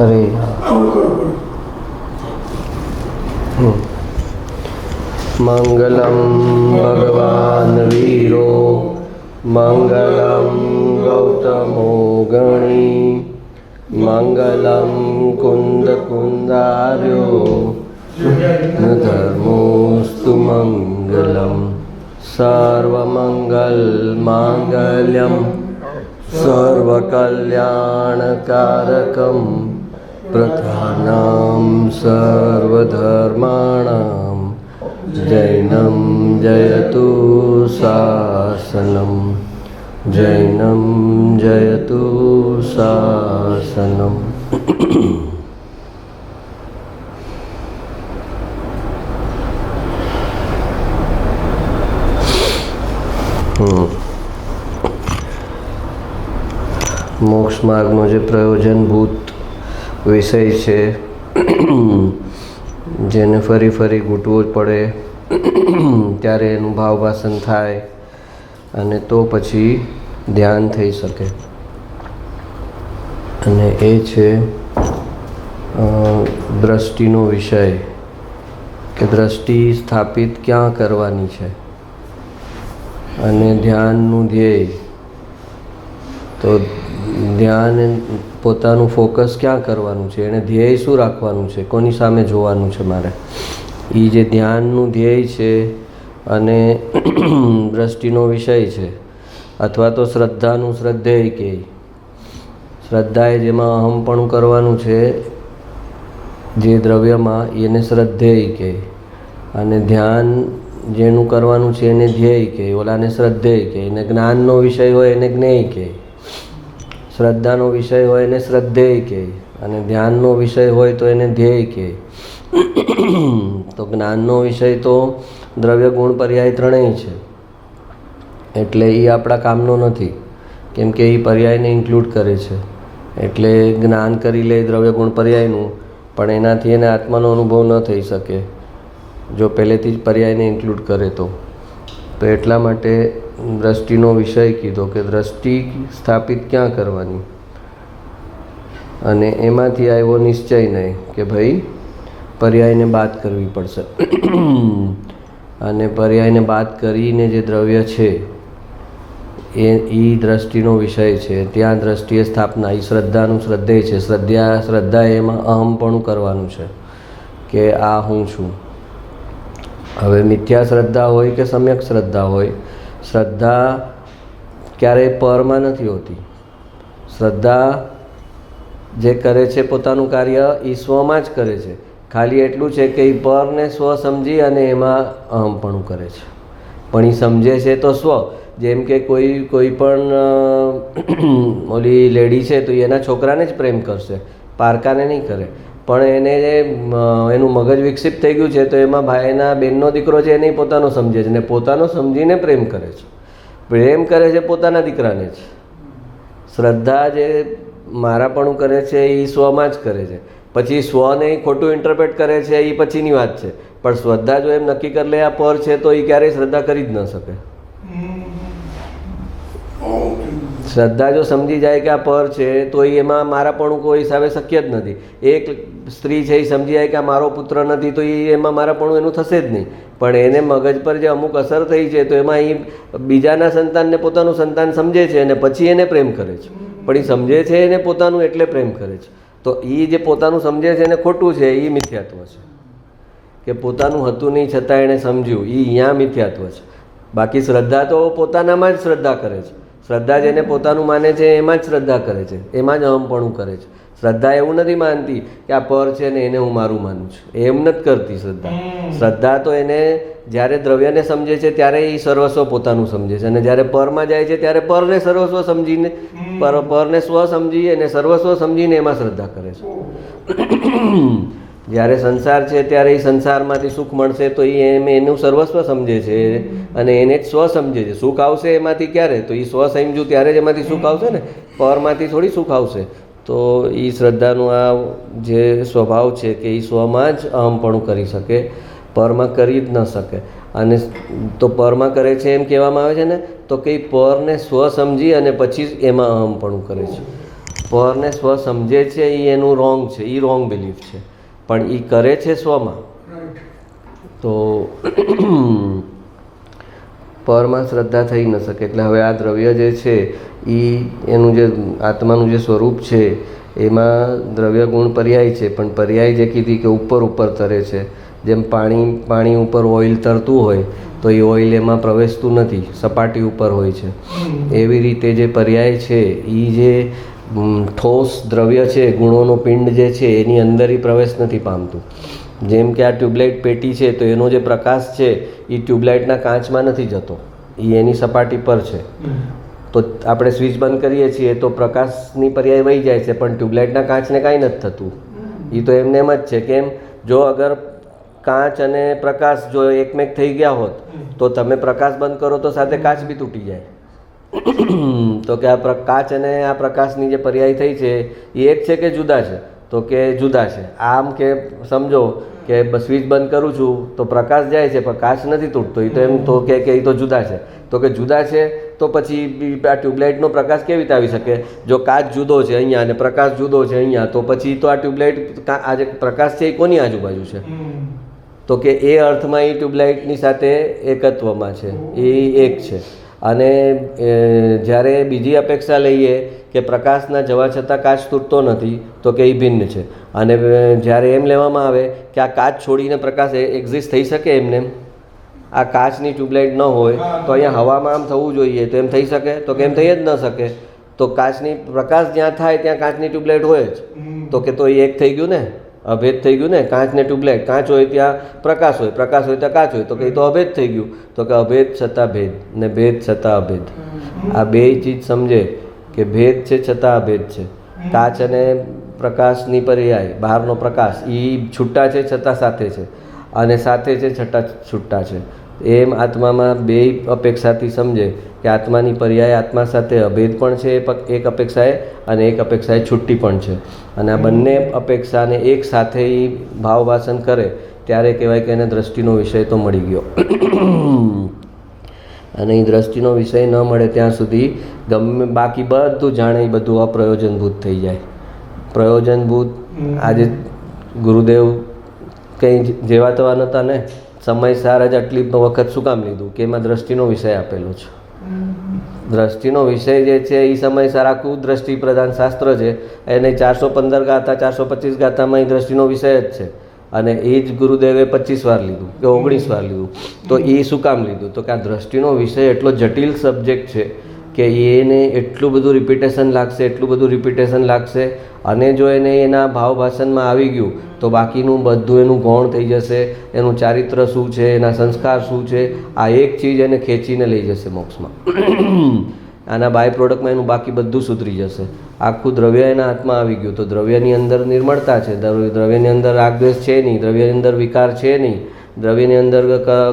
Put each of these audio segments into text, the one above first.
અરે મંગલમ ભગવાન વીરો મંગલમ ગૌતમો ગણી મંગલમ કુંદ કુંદાર્યો ધર્મોસ્તુ મંગલમ સર્વમંગલ માંગલ્યમ સર્વકલ્યાણકારકમ પ્રધાનમ સર્વધર્માણામ જૈનમ જયતુ શાસનમ જૈનમ જયતુ શાસનમ. મોક્ષ માર્ગનો જે પ્રયોજનભૂત વિષય છે જેને ફરી ફરી ઘૂંટવો પડે ત્યારે એનું ભાવભાષણ થાય અને તો પછી ધ્યાન થઈ શકે. અને એ છે દ્રષ્ટિનો વિષય કે દ્રષ્ટિ સ્થાપિત ક્યાં કરવાની છે અને ધ્યાનનું ધ્યેય. તો ધ્યાન પોતાનું ફોકસ ક્યાં કરવાનું છે, એને ધ્યેય શું રાખવાનું છે, કોની સામે જોવાનું છે મારે. એ જે ધ્યાનનું ધ્યેય છે અને દ્રષ્ટિનો વિષય છે, અથવા તો શ્રદ્ધાનું શ્રદ્ધેય કે શ્રદ્ધાએ જેમાં અહમપણું કરવાનું છે જે દ્રવ્યમાં એને શ્રદ્ધેય કહે, અને ધ્યાન જેનું કરવાનું છે એને ધ્યેય કહે, ઓલાને શ્રદ્ધેય કહે. એને જ્ઞાનનો વિષય હોય એને જ્ઞેય કહે, શ્રદ્ધાનો વિષય હોય એને શ્રદ્ધેય કહે, અને ધ્યાનનો વિષય હોય તો એને ધ્યેય કહે. તો જ્ઞાનનો વિષય તો દ્રવ્ય ગુણ પર્યાય ત્રણેય છે, એટલે એ આપણા કામનો નથી, કેમ કે એ પર્યાયને ઇન્ક્લુડ કરે છે. એટલે જ્ઞાન કરી લે દ્રવ્ય ગુણ પર્યાયનું, પણ એનાથી એને આત્માનો અનુભવ ન થઈ શકે જો પહેલેથી જ પર્યાયને ઇન્ક્લુડ કરે તો. એટલા માટે દ્રષ્ટિનો વિષય કીધો કે દ્રષ્ટિ સ્થાપિત ક્યાં કરવાની. અને એમાંથી આવ્યો નિશ્ચય નહીં કે ભાઈ પર્યાયને બાદ કરવી પડશે, અને પર્યાયને બાદ કરીને જે દ્રવ્ય છે એ દ્રષ્ટિનો વિષય છે. ત્યાં દ્રષ્ટિએ સ્થાપના, એ શ્રદ્ધાનું શ્રદ્ધેય છે. શ્રદ્ધા એમાં અહમપણું કરવાનું છે કે આ હું છું. હવે મિથ્યા શ્રદ્ધા હોય કે સમ્યક શ્રદ્ધા હોય, શ્રદ્ધા ક્યારેય પરમાં નથી હોતી. શ્રદ્ધા જે કરે છે પોતાનું કાર્ય એ સ્વમાં જ કરે છે. ખાલી એટલું છે કે એ પરને સ્વ સમજી અને એમાં અહમપણું કરે છે. પણ એ સમજે છે તો સ્વ. જેમ કે કોઈ પણ ઓલી લેડી છે તો એના છોકરાને જ પ્રેમ કરશે, પારકાને નહીં કરે. પણ એને એનું મગજ વિકસિત થઈ ગયું છે તો એમાં ભાઈના બેનનો દીકરો છે એને પોતાનો સમજે છે, ને પોતાનો સમજીને પ્રેમ કરે છે. પ્રેમ કરે છે પોતાના દીકરાને જ. શ્રદ્ધા જે મારાપણું કરે છે એ સ્વમાં જ કરે છે. પછી સ્વને ખોટું ઇન્ટરપ્રેટ કરે છે એ પછીની વાત છે. પણ શ્રદ્ધા જો એમ નક્કી કરી લે આ પર છે તો એ ક્યારેય શ્રદ્ધા કરી જ ન શકે. શ્રદ્ધા જો સમજી જાય કે આ પર છે તો એમાં મારાપણું કોઈ હિસાબે શક્ય જ નથી. એક સ્ત્રી છે એ સમજી જાય કે આ મારો પુત્ર નથી તો એમાં મારાપણું એનું થશે જ નહીં. પણ એને મગજ પર જે અમુક અસર થઈ છે તો એમાં એ બીજાના સંતાનને પોતાનું સંતાન સમજે છે અને પછી એને પ્રેમ કરે છે. પણ એ સમજે છે એને પોતાનું એટલે પ્રેમ કરે છે. તો એ જે પોતાનું સમજે છે એને ખોટું છે, એ મિથ્યાત્વ છે. કે પોતાનું હતું નહીં છતાં એણે સમજ્યું, એ અહીંયા મિથ્યાત્વ છે. બાકી શ્રદ્ધા તો પોતાનામાં જ શ્રદ્ધા કરે છે. શ્રદ્ધા જેને પોતાનું માને છે એમાં જ શ્રદ્ધા કરે છે, એમાં જ અહમપણું કરે છે. શ્રદ્ધા એવું નથી માનતી કે આ પર છે ને એને હું મારું માનું છું, એમ નથી કરતી શ્રદ્ધા. શ્રદ્ધા તો એને જ્યારે દ્રવ્યને સમજે છે ત્યારે એ સર્વસ્વ પોતાનું સમજે છે, અને જ્યારે પરમાં જાય છે ત્યારે પરને સર્વસ્વ સમજીને પરને સ્વ સમજી અને સર્વસ્વ સમજીને એમાં શ્રદ્ધા કરે છે. જ્યારે સંસાર છે ત્યારે એ સંસારમાંથી સુખ મળશે તો એનું સર્વસ્વ સમજે છે અને એને જ સ્વ સમજે છે. સુખ આવશે એમાંથી ક્યારે? તો એ સ્વ સમજ્યું ત્યારે જ એમાંથી સુખ આવશે ને, પરમાંથી થોડી સુખ આવશે. તો એ શ્રદ્ધાનું આ જે સ્વભાવ છે કે એ સ્વમાં જ અહમપણું કરી શકે, પરમાં કરી જ ન શકે. અને તો પરમાં કરે છે એમ કહેવામાં આવે છે ને, તો કે પરને સ્વ સમજી અને પછી જ એમાં અહમપણું કરે છે. પરને સ્વ સમજે છે એ એનું રોંગ છે, એ રોંગ બિલીફ છે, પણ એ કરે છે સ્વમાં. તો પરમાં શ્રદ્ધા થઈ ન શકે. એટલે હવે આ દ્રવ્ય જે છે એ એનું જે આત્માનું જે સ્વરૂપ છે એમાં દ્રવ્ય ગુણ પર્યાય છે, પણ પર્યાય જે કીધી કે ઉપર ઉપર તરે છે. જેમ પાણી ઉપર ઓઇલ તરતું હોય તો એ ઓઇલ એમાં પ્રવેશતું નથી, સપાટી ઉપર હોય છે. એવી રીતે જે પર્યાય છે એ જે ઠોસ દ્રવ્ય છે, ગુણોનો પિંડ જે છે એની અંદર એ પ્રવેશ નથી પામતું. જેમ કે આ ટ્યુબલાઇટ પેટી છે તો એનો જે પ્રકાશ છે એ ટ્યુબલાઇટના કાચમાં નથી જતો, એ એની સપાટી પર છે. તો આપણે સ્વિચ બંધ કરીએ છીએ તો પ્રકાશની પર્યાય વહી જાય છે, પણ ટ્યુબલાઇટના કાચને કાંઈ નથી થતું. એ તો એમને એમ જ છે. કેમ? જો અગર કાચ અને પ્રકાશ જો એકમેક થઈ ગયા હોત તો તમે પ્રકાશ બંધ કરો તો સાથે કાચ બી તૂટી જાય. તો કે આ કાચ અને આ પ્રકાશની જે પર્યાય થઈ છે એ એક છે કે જુદા છે? તો કે જુદા છે. આમ કે સમજો કે સ્વિચ બંધ કરું છું તો પ્રકાશ જાય છે પણ કાચ નથી તૂટતો, એ તો એમ તો કે એ તો જુદા છે. તો કે જુદા છે તો પછી આ ટ્યુબલાઇટનો પ્રકાશ કેવી રીતે આવી શકે? જો કાચ જુદો છે અહીંયા અને પ્રકાશ જુદો છે અહીંયા, તો પછી તો આ ટ્યુબલાઇટ આ જે પ્રકાશ છે એ કોની આજુબાજુ છે? તો કે એ અર્થમાં એ ટ્યુબલાઇટની સાથે એકત્વમાં છે, એ એક છે. અને જ્યારે બીજી અપેક્ષા લઈએ કે પ્રકાશના જવા છતાં કાચ તૂટતો નથી, તો કે એ ભિન્ન છે. અને જ્યારે એમ લેવામાં આવે કે આ કાચ છોડીને પ્રકાશ એક્ઝિસ્ટ થઈ શકે એમને, આ કાચની ટ્યુબલાઇટ ન હોય તો અહીંયા હવામાં આમ થવું જોઈએ, તો એમ થઈ શકે? તો કે એમ થઈ જ ન શકે. તો કાચની પ્રકાશ જ્યાં થાય ત્યાં કાચની ટ્યુબલાઇટ હોય જ. તો કે તો એ એક થઈ ગયું ને, અભેદ થઈ ગયું ને. કાચ ને ટ્યુબલાઇટ, કાચ હોય ત્યાં પ્રકાશ હોય, પ્રકાશ હોય ત્યાં કાચ હોય, તો કે એ તો અભેદ થઈ ગયું. તો કે અભેદ છતાં ભેદ ને ભેદ છતાં અભેદ. આ બે ચીજ સમજે કે ભેદ છે છતાં અભેદ છે. કાચ અને પ્રકાશની પર્યાય બહારનો પ્રકાશ એ છૂટા છે છતાં સાથે છે, અને સાથે છે છતાં છૂટા છે. એમ આત્મામાં બે અપેક્ષાથી સમજે કે આત્માની પર્યાય આત્મા સાથે અભેદ પણ છે એક અપેક્ષાએ, અને એક અપેક્ષાએ છૂટી પણ છે. અને આ બંને અપેક્ષાને એક સાથે એ ભાવવાસન કરે ત્યારે કહેવાય કે એને દ્રષ્ટિનો વિષય તો મળી ગયો. અને એ દ્રષ્ટિનો વિષય ન મળે ત્યાં સુધી ગમે બાકી બધું જાણે એ બધું અપ્રયોજનભૂત થઈ જાય. પ્રયોજનભૂત આજે ગુરુદેવ કંઈ જેવા તેવા નહોતા ને, સમય સાર જ આટલી વખત શું કામ લીધું? કે એમાં દ્રષ્ટિનો વિષય આપેલો છે. દ્રષ્ટિનો વિષય જે છે એ સમય સાર આખું દ્રષ્ટિ પ્રધાન શાસ્ત્ર છે. એને 415 ગાથા 425 ગાથામાં એ દ્રષ્ટિનો વિષય જ છે. અને એ જ ગુરુદેવે 25 વાર લીધું કે 19 વાર લીધું. તો એ શું કામ લીધું? તો કે આ દ્રષ્ટિનો વિષય એટલો જટિલ સબ્જેક્ટ છે કે એને એટલું બધું રિપીટેશન લાગશે. અને જો એને એના ભાવ ભાષણમાં આવી ગયું તો બાકીનું બધું એનું ગૌણ થઈ જશે. એનું ચારિત્ર શું છે, એના સંસ્કાર શું છે, આ એક ચીજ એને ખેંચીને લઈ જશે મોક્ષમાં. આના બાય પ્રોડક્ટમાં એનું બાકી બધું સુધરી જશે. આખું દ્રવ્ય એના હાથમાં આવી ગયું તો દ્રવ્યની અંદર નિર્મળતા છે, દ્રવ્યની અંદર રાગદ્વેષ છે નહીં, દ્રવ્યની અંદર વિકાર છે નહીં, દ્રવ્યની અંદર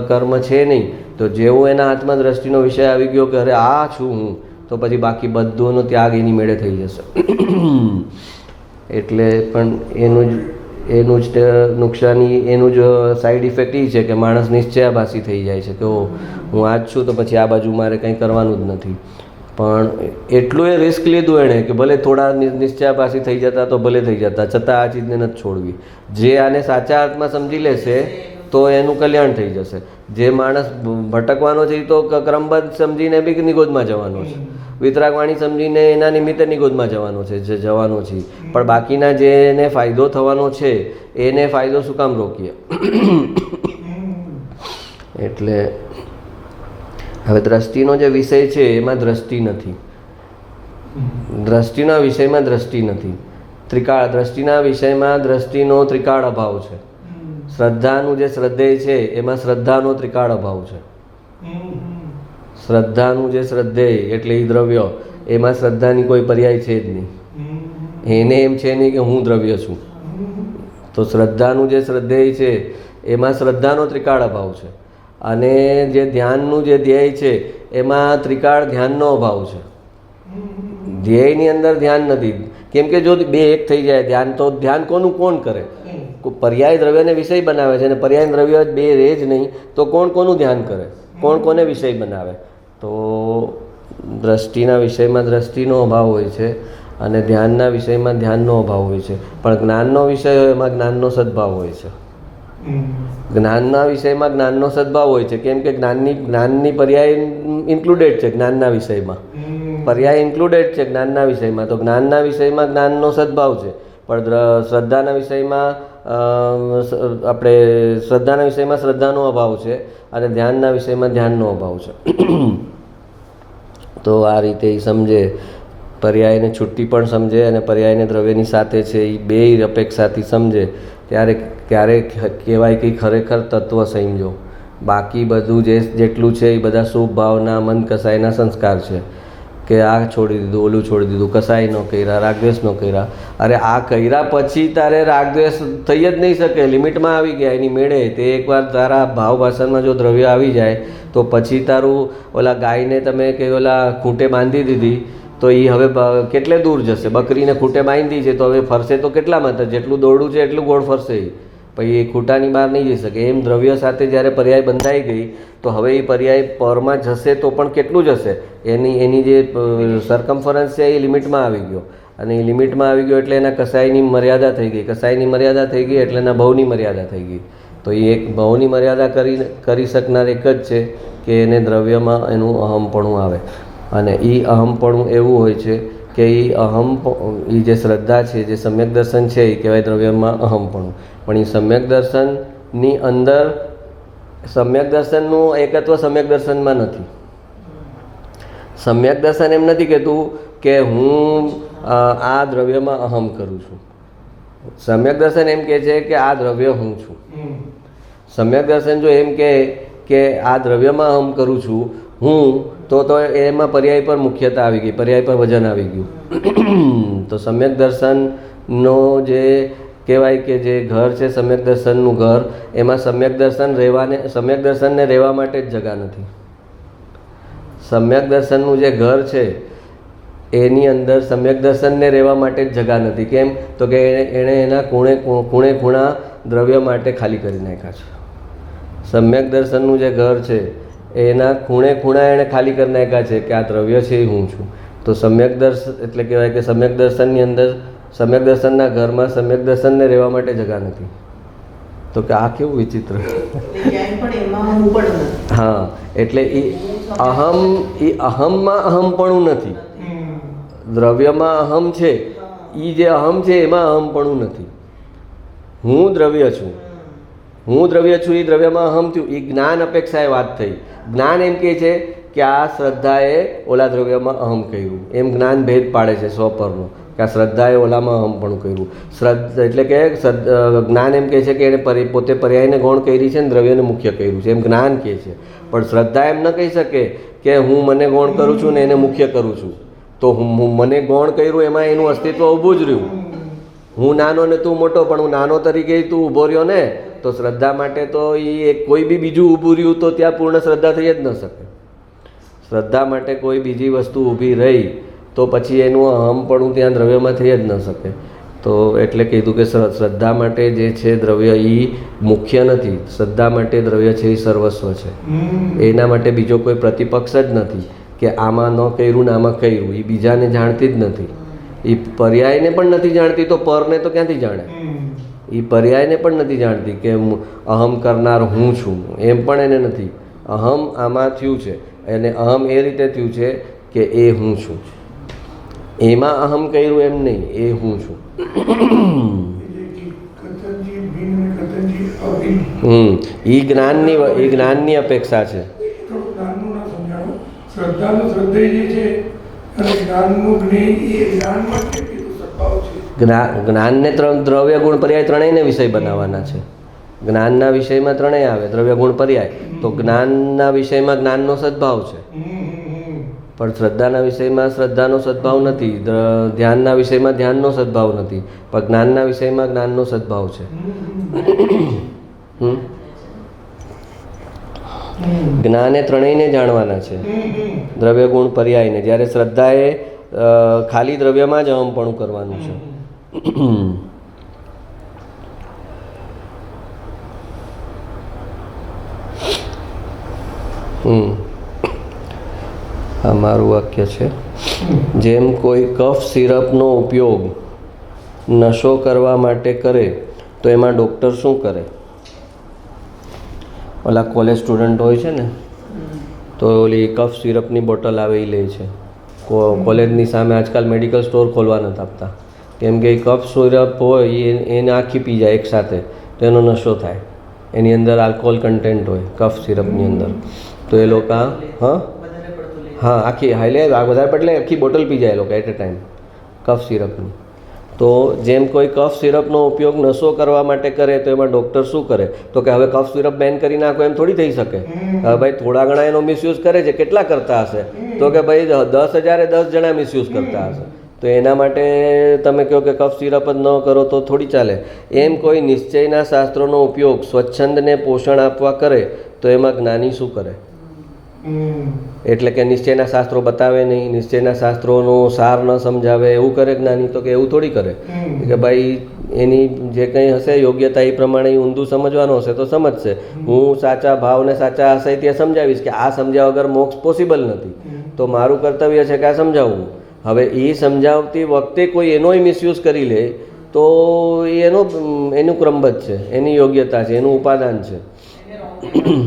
કર્મ છે નહીં. તો જેવું એના હાથમાં દ્રષ્ટિનો વિષય આવી ગયો કે અરે આ છું હું, તો પછી બાકી બધોનો ત્યાગ એની મેળે થઈ જશે. એટલે પણ એનું જ નુકસાની, એનું જ સાઈડ ઇફેક્ટ એ છે કે માણસ નિશ્ચયાભાસી થઈ જાય છે કે ઓ હું આ જ છું તો પછી આ બાજુ મારે કંઈ કરવાનું જ નથી. પણ એટલું એ રિસ્ક લીધું એણે કે ભલે થોડા નિશ્ચયાભાસી થઈ જતા તો ભલે થઈ જતા, છતાં આ ચીજને નથી છોડવી. જે આને સાચા અર્થમાં સમજી લેશે તો એનું કલ્યાણ થઈ જશે. જે માણસ ભટકવાનો છે એ તો ક્રમબદ્ધ સમજીને બી નિગોદમાં જવાનો છે, વિતરાગવાણી સમજીને એના નિમિત્તે નિગોદમાં જવાનો છે, જે જવાનો છે. પણ બાકીના જેને ફાયદો થવાનો છે એને ફાયદો શું કામ રોકીએ? એટલે હવે દ્રષ્ટિનો જે વિષય છે એમાં દ્રષ્ટિ નથી, દ્રષ્ટિના વિષયમાં દ્રષ્ટિ નથી. ત્રિકાળ દ્રષ્ટિના વિષયમાં દ્રષ્ટિનો ત્રિકાળ અભાવ છે. શ્રદ્ધાનું જે શ્રદ્ધેય છે એમાં શ્રદ્ધાનો ત્રિકાળ અભાવ છે. શ્રદ્ધાનું જે શ્રદ્ધેય એટલે એ દ્રવ્ય, એમાં શ્રદ્ધાની કોઈ પર્યાય છે જ નહીં. એને એમ છે નહીં કે હું દ્રવ્ય છું. તો શ્રદ્ધાનું જે શ્રદ્ધેય છે એમાં શ્રદ્ધાનો ત્રિકાળ અભાવ છે. અને જે ધ્યાનનું જે ધ્યેય છે એમાં ત્રિકાળ ધ્યાનનો અભાવ છે. ધ્યેયની અંદર ધ્યાન નથી. કેમ કે જો બે એક થઈ જાય ધ્યાન, તો ધ્યાન કોણ કરે? પર્યાય દ્રવ્યને વિષય બનાવે છે અને પર્યાય દ્રવ્ય બે રહે જ નહીં તો કોનું ધ્યાન કરે? કોને વિષય બનાવે? તો દ્રષ્ટિના વિષયમાં દ્રષ્ટિનો અભાવ હોય છે અને ધ્યાનના વિષયમાં ધ્યાનનો અભાવ હોય છે. પણ જ્ઞાનનો વિષય હોય એમાં જ્ઞાનનો સદભાવ હોય છે. જ્ઞાનના વિષયમાં જ્ઞાનનો સદભાવ હોય છે. કેમ કે જ્ઞાનની પર્યાય ઇન્ક્લુડેડ છે જ્ઞાનના વિષયમાં, પર્યાય ઇન્ક્લુડેડ છે જ્ઞાનના વિષયમાં. તો જ્ઞાનના વિષયમાં જ્ઞાનનો સદભાવ છે, પણ શ્રદ્ધાના વિષયમાં આપણે શ્રદ્ધાના વિષયમાં શ્રદ્ધાનો અભાવ છે અને ધ્યાનના વિષયમાં ધ્યાનનો અભાવ છે. તો આ રીતે એ સમજે, પર્યાયને છૂટી પણ સમજે અને પર્યાયને દ્રવ્યની સાથે છે એ બે અપેક્ષાથી સમજે, ત્યારે કહેવાય કે ખરેખર તત્વ સમજો. બાકી બધું જેટલું છે એ બધા શુભ ભાવના, મન કસાયના સંસ્કાર છે કે આ છોડી દીધું, ઓલું છોડી દીધું, કસાય ન કર્યા, રાગદ્વેષ ન કર્યા. અરે આ કર્યા પછી તારે રાગદ્વેષ થઈ જ નહીં શકે, લિમિટમાં આવી ગયા એની મેળે. તે એકવાર તારા ભાવ ભાષણમાં જો દ્રવ્ય આવી જાય તો પછી તારું ઓલા ગાયને તમે કે ઓલા ખૂંટે બાંધી દીધી તો એ હવે કેટલે દૂર જશે. બકરીને ખૂંટે બાંધી છે તો હવે ફરશે તો કેટલામાં, જેટલું દોડું છે એટલું ગોળ ફરશે એ, પછી એ ખૂંટાની બહાર નહીં જઈ શકે. એમ દ્રવ્ય સાથે જ્યારે પર્યાય બંધાઈ ગઈ તો હવે એ પર્યાય પરમાં જશે તો પણ કેટલું જશે, એની જે સરકમફરન્સ છે એ લિમિટમાં આવી ગયો. અને એ લિમિટમાં આવી ગયો એટલે એના કસાયની મર્યાદા થઈ ગઈ, કસાયની મર્યાદા થઈ ગઈ એટલે એના ભવની મર્યાદા થઈ ગઈ. તો એ એક ભવની મર્યાદા કરી શકનાર એક જ છે કે એને દ્રવ્યમાં એનું અહમપણું આવે. અને એ અહમપણું એવું હોય છે કે એ જે શ્રદ્ધા છે, જે સમ્યક દર્શન છે એ કહેવાય દ્રવ્યમાં અહમપણું. પણ એ સમ્યક દર્શનની અંદર સમ્યક દર્શનનું એકત્વ સમ્યક દર્શનમાં નથી. સમ્યક દર્શન એમ નથી કહેતું કે હું આ દ્રવ્યમાં અહમ કરું છું. સમ્યક દર્શન એમ કહે છે કે આ દ્રવ્ય હું છું. સમ્યક દર્શન જો એમ કહે કે આ દ્રવ્યમાં અહમ કરું છું હું, તો એમાં પર્યાય પર મુખ્યતા આવી ગઈ, પર્યાય પર વજન આવી ગયું. તો સમ્યક દર્શનનો જે કહેવાય કે જે ઘર છે સમ્યક દર્શનનું ઘર, એમાં સમ્યક દર્શનને રહેવા માટે જ જગા નથી. સમ્યક દર્શનનું જે ઘર છે એની અંદર સમ્યક દર્શનને રહેવા માટે જ જગા નથી. કેમ તો કે એણે એના ખૂણા દ્રવ્ય માટે ખાલી કરી નાખ્યા છે. સમ્યક દર્શનનું જે ઘર છે એના ખૂણા એણે ખાલી કરી નાખ્યા છે કે આ દ્રવ્ય છે એ હું છું. તો સમ્યક દર્શન એટલે કહેવાય કે સમ્યક દર્શનની અંદર, સમ્યક દર્શનના ઘરમાં સમ્યક દર્શનને રહેવા માટે જગા નથી. તો કે આ કેવું વિચિત્ર. હા, એટલે એ અહમમાં અહમપણું નથી, દ્રવ્યમાં અહમ છે. એ જે અહમ છે એમાં અહમપણું નથી. હું દ્રવ્ય છું, હું દ્રવ્ય છું, એ દ્રવ્યમાં અહમ થયું. એ જ્ઞાન અપેક્ષાએ વાત થઈ. જ્ઞાન એમ કહે છે કે આ શ્રદ્ધાએ ઓલા દ્રવ્યમાં અહમ કર્યું. એમ જ્ઞાન ભેદ પાડે છે સ્વપરનો કે આ શ્રદ્ધાએ ઓલામાં અહમપણું કર્યું. એટલે કે જ્ઞાન એમ કહે છે કે એણે પોતે પર્યાયને ગૌણ કરી છે ને દ્રવ્યને મુખ્ય કર્યું છે, એમ જ્ઞાન કહે છે. પણ શ્રદ્ધા એમ ન કહી શકે કે હું મને ગૌણ કરું છું ને એને મુખ્ય કરું છું. તો હું મને ગૌણ કર્યું એમાં એનું અસ્તિત્વ ઊભું જ રહ્યું. હું નાનો ને તું મોટો, પણ હું નાનો તરીકે તું ઊભો રહ્યો ને, તો શ્રદ્ધા માટે તો એ કોઈ બી બીજું ઊભું રહ્યું તો ત્યાં પૂર્ણ શ્રદ્ધા થઈ જ ન શકે. શ્રદ્ધા માટે કોઈ બીજી વસ્તુ ઊભી રહી તો પછી એનું અહમપણું ત્યાં દ્રવ્યમાં થઈ જ ન શકે. તો એટલે કીધું કે શ્રદ્ધા માટે જે છે દ્રવ્ય એ મુખ્ય નથી. શ્રદ્ધા માટે દ્રવ્ય છે એ સર્વસ્વ છે. એના માટે બીજો કોઈ પ્રતિપક્ષ જ નથી કે આમાં ન કર્યું ને આમાં કર્યું. એ બીજાને જાણતી જ નથી. એ પર્યાયને પણ નથી જાણતી તો પરને તો ક્યાંથી જાણે. એ પર્યાયને પણ નથી જાણતી કે અહમ કરનાર હું છું, એમ પણ એને નથી. અહમ આમાં થયું છે, અને અહમ એ રીતે થયું છે કે એ હું છું. એમાં અહમ કર્યું એમ નહીં, એ હું છું. એ જ્ઞાનની અપેક્ષા છે. જ્ઞાનને દ્રવ્ય ગુણ પર્યાય ત્રણેયને વિષય બનાવવાના છે. જ્ઞાનના વિષયમાં ત્રણેય આવે, દ્રવ્ય ગુણ પર્યાય. તો જ્ઞાનના વિષયમાં જ્ઞાનનો સદભાવ છે, પણ શ્રદ્ધાના વિષયમાં શ્રદ્ધાનો સદભાવ નથી. ધ્યાનના વિષયમાં ધ્યાનનો સદભાવ નથી, પણ જ્ઞાનના વિષયમાં જ્ઞાનનો સદભાવ છે. જ્ઞાને ત્રણેયને જાણવાના છે, દ્રવ્ય ગુણ પર્યાયને. જ્યારે શ્રદ્ધાએ ખાલી દ્રવ્યમાં જ અહમપણું કરવાનું છે. આ મારું વાક્ય છે. જેમ કોઈ કફ સિરપનો ઉપયોગ નશો કરવા માટે કરે તો એમાં ડૉક્ટર શું કરે? ઓલા કોલેજ સ્ટુડન્ટ હોય છે ને, તો ઓલી કફ સિરપની બોટલ આવે એ લે છે. કોલેજની સામે આજકાલ મેડિકલ સ્ટોર ખોલવા નથી આપતા, કેમ કે એ કફ સિરપ હોય એને આખી પી જાય એકસાથે તો એનો નશો થાય. એની અંદર આલ્કોહોલ કન્ટેન્ટ હોય કફ સિરપની અંદર, તો એ લોકો હા આખી હાઈલે વધારે પડલે આખી બોટલ પી જાય એ લોકો એટ એ ટાઈમ કફ સિરપની. તો જેમ કોઈ કફ સિરપનો ઉપયોગ નશો કરવા માટે કરે તો એમાં ડૉક્ટર શું કરે? તો કે હવે કફ સિરપ બેન કરી નાખો એમ થોડી થઈ શકે. હવે ભાઈ થોડા ઘણા એનો મિસયુઝ કરે છે, કેટલા કરતા હશે? તો કે ભાઈ 10,000 10 જણા મિસયુઝ કરતા હશે. તો એના માટે તમે કહો કે કફ સિરપ જ ન કરો તો થોડી ચાલે. એમ કોઈ નિશ્ચયના શાસ્ત્રોનો ઉપયોગ સ્વચ્છંદને પોષણ આપવા કરે તો એમાં જ્ઞાની શું કરે? એટલે કે નિશ્ચયના શાસ્ત્રો બતાવે નહીં, નિશ્ચયના શાસ્ત્રોનો સાર ન સમજાવે, એવું કરે જ્ઞાની? તો કે એવું થોડી કરે કે ભાઈ એની જે કંઈ હશે યોગ્યતા એ પ્રમાણે ઊંધું સમજવાનું હશે તો સમજશે. હું સાચા ભાવને સાચા આશયથી સમજાવીશ કે આ સમજ્યા વગર મોક્ષ પોસિબલ નથી, તો મારું કર્તવ્ય છે કે આ સમજાવવું. હવે એ સમજાવતી વખતે કોઈ એનોય મિસયુઝ કરી લે તો એનું ક્રમબદ્ધ છે, એની યોગ્યતા છે, એનું ઉપાદાન છે.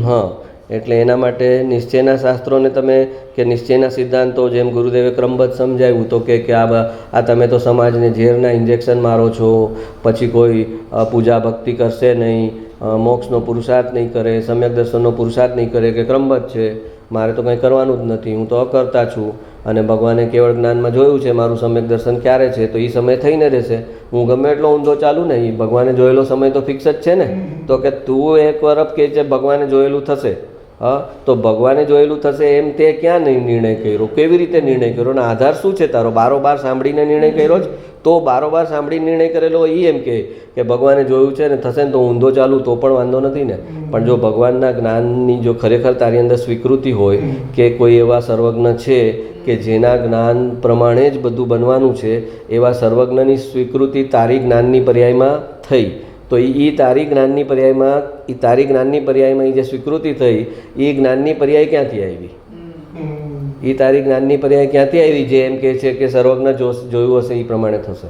હા, એટલે એના માટે નિશ્ચયના શાસ્ત્રોને તમે કે નિશ્ચયના સિદ્ધાંતો જેમ ગુરુદેવે ક્રમબદ્ધ સમજાવ્યું તો કે આ તમે તો સમાજને ઝેરના ઇન્જેક્શન મારો છો, પછી કોઈ પૂજા ભક્તિ કરશે નહીં, મોક્ષનો પુરુષાર્થ નહીં કરે, સમ્યક દર્શનનો પુરુષાર્થ નહીં કરે, કે ક્રમબદ્ધ છે, મારે તો કંઈ કરવાનું જ નથી, હું તો અકર્તા છું, અને ભગવાને કેવળ જ્ઞાનમાં જોયું છે મારું સમ્યક દર્શન ક્યારે છે, તો એ સમય થઈને રહેશે. હું ગમે એટલો ઊંધો ચાલું ને, એ ભગવાને જોયેલો સમય તો ફિક્સ જ છે ને. તો કે તું એક વરફ કે છે ભગવાને જોયેલું થશે, હા, તો ભગવાને જોયેલું થશે એમ તે ક્યાં નિર્ણય કર્યો? કેવી રીતે નિર્ણય કર્યો? અને આધાર શું છે તારો? બારોબાર સાંભળીને નિર્ણય કર્યો જ? તો બારોબાર સાંભળીને નિર્ણય કરેલો એ એમ કે ભગવાને જોયું છે ને થશે ને તો ઊંધો ચાલુ તો પણ વાંધો નથી ને. પણ જો ભગવાનના જ્ઞાનની જો ખરેખર તારી અંદર સ્વીકૃતિ હોય કે કોઈ એવા સર્વજ્ઞ છે કે જેના જ્ઞાન પ્રમાણે જ બધું બનવાનું છે, એવા સર્વજ્ઞની સ્વીકૃતિ તારી જ્ઞાનની પર્યાયમાં થઈ, તો એ તારી જ્ઞાનની પર્યાયમાં એ જે સ્વીકૃતિ થઈ એ જ્ઞાનની પર્યાય ક્યાંથી આવી? એ તારી જ્ઞાનની પર્યાય ક્યાંથી આવી જે એમ કહે છે કે સર્વજ્ઞ જોયું હશે એ પ્રમાણે થશે?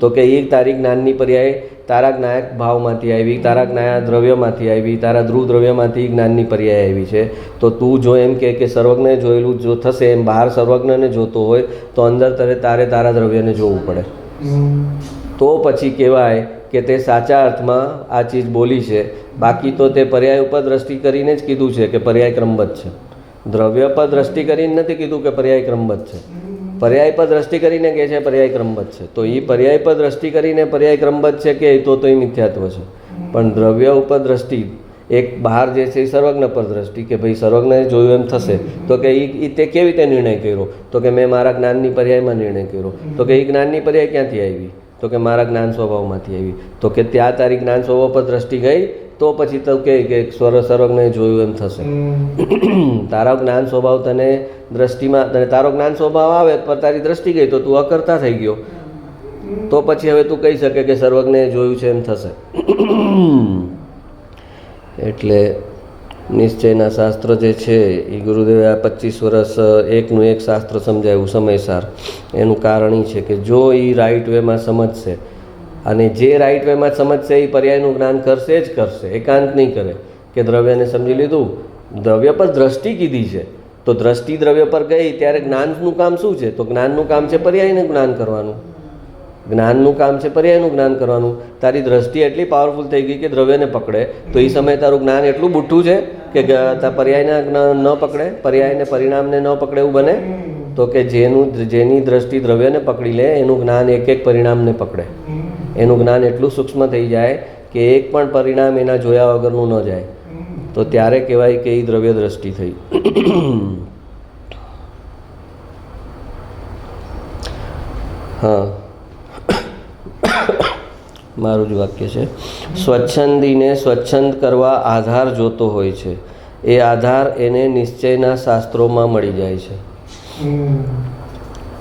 તો કે એ તારી જ્ઞાનની પર્યાય તારા જ્ઞાયક ભાવમાંથી આવી, તારા જ્ઞાયા દ્રવ્યમાંથી આવી, તારા ધ્રુવ દ્રવ્યમાંથી જ્ઞાનની પર્યાય આવી છે. તો તું જો એમ કે સર્વજ્ઞએ જોયેલું જો થશે એમ બહાર સર્વજ્ઞને જોતો હોય તો અંદર તારે તારા દ્રવ્યને જોવું પડે. તો પછી કહેવાય કે તે સાચા અર્થમાં આ ચીજ બોલી છે. બાકી તો તે પર્યાય ઉપર દ્રષ્ટિ કરીને જ કીધું છે કે પર્યાય ક્રમબદ્ધ છે. દ્રવ્ય પર દ્રષ્ટિ કરીને નથી કીધું કે પર્યાય ક્રમબદ્ધ છે. પર્યાય પર દ્રષ્ટિ કરીને કહે છે પર્યાય ક્રમબદ્ધ છે. તો એ પર્યાય પર દ્રષ્ટિ કરીને પર્યાય ક્રમબદ્ધ છે કે તો એ મિથ્યાત્વ છે. પણ દ્રવ્ય ઉપર દ્રષ્ટિ, એક બહાર જે છે એ સર્વજ્ઞ પર દ્રષ્ટિ કે ભાઈ સર્વજ્ઞએ જોયું એમ થશે, તો કે એ તે કેવી રીતે નિર્ણય કર્યો? તો કે મેં મારા જ્ઞાનની પર્યાયમાં નિર્ણય કર્યો. તો કે એ જ્ઞાનની પર્યાય ક્યાંથી આવી? તો કે મારા જ્ઞાન સ્વભાવમાંથી આવી. તો કે ત્યાં તારી જ્ઞાન સ્વભાવ પર દ્રષ્ટિ ગઈ તો પછી તો કે સર્વજ્ઞએ જોયું એમ થશે. તારો જ્ઞાન સ્વભાવ તને દ્રષ્ટિમાં તારો જ્ઞાન સ્વભાવ આવે પર તારી દ્રષ્ટિ ગઈ તો તું અકર્તા થઈ ગયો. તો પછી હવે તું કહી શકે કે સર્વજ્ઞએ જોયું છે એમ થશે. એટલે નિશ્ચયના શાસ્ત્ર જે છે એ ગુરુદેવે આ 25 વર્ષ એકનું એક શાસ્ત્ર સમજાવ્યું સમયસાર. એનું કારણ એ છે કે જો એ રાઈટ વેમાં સમજશે, અને જે રાઈટ વેમાં સમજશે એ પર્યાયનું જ્ઞાન કરશે જ કરશે, એકાંત નહીં કરે કે દ્રવ્યને સમજી લીધું, દ્રવ્ય પર દ્રષ્ટિ કીધી છે તો દ્રષ્ટિ દ્રવ્ય પર ગઈ ત્યારે જ્ઞાનનું કામ શું છે? તો જ્ઞાનનું કામ છે પર્યાયનું જ્ઞાન કરવાનું. જ્ઞાનનું કામ છે પર્યાયનું જ્ઞાન કરવાનું. તારી દ્રષ્ટિ એટલી પાવરફુલ થઈ ગઈ કે દ્રવ્યને પકડે, તો એ સમયે તારું જ્ઞાન એટલું બુઠ્ઠું છે કે પર્યાયના ન પકડે, પર્યાયને પરિણામને ન પકડે એવું બને. તો કે જેની દ્રષ્ટિ દ્રવ્યને પકડી લે એનું જ્ઞાન એક એક પરિણામને પકડે. એનું જ્ઞાન એટલું સૂક્ષ્મ થઈ જાય કે એક પણ પરિણામ એના જોયા વગરનું ન જાય. તો ત્યારે કહેવાય કે એ દ્રવ્ય દ્રષ્ટિ થઈ. હા, મારું જ વાક્ય છે. સ્વચ્છંદીને સ્વચ્છંદ કરવા આધાર જોતો હોય છે. એ આધાર એને નિશ્ચયના શાસ્ત્રોમાં મળી જાય છે.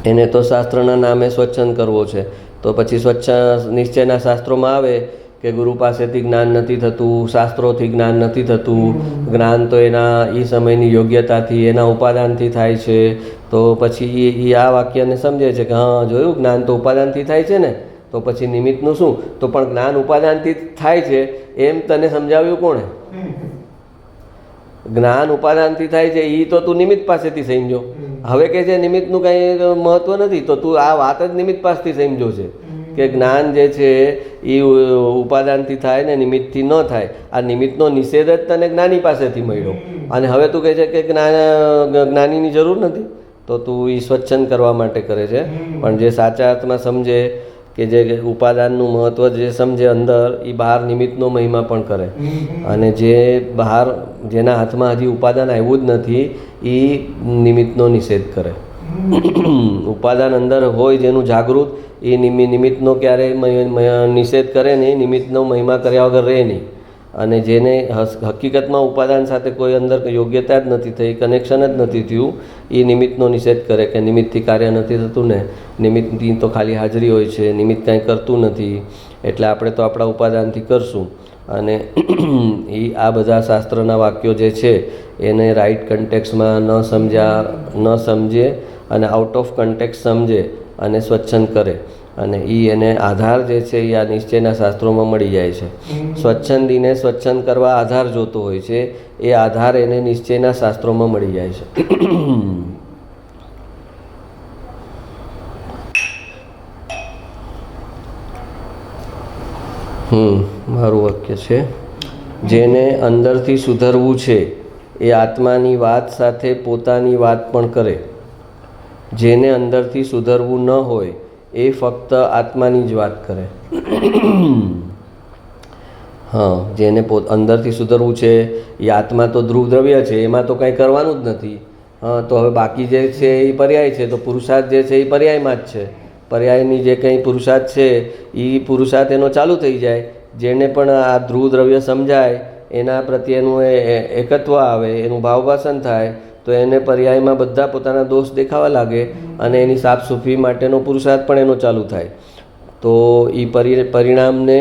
એને તો શાસ્ત્રના નામે સ્વચ્છંદ કરવો છે, તો પછી નિશ્ચયના શાસ્ત્રોમાં આવે કે ગુરુ પાસેથી જ્ઞાન નથી થતું, શાસ્ત્રોથી જ્ઞાન નથી થતું, જ્ઞાન તો એના એ સમયની યોગ્યતાથી એના ઉપાદાનથી થાય છે. તો પછી એ આ વાક્યને સમજે છે કે હા જોયું, જ્ઞાન તો ઉપાદાનથી થાય છે ને, તો પછી નિમિત્તનું શું? તો પણ જ્ઞાન ઉપાદાનથી થાય છે એમ તને સમજાવ્યું કોણે? જ્ઞાન ઉપાદાનથી થાય છે એ તો તું નિમિત્ત પાસેથી સમજો. હવે કે છે નિમિત્તનું કંઈ મહત્વ નથી, તો તું આ વાત જ નિમિત્ત પાસેથી સમજો છે કે જ્ઞાન જે છે એ ઉપાદાનથી થાય ને નિમિત્તથી ન થાય. આ નિમિત્તનો નિષેધ જ તને જ્ઞાની પાસેથી મળ્યો, અને હવે તું કહે છે કે જ્ઞાનીની જરૂર નથી. તો તું એ સ્વચ્છંદ કરવા માટે કરે છે. પણ જે સાચા અર્થમાં સમજે, કે જે ઉપાદાનનું મહત્ત્વ જે સમજે અંદર, એ બહાર નિમિત્તનો મહિમા પણ કરે. અને જે બહાર જેના હાથમાં હજી ઉપાદાન આવ્યું જ નથી એ નિમિત્તનો નિષેધ કરે. ઉપાદાન અંદર હોય જેનું જાગૃત, એ નિમિત્તનો ક્યારેય નિષેધ કરે નહીં, નિમિત્તનો મહિમા કર્યા વગર રહે નહીં. અને જેને હકીકતમાં ઉપાદાન સાથે કોઈ અંદર યોગ્યતા જ નથી થઈ, કનેક્શન જ નથી થયું, એ નિમિત્તનો નિષેધ કરે કે નિમિત્તથી કાર્ય નથી થતું ને, નિમિત્તની તો ખાલી હાજરી હોય છે, નિમિત્ત કાંઈ કરતું નથી, એટલે આપણે તો આપણા ઉપાદાનથી કરશું. અને એ આ બધા શાસ્ત્રના વાક્યો જે છે એને રાઈટ કન્ટેક્સમાં ન સમજે અને આઉટ ઓફ કન્ટેક્સ સમજે અને સ્વચ્છંદ કરે. અને એને આધાર જે છે એ આ નિશ્ચયના શાસ્ત્રોમાં મળી જાય છે. સ્વચ્છંદીને સ્વચ્છંદ કરવા આધાર જોતો હોય છે, એ આધાર એને નિશ્ચયના શાસ્ત્રોમાં મળી જાય છે. મારું વાક્ય છે, જેને અંદરથી સુધરવું છે એ આત્માની વાત સાથે પોતાની વાત પણ કરે. જેને અંદરથી સુધરવું ન હોય એ ફક્ત આત્માની જ વાત કરે. જેને અંદરથી સુધરવું છે એ આત્મા તો ધ્રુવ દ્રવ્ય છે, એમાં તો કંઈ કરવાનું જ નથી. તો હવે બાકી જે છે એ પર્યાય છે, તો પુરુષાર્થ જે છે એ પર્યાયમાં જ છે. પર્યાયની જે કંઈ પુરુષાર્થ છે એ પુરુષાર્થ એનો ચાલુ થઈ જાય. જેને પણ આ ધ્રુવ દ્રવ્ય સમજાય, એના પ્રત્યેનું એકત્વ આવે, એનું ભાવભાષણ થાય, તો એને પર્યાયમાં બધા પોતાના દોષ દેખાવા લાગે અને એની સાફસૂફી માટેનો પુરુષાર્થ પણ એનો ચાલુ થાય. તો એ પરિણામને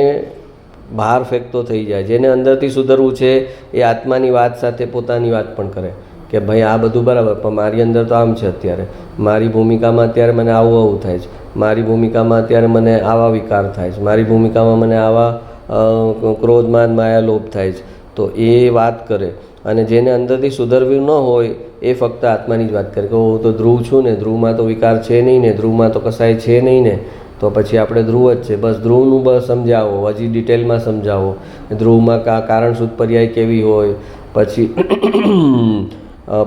બહાર ફેંકતો થઈ જાય. જેને અંદરથી સુધરવું છે એ આત્માની વાત સાથે પોતાની વાત પણ કરે કે ભાઈ આ બધું બરાબર, પણ મારી અંદર તો આમ છે, અત્યારે મારી ભૂમિકામાં અત્યારે મને આવું થાય છે, મારી ભૂમિકામાં અત્યારે મને આવા વિકાર થાય છે, મારી ભૂમિકામાં મને આવા ક્રોધમાન માયા લોભ થાય છે. તો એ વાત કરે. અને જેને અંદરથી સુધરવું ન હોય એ ફક્ત આત્માની જ વાત કરે કે હું તો ધ્રુવ છું ને, ધ્રુવમાં તો વિકાર છે નહીં ને, ધ્રુવમાં તો કસાય છે નહીં ને, તો પછી આપણે ધ્રુવ જ છે. બસ ધ્રુવનું બસ સમજાવો, હજી ડિટેલમાં સમજાવો. ધ્રુવમાં કારણ શુદ્ધ પર્યાય કેવી હોય, પછી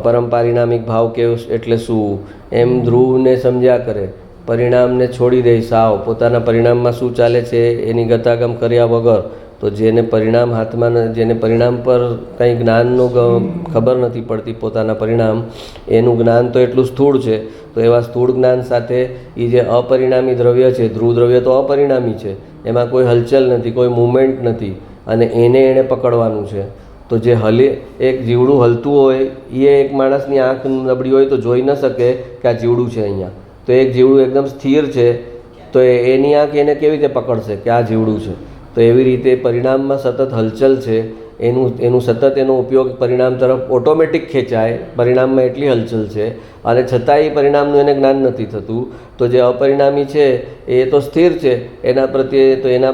પરમપારિણામિક ભાવ કેવું એટલે શું, એમ ધ્રુવને સમજ્યા કરે. પરિણામને છોડી દે સાવ, પોતાના પરિણામમાં શું ચાલે છે એની ગતાગમ કર્યા વગર. તો જેને પરિણામ હાથમાં, જેને પરિણામ પર કંઈ જ્ઞાનનો ખબર નથી પડતી, પોતાના પરિણામ, એનું જ્ઞાન તો એટલું સ્થૂળ છે. તો એવા સ્થૂળ જ્ઞાન સાથે એ જે અપરિણામી દ્રવ્ય છે, ધ્રુવ દ્રવ્ય તો અપરિણામી છે, એમાં કોઈ હલચલ નથી, કોઈ મુવમેન્ટ નથી, અને એને પકડવાનું છે. તો જે એક જીવડું હલતું હોય એ એક માણસની આંખ નબળી હોય તો જોઈ ન શકે કે આ જીવડું છે અહીંયા. તો એક જીવડું એકદમ સ્થિર છે, તો એની આંખ એને કેવી રીતે પકડશે કે આ જીવડું છે. તો એવી રીતે પરિણામમાં સતત હલચલ છે, એનું સતત એનો ઉપયોગ પરિણામ તરફ ઓટોમેટિક ખેંચાય. પરિણામમાં એટલી હલચલ છે અને છતાંય પરિણામનું એને જ્ઞાન નથી થતું. તો જે અપરિણામી છે એ તો સ્થિર છે, એના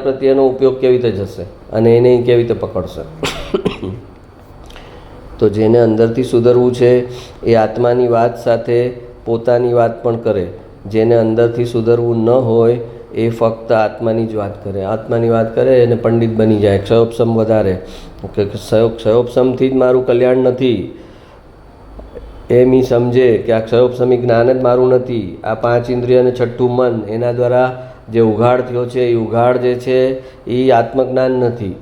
પ્રત્યેનો ઉપયોગ કેવી રીતે જશે અને એને કેવી રીતે પકડશે. તો જેને અંદરથી સુધરવું છે એ આત્માની વાત સાથે પોતાની વાત પણ કરે. જેને અંદરથી સુધરવું ન હોય એ ફક્ત આત્માની જ વાત કરે. આત્માની વાત કરે અને પંડિત બની જાય, ક્ષયોપસમ વધારે કે ક્ષયોપસમથી જ મારું કલ્યાણ નથી એમ એ સમજે કે આ ક્ષયોપસમી જ્ઞાન જ મારું નથી. આ 5 ઇન્દ્રિય અને છઠ્ઠું મન, એના દ્વારા જે ઉઘાડ થયો છે એ ઉઘાડ જે છે એ આત્મજ્ઞાન નથી.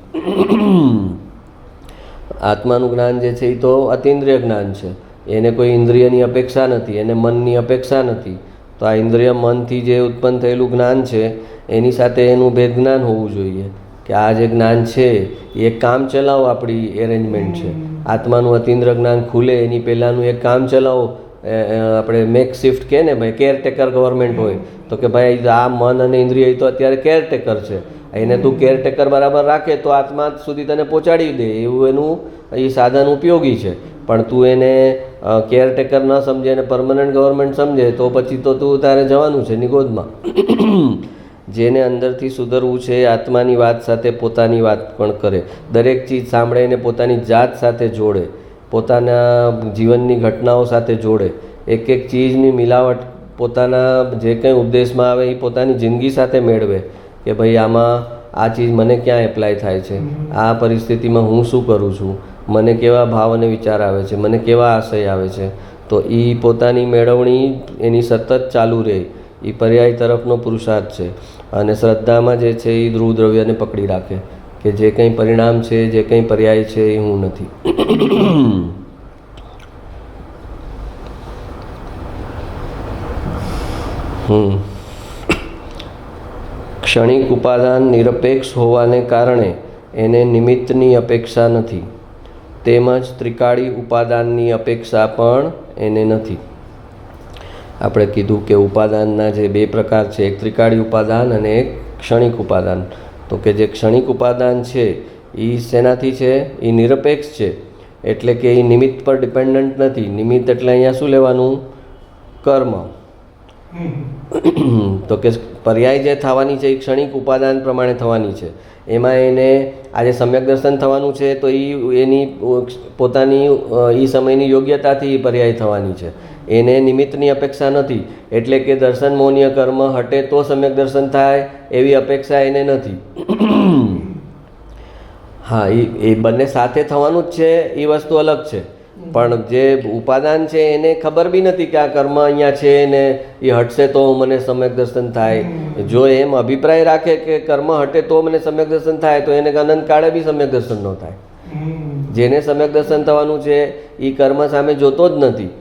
આત્માનું જ્ઞાન જે છે એ તો અતિન્દ્રિય જ્ઞાન છે. એને કોઈ ઇન્દ્રિયની અપેક્ષા નથી, એને મનની અપેક્ષા નથી. તો આ ઇન્દ્રિય મનથી જે ઉત્પન્ન થયેલું જ્ઞાન છે એની સાથે એનું ભેદ જ્ઞાન હોવું જોઈએ કે આ જે જ્ઞાન છે એ કામ ચલાવો આપણી એરેન્જમેન્ટ છે. આત્માનું અતિન્દ્રિય જ્ઞાન ખુલે એની પહેલાંનું એક કામ ચલાવો, આપણે મેક શિફ્ટ કહે ને ભાઈ, કેરટેકર ગવર્મેન્ટ હોય તો કે ભાઈ આ મન અને ઇન્દ્રિય તો અત્યારે કેરટેકર છે, એને તું કેરટેકર બરાબર રાખે તો આત્મા સુધી તને પહોંચાડી દે, એવું એનું એ સાધન ઉપયોગી છે. પણ તું એને કેરટેકર ન સમજે અને પરમનન્ટ ગવર્મેન્ટ સમજે તો પછી તો તું તારે જવાનું છે નિગોદમાં. જેને અંદરથી સુધરવું છે એ આત્માની વાત સાથે પોતાની વાત પણ કરે, દરેક ચીજ સાંભળે એને પોતાની જાત સાથે જોડે, પોતાના જીવનની ઘટનાઓ સાથે જોડે, એક એક ચીજની મિલાવટ પોતાના જે કંઈ ઉપદેશમાં આવે એ પોતાની જિંદગી સાથે મેળવે કે ભાઈ આમાં આ ચીજ મને ક્યાં એપ્લાય થાય છે, આ પરિસ્થિતિમાં હું શું કરું છું, મને કેવા ભાવ અને વિચાર આવે છે, મને કેવા આશય આવે છે. તો એ પોતાની મેળવણી એની સતત ચાલુ રહે, એ પર્યાય તરફનો પુરુષાર્થ છે. અને શ્રદ્ધામાં જે છે એ ધ્રુવ દ્રવ્યને પકડી રાખે કે જે કંઈ પરિણામ છે, જે કંઈ પર્યાય છે એ હું નથી. ક્ષણિક ઉપાદાન નિરપેક્ષ હોવાને કારણે એને નિમિત્તની અપેક્ષા નથી, તેમજ ત્રિકાળી ઉપાદાનની અપેક્ષા પણ એને નથી. આપણે કીધું કે ઉપાદાનના જે બે પ્રકાર છે, એક ત્રિકાળી ઉપાદાન અને એક ક્ષણિક ઉપાદાન. તો કે જે ક્ષણિક ઉપાદાન છે એ શેનાથી છે? એ નિરપેક્ષ છે, એટલે કે એ નિમિત્ત પર ડિપેન્ડન્ટ નથી. નિમિત્ત એટલે અહીંયા શું લેવાનું? કર્મ. તો કે પર્યાય જે થવાની છે એ ક્ષણિક ઉપાદાન પ્રમાણે થવાની છે. એમાં એને આજે સમ્યક દર્શન થવાનું છે તો એની પોતાની એ સમયની યોગ્યતાથી પર્યાય થવાની છે, એને નિમિત્તની અપેક્ષા નથી. એટલે કે દર્શન મૌન્ય કર્મ હટે તો સમ્યક દર્શન થાય એવી અપેક્ષા એને નથી. હા, એ બંને સાથે થવાનું જ છે, એ વસ્તુ અલગ છે. પણ જે ઉપાદાન છે એને ખબર બી નથી કે આ કર્મ અહીંયા છે ને એ હટશે તો મને સમ્યક દર્શન થાય. જો એમ અભિપ્રાય રાખે કે કર્મ હટે તો મને સમ્યક દર્શન થાય તો એને અનંત કાળે બી સમ્યક દર્શન ન થાય. જેને સમ્યક દર્શન થવાનું છે એ કર્મ સામે જોતો જ નથી.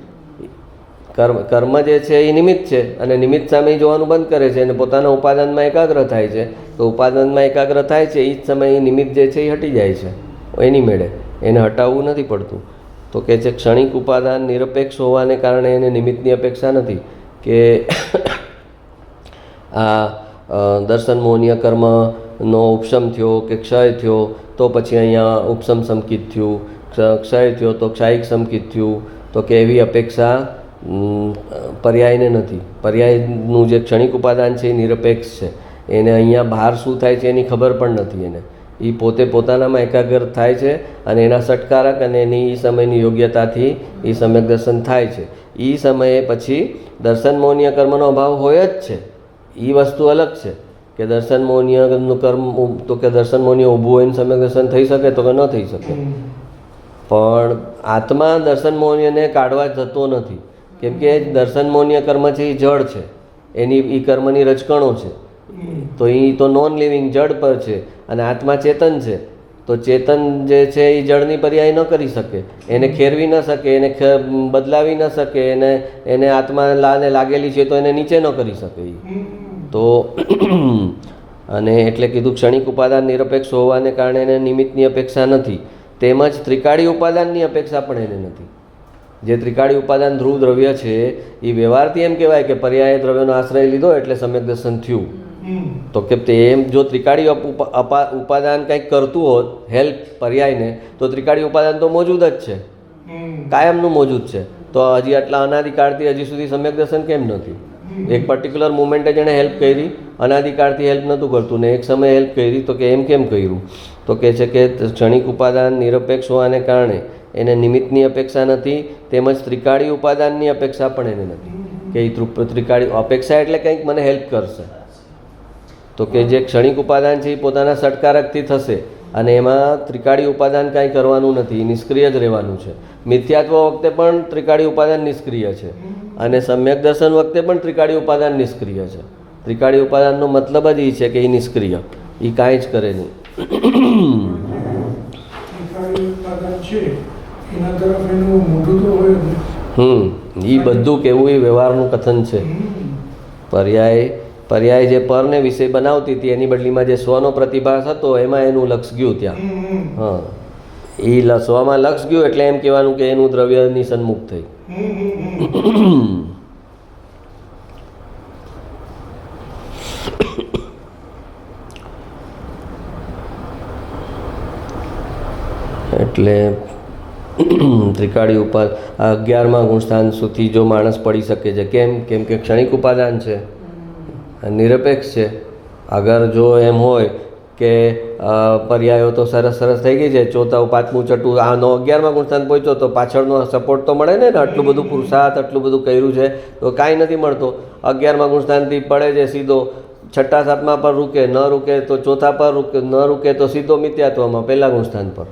કર્મ જે છે એ નિમિત્ત છે અને નિમિત્ત સામે જોવાનું બંધ કરે છે અને પોતાના ઉપાદાનમાં એકાગ્ર થાય છે. તો ઉપાદાનમાં એકાગ્ર થાય છે એ જ સમયે નિમિત્ત જે છે એ હટી જાય છે એની મેળે, એને હટાવવું નથી પડતું. તો કે છે ક્ષણિક ઉપાદાન નિરપેક્ષ હોવાને કારણે એને નિમિત્તની અપેક્ષા નથી કે આ દર્શન મૌન્ય કર્મનો ઉપશમ થયો કે ક્ષય થયો તો પછી અહીંયા ઉપશમ સંકિત થયું, ક્ષય થયો તો ક્ષાયિક સંકિત થયું. તો કે એવી અપેક્ષા પર્યાયને નથી. પર્યાયનું જે ક્ષણિક ઉપાદાન છે એ નિરપેક્ષ છે, એને અહીંયા બહાર શું થાય છે એની ખબર પણ નથી. એને એ પોતે પોતાનામાં એકાગ્ર થાય છે અને એના સટકારક અને એની એ સમયની યોગ્યતાથી એ સમ્યક દર્શન થાય છે. એ સમયે પછી દર્શન મૌન્ય કર્મનો અભાવ હોય જ છે. એ વસ્તુ અલગ છે કે દર્શન મૌન્યનું કર્મ તો કે દર્શન મૌન્ય ઊભું હોય ને સમ્યક દર્શન થઈ શકે તો કે ન થઈ શકે. પણ આત્મા દર્શન મૌન્યને કાઢવા જતો નથી, કેમ કે દર્શન મૌન્ય કર્મ છે એ જળ છે, એની એ કર્મની રજકણો છે. તો એ તો નોન લિવિંગ જડ પર છે અને આત્મા ચેતન છે. તો ચેતન જે છે એ જળની પર્યાય ન કરી શકે, એને ખેરવી ન શકે, એને બદલાવી ન શકે, એને આત્મા લાગેલી છે તો એને નીચે ન કરી શકે. તો અને એટલે કીધું ક્ષણિક ઉપાદાન નિરપેક્ષ હોવાને કારણે એને નિમિત્તની અપેક્ષા નથી, તેમજ ત્રિકાળી ઉપાદાનની અપેક્ષા પણ એને નથી. જે ત્રિકાળી ઉપાદાન ધ્રુવ દ્રવ્ય છે એ વ્યવહારથી એમ કહેવાય કે પર્યાય દ્રવ્યનો આશ્રય લીધો એટલે સમ્યક દર્શન થયું. તો કે એમ જો ત્રિકાળી ઉપાદાન કંઈક કરતું હોત હેલ્પ પર્યાયને તો ત્રિકાળી ઉપાદાન તો મોજૂદ જ છે, કાયમનું મોજૂદ છે. તો હજી આટલા અનાદિકાળથી હજી સુધી સમ્યક દર્શન કેમ નથી? એક પર્ટિક્યુલર મુમેન્ટે જેણે હેલ્પ કરી, અનાદિકાળથી હેલ્પ નહોતું કરતું ને એક સમયે હેલ્પ કરી, તો કે એમ કેમ કર્યું? તો કહે છે કે ક્ષણિક ઉપાદાન નિરપેક્ષ હોવાને કારણે એને નિમિત્તની અપેક્ષા નથી, તેમજ ત્રિકાળી ઉપાદાનની અપેક્ષા પણ એને નથી કે એ ત્રિકાળી અપેક્ષા એટલે કંઈક મને હેલ્પ કરશે. તો કે જે ક્ષણિક ઉપાદાન છે એ પોતાના સટકારકથી થશે અને એમાં ત્રિકાળી ઉપાદાન કાંઈ કરવાનું નથી, નિષ્ક્રિય જ રહેવાનું છે. મિથ્યાત્વ વખતે પણ ત્રિકાળી ઉપાદાન નિષ્ક્રિય છે અને સમ્યક દર્શન વખતે પણ ત્રિકાળી ઉપાદાન નિષ્ક્રિય છે. ત્રિકાળી ઉપાદાનનો મતલબ જ એ છે કે એ નિષ્ક્રિય, એ કાંઈ જ કરે નહીં. એ બધું કેવું એ વ્યવહારનું કથન છે. પર્યાય જે પરને વિષય બનાવતી હતી એની બદલીમાં જે સ્વનો પ્રતિભાસ હતો એમાં એનું લક્ષ ગયું ત્યાં. હા, એ સ્વમાં લક્ષ ગયું એટલે એમ કહેવાનું કે એનું દ્રવ્યની સન્મુખ થઈ. એટલે ત્રિકાળી ઉપાદ 11મા ગુણસ્થાન સુધી જો માણસ પડી શકે છે. કેમ કે ક્ષણિક ઉપાદાન છે, નિરપેક્ષ છે. અગર જો એમ હોય કે પર્યાયો તો સરસ થઈ ગઈ છે, ચોથા પાંચમું છઠ્ઠું 11મા ગુણસ્થાન પહોંચ્યો તો પાછળનો સપોર્ટ તો મળે ને. આટલું બધું પુરુષાર્થ આટલું બધું કર્યું છે તો કાંઈ નથી મળતો. 11મા ગુણસ્થાનથી પડે છે સીધો છઠ્ઠા સાતમા પર રૂકે, ન રૂકે તો ચોથા પર રૂકે, ન રૂકે તો સીધો મિથ્યાત્વમાં પહેલા ગુણસ્થાન પર.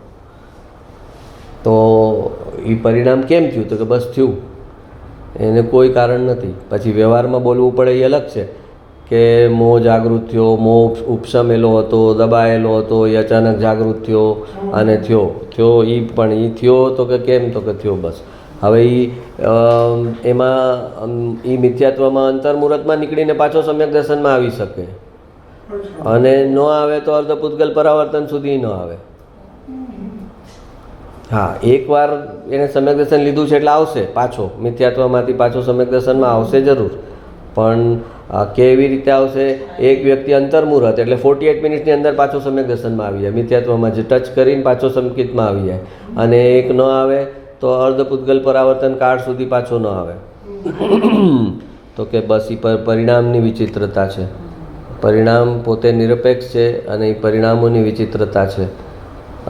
તો એ પરિણામ કેમ થયું? તો કે બસ થયું, એને કોઈ કારણ નથી. પછી વ્યવહારમાં બોલવું પડે એ અલગ છે કે મોહ જાગૃત થયો, મોહ ઉપશમેલો હતો, દબાયેલો હતો, એ અચાનક જાગૃત થયો અને થયો એ પણ એ થયો તો કે કેમ? તો કે થયો બસ. હવે એમાં એ મિથ્યાત્વમાં અંતર્મુહૂર્તમાં નીકળીને પાછો સમ્યક દર્શનમાં આવી શકે, અને ન આવે તો અર્ધપૂતગલ પરાવર્તન સુધી ન આવે. હા, એકવાર એને સમ્યક દર્શન લીધું છે એટલે આવશે પાછો, મિથ્યાત્વમાંથી પાછો સમ્યક દર્શનમાં આવશે જરૂર. પણ કેવી રીતે આવશે? એક વ્યક્તિ અંતર્મુહૂર્ત એટલે 48 મિનિટની અંદર પાછો સમ્યક દર્શનમાં આવી જાય, મિથ્યાત્વમાં જે ટચ કરીને પાછો સંકિતમાં આવી જાય. અને એક ન આવે તો અર્ધપૂતગલ પરાવર્તન કાળ સુધી પાછો ન આવે. તો કે બસ એ પરિણામની વિચિત્રતા છે. પરિણામ પોતે નિરપેક્ષ છે અને એ પરિણામોની વિચિત્રતા છે.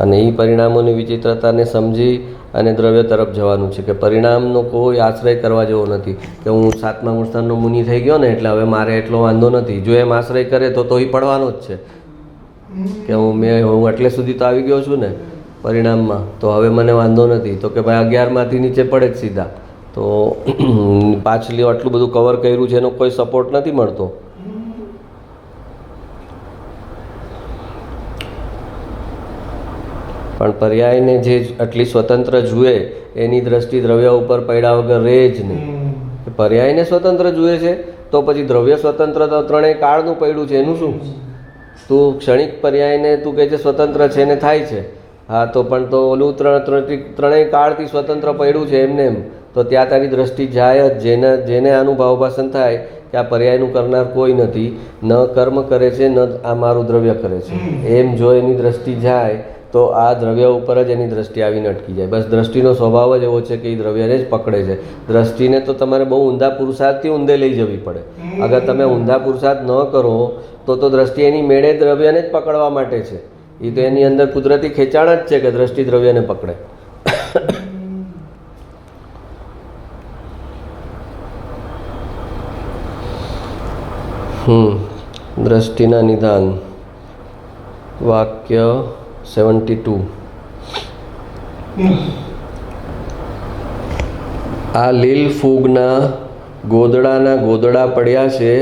અને એ પરિણામોની વિચિત્રતાને સમજી અને દ્રવ્ય તરફ જવાનું છે કે પરિણામનો કોઈ આશ્રય કરવા જેવો નથી. કે હું 7મા ગુણસ્થાનનો મુનિ થઈ ગયો ને એટલે હવે મારે એટલો વાંધો નથી. જો એમ આશ્રય કરે તો એ પડવાનો જ છે કે હું એટલે સુધી તો આવી ગયો છું ને પરિણામમાં, તો હવે મને વાંધો નથી. તો કે ભાઈ 11માંથી નીચે પડે જ સીધા. તો પાછલી આટલું બધું કવર કર્યું છે એનો કોઈ સપોર્ટ નથી મળતો. પણ પર્યાયને જે આટલી સ્વતંત્ર જુએ એની દ્રષ્ટિ દ્રવ્ય ઉપર પડ્યા વગર રહે જ નહીં. પર્યાયને સ્વતંત્ર જુએ છે તો પછી દ્રવ્ય સ્વતંત્ર તો ત્રણેય કાળનું પડ્યું છે એનું શું? તું ક્ષણિક પર્યાયને તું કહે છે સ્વતંત્ર છે ને થાય છે, હા તો પણ તો ઓલું ત્રણેય કાળથી સ્વતંત્ર પડ્યું છે એમને એમ, તો ત્યાં તારી દ્રષ્ટિ જાય જ. જેને આનું ભાવભાષણ થાય કે આ પર્યાયનું કરનાર કોઈ નથી, ન કર્મ કરે છે ન આ મારું દ્રવ્ય કરે છે, એમ જો એની દ્રષ્ટિ જાય તો આ દ્રવ્ય ઉપર જ એની દ્રષ્ટિ આવીને અટકી જાય. બસ દ્રષ્ટિનો સ્વભાવ જ એવો છે કે એ દ્રવ્યને જ પકડે છે. દ્રષ્ટિને તો તમારે બહુ ઊંધા પુરુષાર્થથી ઊંધે લઈ જવી પડે. અગર તમે ઊંધા પુરુષાર્થ ન કરો તો દ્રષ્ટિ એની મેળે દ્રવ્યને જ પકડવા માટે છે. એ તો એની અંદર કુદરતી ખેંચાણ જ છે કે દ્રષ્ટિ દ્રવ્યને પકડે. દ્રષ્ટિના નિદાન વાક્ય 72. આ લીલ ફૂગના ગોદડા પડ્યા છે,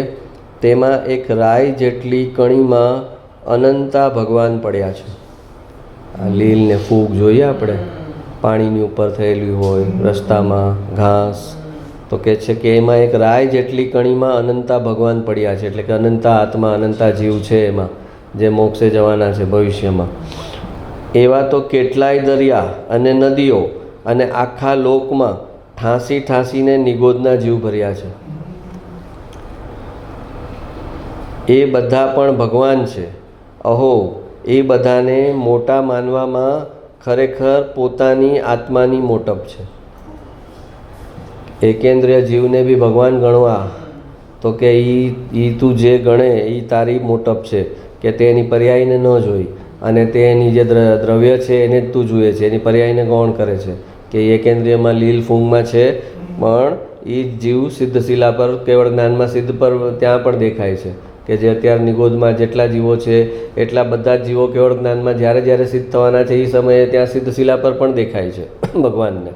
તેમાં એક રાઈ જેટલી કણીમાં અનંતા ભગવાન પડ્યા છે. આ લીલ ને ફૂગ જોઈએ આપણે, પાણીની ઉપર થયેલી હોય, રસ્તામાં ઘાસ, તો કહે છે કે એમાં એક રાઈ જેટલી કણીમાં અનંતા ભગવાન પડ્યા છે. એટલે કે અનંતા આત્મા, અનંતા જીવ છે એમાં, જે મોક્ષે જવાના છે ભવિષ્યમાં. એવા તો કેટલાય દરિયા અને નદીઓ અને આખા લોકમાં ઠાંસીને નિગોદના જીવ ભર્યા છે. એ બધા પણ ભગવાન છે. અહો, એ બધાને મોટા માનવામાં ખરેખર પોતાની આત્માની મોટપ છે. એકેન્દ્રિય જીવને બી ભગવાન ગણવા તો કે ઈ તું જે ગણે એ તારી મોટપ છે, કે તે એની પર્યાયને ન જોઈ અને તે એની જે દ્રવ્ય છે એને જ તું જુએ છે, એની પર્યાયને ગૌણ કરે છે કે એકેન્દ્રિયમાં લીલ ફૂંગમાં છે, પણ એ જીવ સિદ્ધશિલા પર કેવળ જ્ઞાનમાં સિદ્ધ પર ત્યાં પણ દેખાય છે કે જે અત્યારે નિગોદમાં જેટલા જીવો છે એટલા બધા જ જીવો કેવળ જ્ઞાનમાં જ્યારે સિદ્ધ થવાના છે એ સમયે ત્યાં સિદ્ધશિલા પર પણ દેખાય છે ભગવાનને.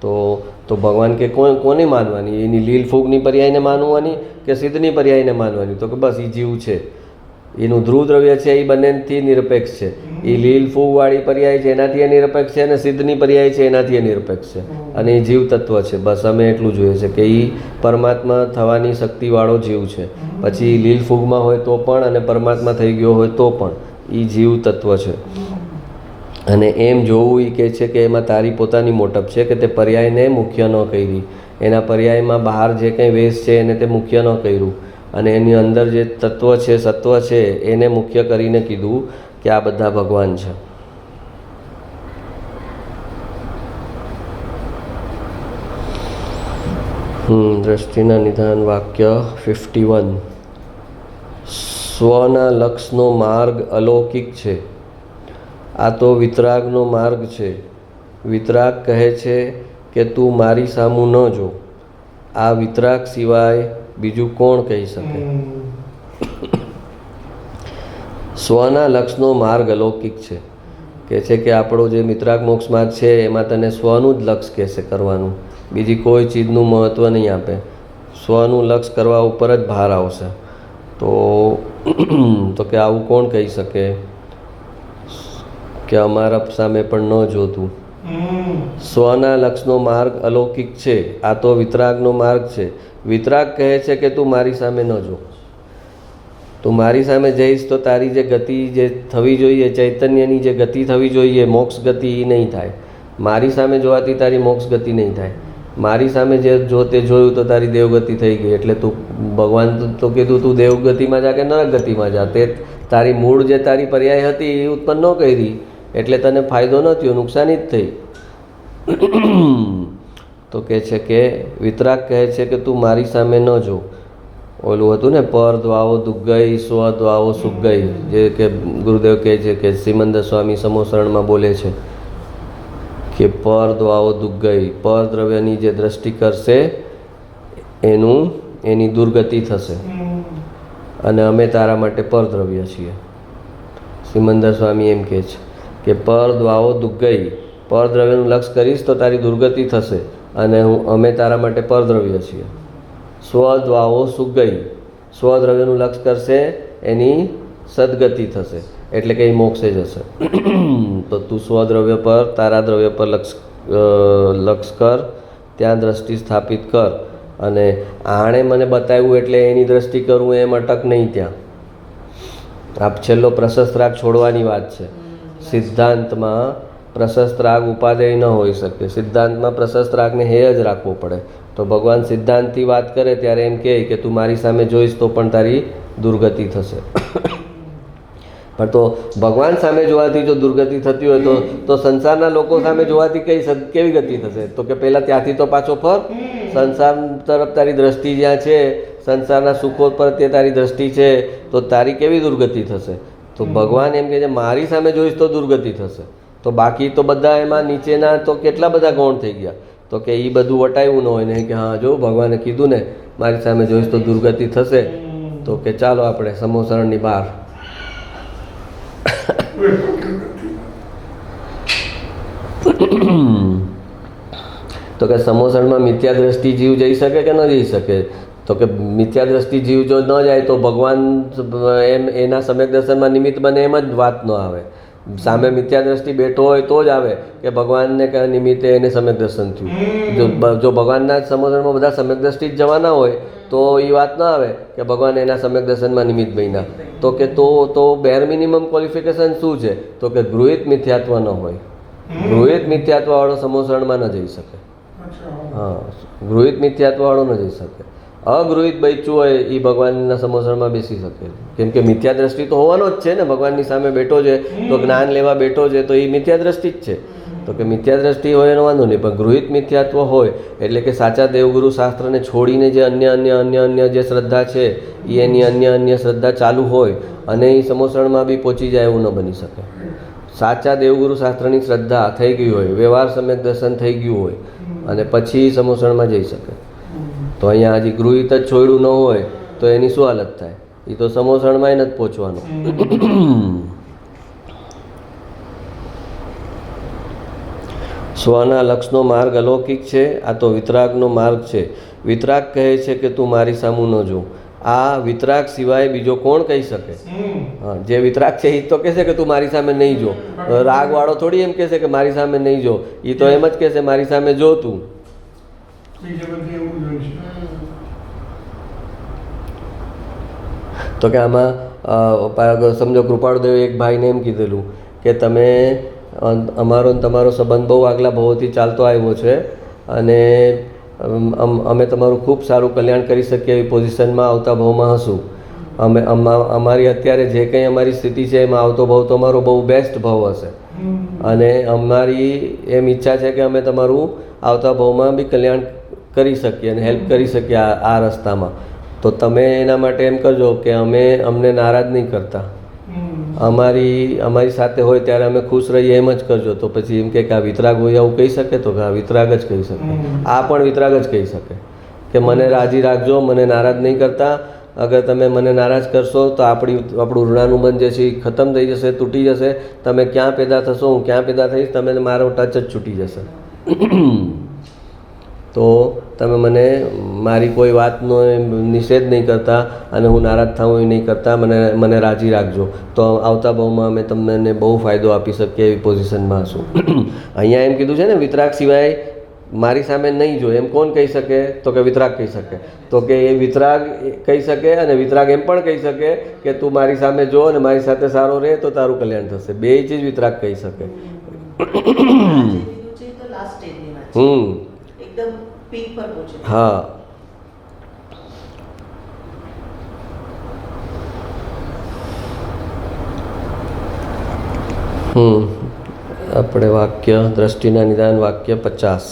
તો ભગવાન કે કોને માનવાની? એની લીલ ફૂગની પર્યાયને માનવાની કે સિદ્ધની પર્યાયને માનવાની? તો કે બસ એ જીવ છે, એનું ધ્રુવ દ્રવ્ય છે એ બંનેથી નિરપેક્ષ છે. એ લીલ ફૂગવાળી પર્યાય છે એનાથી એ નિરપેક્ષ છે, અને સિદ્ધની પર્યાય છે એનાથી એ નિરપેક્ષ છે, અને એ જીવ તત્વ છે. બસ અમે એટલું જોઈએ છે કે એ પરમાત્મા થવાની શક્તિવાળો જીવ છે. પછી લીલ ફૂગમાં હોય તો પણ અને પરમાત્મા થઈ ગયો હોય તો પણ એ જીવ તત્વ છે. અને એમ જોવું એ કહે છે કે એમાં તારી પોતાની મોટપ છે કે તે પર્યાયને મુખ્ય ન કરી, એના પર્યાયમાં બહાર જે કંઈ વેશ છે એને તે મુખ્ય ન કર્યું, અને એની અંદર જે તત્વ છે, સત્વ છે એને મુખ્ય કરીને કીધું કે આ બધા ભગવાન છે. દ્રષ્ટિના નિધાન વાક્ય 51. સ્વના લક્ષનો માર્ગ અલૌકિક છે. આ તો વિતરાગનો માર્ગ છે. વિતરાગ કહે છે કે તું મારી સામું ન જો. આ વિતરાગ સિવાય બીજું કોણ કહી શકે? સ્વના લક્ષનો માર્ગ અલૌકિક છે. કહે છે કે આપણો જે વિતરાગ મોક્ષ માર્ગ છે એમાં તને સ્વનું જ લક્ષ કહેશે કરવાનું, બીજી કોઈ ચીજનું મહત્ત્વ નહીં આપે. સ્વનું લક્ષ કરવા ઉપર જ ભાર આવશે. તો કે આવું કોણ કહી શકે કે અમારા સામે પણ ન જોતું? સ્વના લક્ષનો માર્ગ અલૌકિક છે. આ તો વિતરાગનો માર્ગ છે. વિતરાગ કહે છે કે તું મારી સામે ન જો. તું મારી સામે જઈશ તો તારી જે ગતિ જે થવી જોઈએ, ચૈતન્યની જે ગતિ થવી જોઈએ, મોક્ષ ગતિ, એ નહીં થાય. મારી સામે જોવાથી તારી મોક્ષ ગતિ નહીં થાય. મારી સામે જે જો તે જોયું તો તારી દેવગતિ થઈ ગઈ. એટલે તું ભગવાન તો કીધું તું દેવગતિમાં જા કે નરક ગતિમાં જા. તે તારી મૂળ જે તારી પર્યાય હતી એ ઉત્પન્ન ન કરી, એટલે તને ફાયદો ન થયો, નુકસાની જ થઈ. તો કહે છે કે વિતરાગ કહે છે કે તું મારી સામે ન જો. ઓલું હતું ને, પર દ્વાવો દુગ્ગઈ સ્વ દ્વાવો સુગ્ગઈ, જે કે ગુરુદેવ કહે છે કે સિમંદર સ્વામી સમોસરણમાં બોલે છે કે પર દ્વાવો દુગ્ગઈ, પર દ્રવ્યની જે દ્રષ્ટિ કરશે એની દુર્ગતિ થશે, અને અમે તારા માટે પરદ્રવ્ય છીએ. સિમંદર સ્વામી એમ કહે છે કે પર દ્વાવો દુગ્ગઈ, પરદ્રવ્યનું લક્ષ કરીશ તો તારી દુર્ગતિ થશે, અને અમે તારા માટે પરદ્રવ્ય છીએ. સ્વદ્વાવો સુગઈ, સ્વદ્રવ્યનું લક્ષ કરશે એની સદગતિ થશે, એટલે કે એ મોક્ષે જશે. તો તું સ્વદ્રવ્ય પર, તારા દ્રવ્ય પર લક્ષ કર, ત્યાં દ્રષ્ટિ સ્થાપિત કર. અને આણે મને બતાવ્યું એટલે એની દ્રષ્ટિ કરવું એમ અટક નહીં. ત્યાં આપ છેલ્લો પ્રશસ્ત રાગ છોડવાની વાત છે. સિદ્ધાંતમાં પ્રશસ્ત રાગ ઉપાદેય ન હોઈ શકે. સિદ્ધાંતમાં પ્રશસ્ત રાગને હેય જ રાખવો પડે. તો ભગવાન સિદ્ધાંતથી વાત કરે ત્યારે એમ કહે કે તું મારી સામે જોઈશ તો પણ તારી દુર્ગતિ થશે. પણ તો ભગવાન સામે જોવાથી જો દુર્ગતિ થતી હોય તો સંસારના લોકો સામે જોવાથી કેવી ગતિ થશે? તો કે પહેલાં ત્યાંથી તો પાછો ફર. સંસાર તરફ તારી દ્રષ્ટિ જ્યાં છે, સંસારના સુખો પર તે તારી દ્રષ્ટિ છે, તો તારી કેવી દુર્ગતિ થશે? તો ભગવાન એમ કહે છે મારી સામે જોઈશ તો દુર્ગતિ થશે. તો બાકી તો બધા એમાં નીચેના તો કેટલા બધા ગૌણ થઈ ગયા. તો કે એ બધું વટાવ્યું ન હોય ને કે હા જો ભગવાને કીધું ને મારી સામે જોઈશ તો દુર્ગતિ થશે, તો કે ચાલો આપણે સમોસરણની બહાર. તો કે સમોસણમાં મિથ્યા દ્રષ્ટિ જીવ જઈ શકે કે ન જઈ શકે? તો કે મિથ્યા દ્રષ્ટિ જીવ જો ન જાય તો ભગવાન એમ એના સમ્યક દર્શનમાં નિમિત્ત બને એમ જ વાત ન આવે. સામે મિથ્યા દ્રષ્ટિ બેઠો હોય તો જ આવે કે ભગવાનને કયા નિમિત્તે એને સમ્યક દર્શન થયું. જો ભગવાનના સમોસણમાં બધા સમ્યક દ્રષ્ટિ જ જવાના હોય તો એ વાત ન આવે કે ભગવાન એના સમ્યક દર્શનમાં નિમિત્ત બન્યા. તો કે તો બેર મિનિમમ ક્વોલિફિકેશન શું છે? તો કે ગૃહિત મિથ્યાત્વ ન હોય. ગૃહિત મિથ્યાત્વવાળો સમોસરણમાં ન જઈ શકે. હા, ગૃહિત મિથ્યાત્વવાળો ન જઈ શકે. અગૃહિત બચ્યું હોય એ ભગવાનના સમોસણમાં બેસી શકે. કેમ કે મિથ્યા દ્રષ્ટિ તો હોવાનો જ છે ને. ભગવાનની સામે બેઠો છે તો જ્ઞાન લેવા બેઠો છે તો એ મિથ્યા દ્રષ્ટિ જ છે. તો કે મિથ્યા દ્રષ્ટિ હોય એનો વાંધો નહીં, પણ ગૃહિત મિથ્યાત્વ હોય એટલે કે સાચા દેવગુરુ શાસ્ત્રને છોડીને જે અન્ય જે શ્રદ્ધા છે એ એની અન્ય શ્રદ્ધા ચાલુ હોય અને એ સમોસણમાં બી પહોંચી જાય એવું ન બની શકે. સાચા દેવગુરુ શાસ્ત્રની શ્રદ્ધા થઈ ગઈ હોય, વ્યવહાર સમ્યક દર્શન થઈ ગયું હોય અને પછી સમોસણમાં જઈ શકે. તો અહીંયા હજી ગૃહિત જ છોડ્યું ન હોય તો એની શું હાલત થાય? એ તો સમોસણમાં નથી પહોંચવાનું. સ્વના લક્ષનો માર્ગ અલૌકિક છે. આ તો વિતરાગનો માર્ગ છે. વિતરાગ કહે છે કે તું મારી સામું ન જો. આ વિતરાગ સિવાય બીજો કોણ કહી શકે? હા, જે વિતરાગ છે એ તો કહેશે કે તું મારી સામે નહીં જો. રાગવાળો થોડી એમ કહેશે કે મારી સામે નહીં જો. એ તો એમ જ કહેશે મારી સામે જો તું. તો કે આમાં સમજો કૃપાળુદેવે એક ભાઈને એમ કીધેલું કે તમે અમારો તમારો સંબંધ બહુ આગલા ભાવોથી ચાલતો આવ્યો છે અને અમે તમારું ખૂબ સારું કલ્યાણ કરી શકીએ એવી પોઝિશનમાં આવતા ભાવમાં હશું. અમારી અત્યારે જે કંઈ અમારી સ્થિતિ છે એમાં આવતો ભાવ તમારો બહુ બેસ્ટ ભાવ હશે અને અમારી એમ ઈચ્છા છે કે અમે તમારું આવતા ભાવમાં બી કલ્યાણ કરી શકીએ અને હેલ્પ કરી શકીએ આ રસ્તામાં. તો તમે એના માટે એમ કરજો કે અમને નારાજ નહીં કરતા, અમારી સાથે હોય ત્યારે અમે ખુશ રહીએ એમ જ કરજો. તો પછી એમ કે આ વિતરાગ હોય આવું કહી શકે? તો કે આ વિતરાગ જ કહી શકે, આ પણ વિતરાગ જ કહી શકે કે મને રાજી રાખજો, મને નારાજ નહીં કરતા. અગર તમે મને નારાજ કરશો તો આપણું ઋણાનુબંધ જે છે એ ખતમ થઈ જશે, તૂટી જશે. તમે ક્યાં પેદા થશો, હું ક્યાં પેદા થઈશ, તમે મારો ટચ જ છૂટી જશે. તો તમે મારી કોઈ વાતનો નિષેધ નહીં કરતા અને હું નારાજ થાઉં એ નહીં કરતા, મને રાજી રાખજો. તો આવતા ભાવમાં અમે તમને બહુ ફાયદો આપી શકીએ એવી પોઝિશનમાં હશું. અહીંયા એમ કીધું છે ને, વિતરાગ સિવાય મારી સામે નહીં જો, એમ કોણ કહી શકે? તો કે વિતરાગ કહી શકે. તો કે એ વિતરાગ કહી શકે અને વિતરાગ એમ પણ કહી શકે કે તું મારી સામે જો અને મારી સાથે સારો રહે તો તારું કલ્યાણ થશે. બે ચીજ વિતરાગ કહી શકે. હા, આપણે વાક્ય દ્રષ્ટિના નિદાન વાક્ય 50.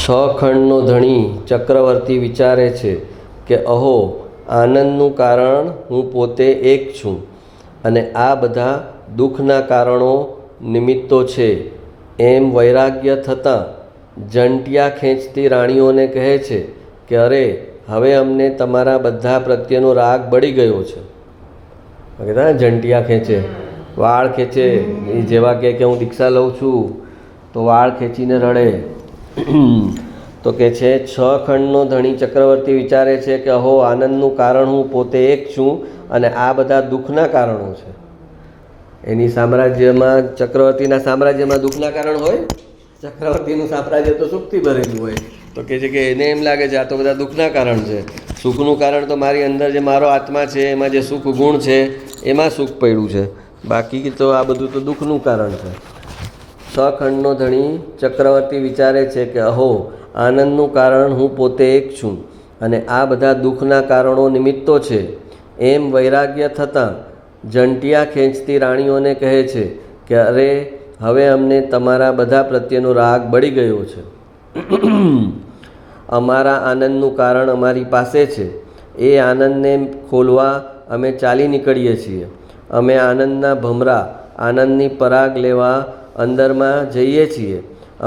6 ખંડનો ધણી ચક્રવર્તી વિચારે છે કે અહો, આનંદનું કારણ હું પોતે એક છું અને આ બધા દુઃખના કારણો નિમિત્તો છે એમ વૈરાગ્ય થતાં જંટિયા ખેંચતી રાણીઓને કહે છે કે અરે, હવે અમને તમારા બધા પ્રત્યેનો રાગ બળી ગયો છે. જંટિયા ખેંચે, વાળ ખેંચે, એ જેવા કે હું દીક્ષા લઉં છું તો વાળ ખેંચીને રડે. તો કે છે 6 ખંડનો ધણી ચક્રવર્તી વિચારે છે કે અહો, આનંદનું કારણ હું પોતે એક છું અને આ બધા દુઃખના કારણો છે. એની સામ્રાજ્યમાં, ચક્રવર્તીના સામ્રાજ્યમાં દુઃખના કારણ હોય? ચક્રવર્તીનું સામ્રાજ્ય તો સુખથી ભરેલું હોય. તો કહે છે કે એને એમ લાગે છે આ તો બધા દુઃખના કારણ છે. સુખનું કારણ તો મારી અંદર જે મારો આત્મા છે, એમાં જે સુખ ગુણ છે એમાં સુખ પડ્યું છે. બાકી તો આ બધું તો દુઃખનું કારણ છે. 6 ખંડનો ધણી ચક્રવર્તી વિચારે છે કે અહો, આનંદનું કારણ હું પોતે એક છું અને આ બધા દુઃખના કારણો નિમિત્તો છે એમ વૈરાગ્ય થતાં જંટિયા ખેંચતી રાણીઓને કહે છે કે અરે, હવે અમને તમારા બધા પ્રત્યેનો રાગ બળી ગયો છે. અમારા આનંદનું કારણ અમારી પાસે છે, એ આનંદને ખોલવા અમે ચાલી નીકળીએ છીએ. અમે આનંદના ભમરા, આનંદની પરાગ લેવા અંદરમાં જઈએ છીએ.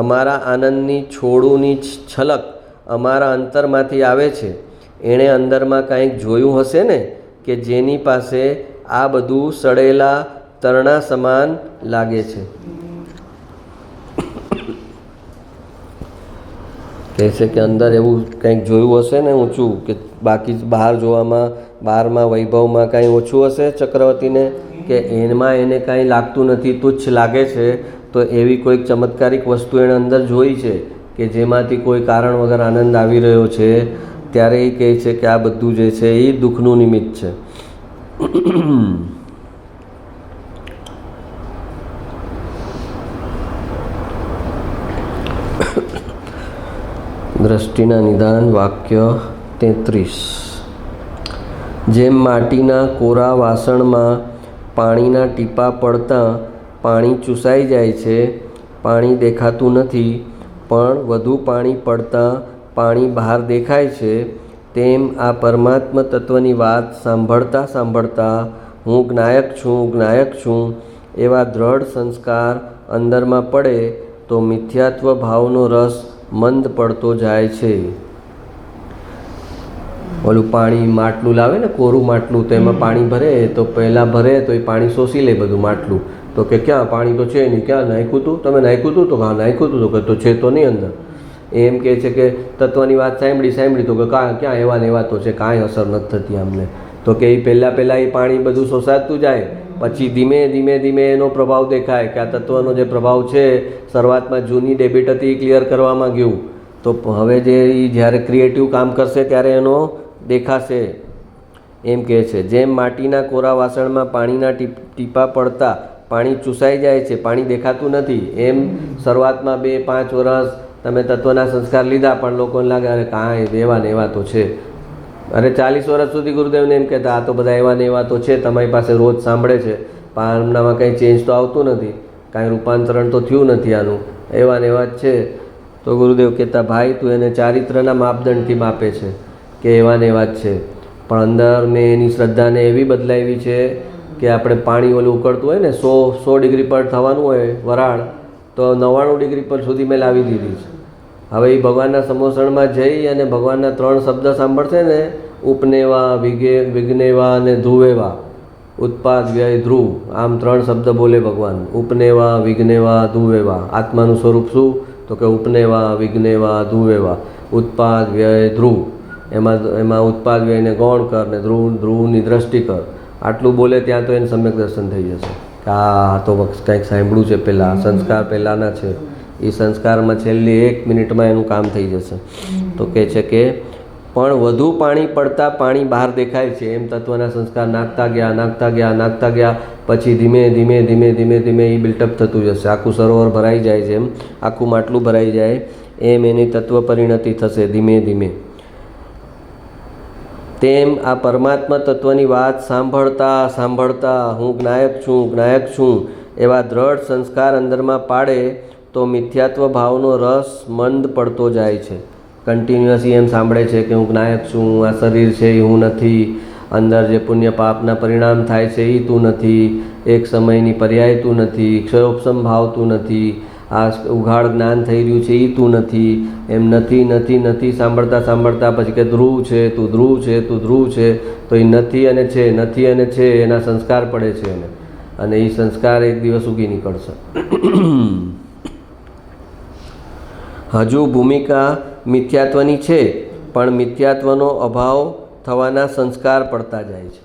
અમારા આનંદની છોડુની છલક અમારા અંતરમાંથી આવે છે. એણે અંદરમાં કાંઈક જોયું હશે ને કે જેની પાસે આ બધું સડેલા તરણા સમાન લાગે છે. કહે છે કે અંદર એવું કંઈક જોયું હશે ને ઊંચું, કે બાકી બહાર જોવામાં, બહારમાં વૈભવમાં કાંઈ ઓછું હશે ચક્રવર્તીને, કે એમાં એને કાંઈ લાગતું નથી, તુચ્છ લાગે છે. તો એવી કોઈક ચમત્કારિક વસ્તુ એણે અંદર જોઈ છે કે જેમાંથી કોઈ કારણ વગર આનંદ આવી રહ્યો છે. ત્યારે એ કહે છે કે આ બધું જે છે એ દુઃખનું નિમિત્ત છે. દ્રષ્ટિના નિદાન વાક્ય 33. જેમ માટીના કોરા વાસણમાં પાણીના ટીપાં પડતાં પાણી ચૂસાઈ જાય છે, પાણી દેખાતું નથી, પણ વધુ પાણી પડતાં પાણી બહાર દેખાય છે, તેમ આ પરમાત્મ તત્વની વાત સાંભળતા સાંભળતા હું જ્ઞાયક છું, જ્ઞાયક છું એવા દ્રઢ સંસ્કાર અંદરમાં પડે તો મિથ્યાત્વ ભાવનો રસ મંદ પડતો જાય છે. ઓલું પાણી માટલું લાવે ને, કોરું માટલું, તો એમાં પાણી ભરે તો પહેલાં ભરે તો એ પાણી શોષી લે બધું માટલું. તો કે ક્યાં પાણી તો છે નહીં, ક્યાં નાખ્યું હતું, તમે નાખ્યું હતું? તો હા નાખ્યું હતું. તો કે તો છે તો નહીં અંદર. એમ કહે છે કે તત્વની વાત સાંભળી તો કે ક્યાં એવા ને એવા તો છે, કાંઈ અસર નથી થતી અમને. તો કે એ પહેલાં એ પાણી બધું શોષાતું જાય, પછી ધીમે ધીમે એનો પ્રભાવ દેખાય કે આ તત્વનો જે પ્રભાવ છે શરૂઆતમાં જૂની ડેબિટ હતી એ ક્લિયર કરવામાં ગયું. તો હવે જે જ્યારે ક્રિએટિવ કામ કરશે ત્યારે એનો દેખાશે. એમ કહે છે જેમ માટીના કોરા વાસણમાં પાણીના ટીપાં પડતા પાણી ચૂસાઈ જાય છે, પાણી દેખાતું નથી, એમ શરૂઆતમાં 2-5 વર્ષ તમે તત્વના સંસ્કાર લીધા પણ લોકોને લાગે અરે કાંઈ એવા ને એવા તો છે. અરે 40 વર્ષ સુધી ગુરુદેવને એમ કહેતા આ તો બધા એવા ને એવા તો છે, તમારી પાસે રોજ સાંભળે છે પણ આમનામાં કંઈ ચેન્જ તો આવતું નથી, કાંઈ રૂપાંતરણ તો થયું નથી આનું, એવા ને એવા જ છે. તો ગુરુદેવ કહેતા ભાઈ તું એને ચારિત્રના માપદંડથી માપે છે કે એવા ને એવા જ છે, પણ અંદર મેં એની શ્રદ્ધાને એવી બદલાવી છે કે આપણે પાણી ઓલું ઉકળતું હોય ને 100 ડિગ્રી પર થવાનું હોય વરાળ, તો 99 ડિગ્રી પર સુધી મેં લાવી દીધી છે. હવે એ ભગવાનના સમોસણમાં જઈ અને ભગવાનના 3 શબ્દ સાંભળશે ને, ઉપનેવા, વિઘ્નેવા અને ધ્રુવેવા, ઉત્પાદ વ્યય ધ્રુવ, આમ 3 શબ્દ બોલે ભગવાન. ઉપનેવા, વિઘ્નેવા, ધ્રુવેવા. આત્માનું સ્વરૂપ શું? તો કે ઉપનેવા, વિઘ્નેવા, ધ્રુવેવા, ઉત્પાદ વ્યય ધ્રુવ. એમાં ઉત્પાદ વ્યયને ગૌણ કર ને ધ્રુવની દ્રષ્ટિ કર. આટલું બોલે ત્યાં તો એને સમ્યક દર્શન થઈ જશે કે આ તો કંઈક સાંભળ્યું છે પહેલાં, સંસ્કાર પહેલાંના છે. એ સંસ્કારમાં છેલ્લી 1 મિનિટમાં એનું કામ થઈ જશે. તો કહે છે કે પણ વધુ પાણી પડતા પાણી બહાર દેખાય છે એમ તત્વના સંસ્કાર નાખતા ગયા પછી ધીમે ધીમે એ બિલ્ટઅપ થતું જશે. આખું સરોવર ભરાઈ જાય છે એમ, આખું માટલું ભરાઈ જાય એમ એની તત્વ પરિણતિ થશે ધીમે ધીમે. તેમ આ પરમાત્મા તત્વની વાત સાંભળતા હું જ્ઞાયક છું એવા દ્રઢ સંસ્કાર અંદરમાં પાડે તો મિથ્યાત્વ ભાવનો રસ મંદ પડતો જાય છે. કન્ટિન્યુઅસલી એમ સાંભળે છે કે હું જ્ઞાયક છું, આ શરીર છે એ હું નથી, અંદર જે પુણ્ય પાપના પરિણામ થાય છે એ તું નથી, એક સમયની પર્યાય તું નથી, ક્ષયોપસમ ભાવ તું નથી, આ ઉઘાડ જ્ઞાન થઈ રહ્યું છે એ તું નથી, એમ નથી સાંભળતા પછી કે ધ્રુવ છે તું ધ્રુવ છે, તો એ નથી અને છે એના સંસ્કાર પડે છે એને, અને એ સંસ્કાર એક દિવસ ઉગી નીકળશે. હજુ ભૂમિકા મિથ્યાત્વની છે, પણ મિથ્યાત્વનો અભાવ થવાના સંસ્કાર પડતા જાય છે.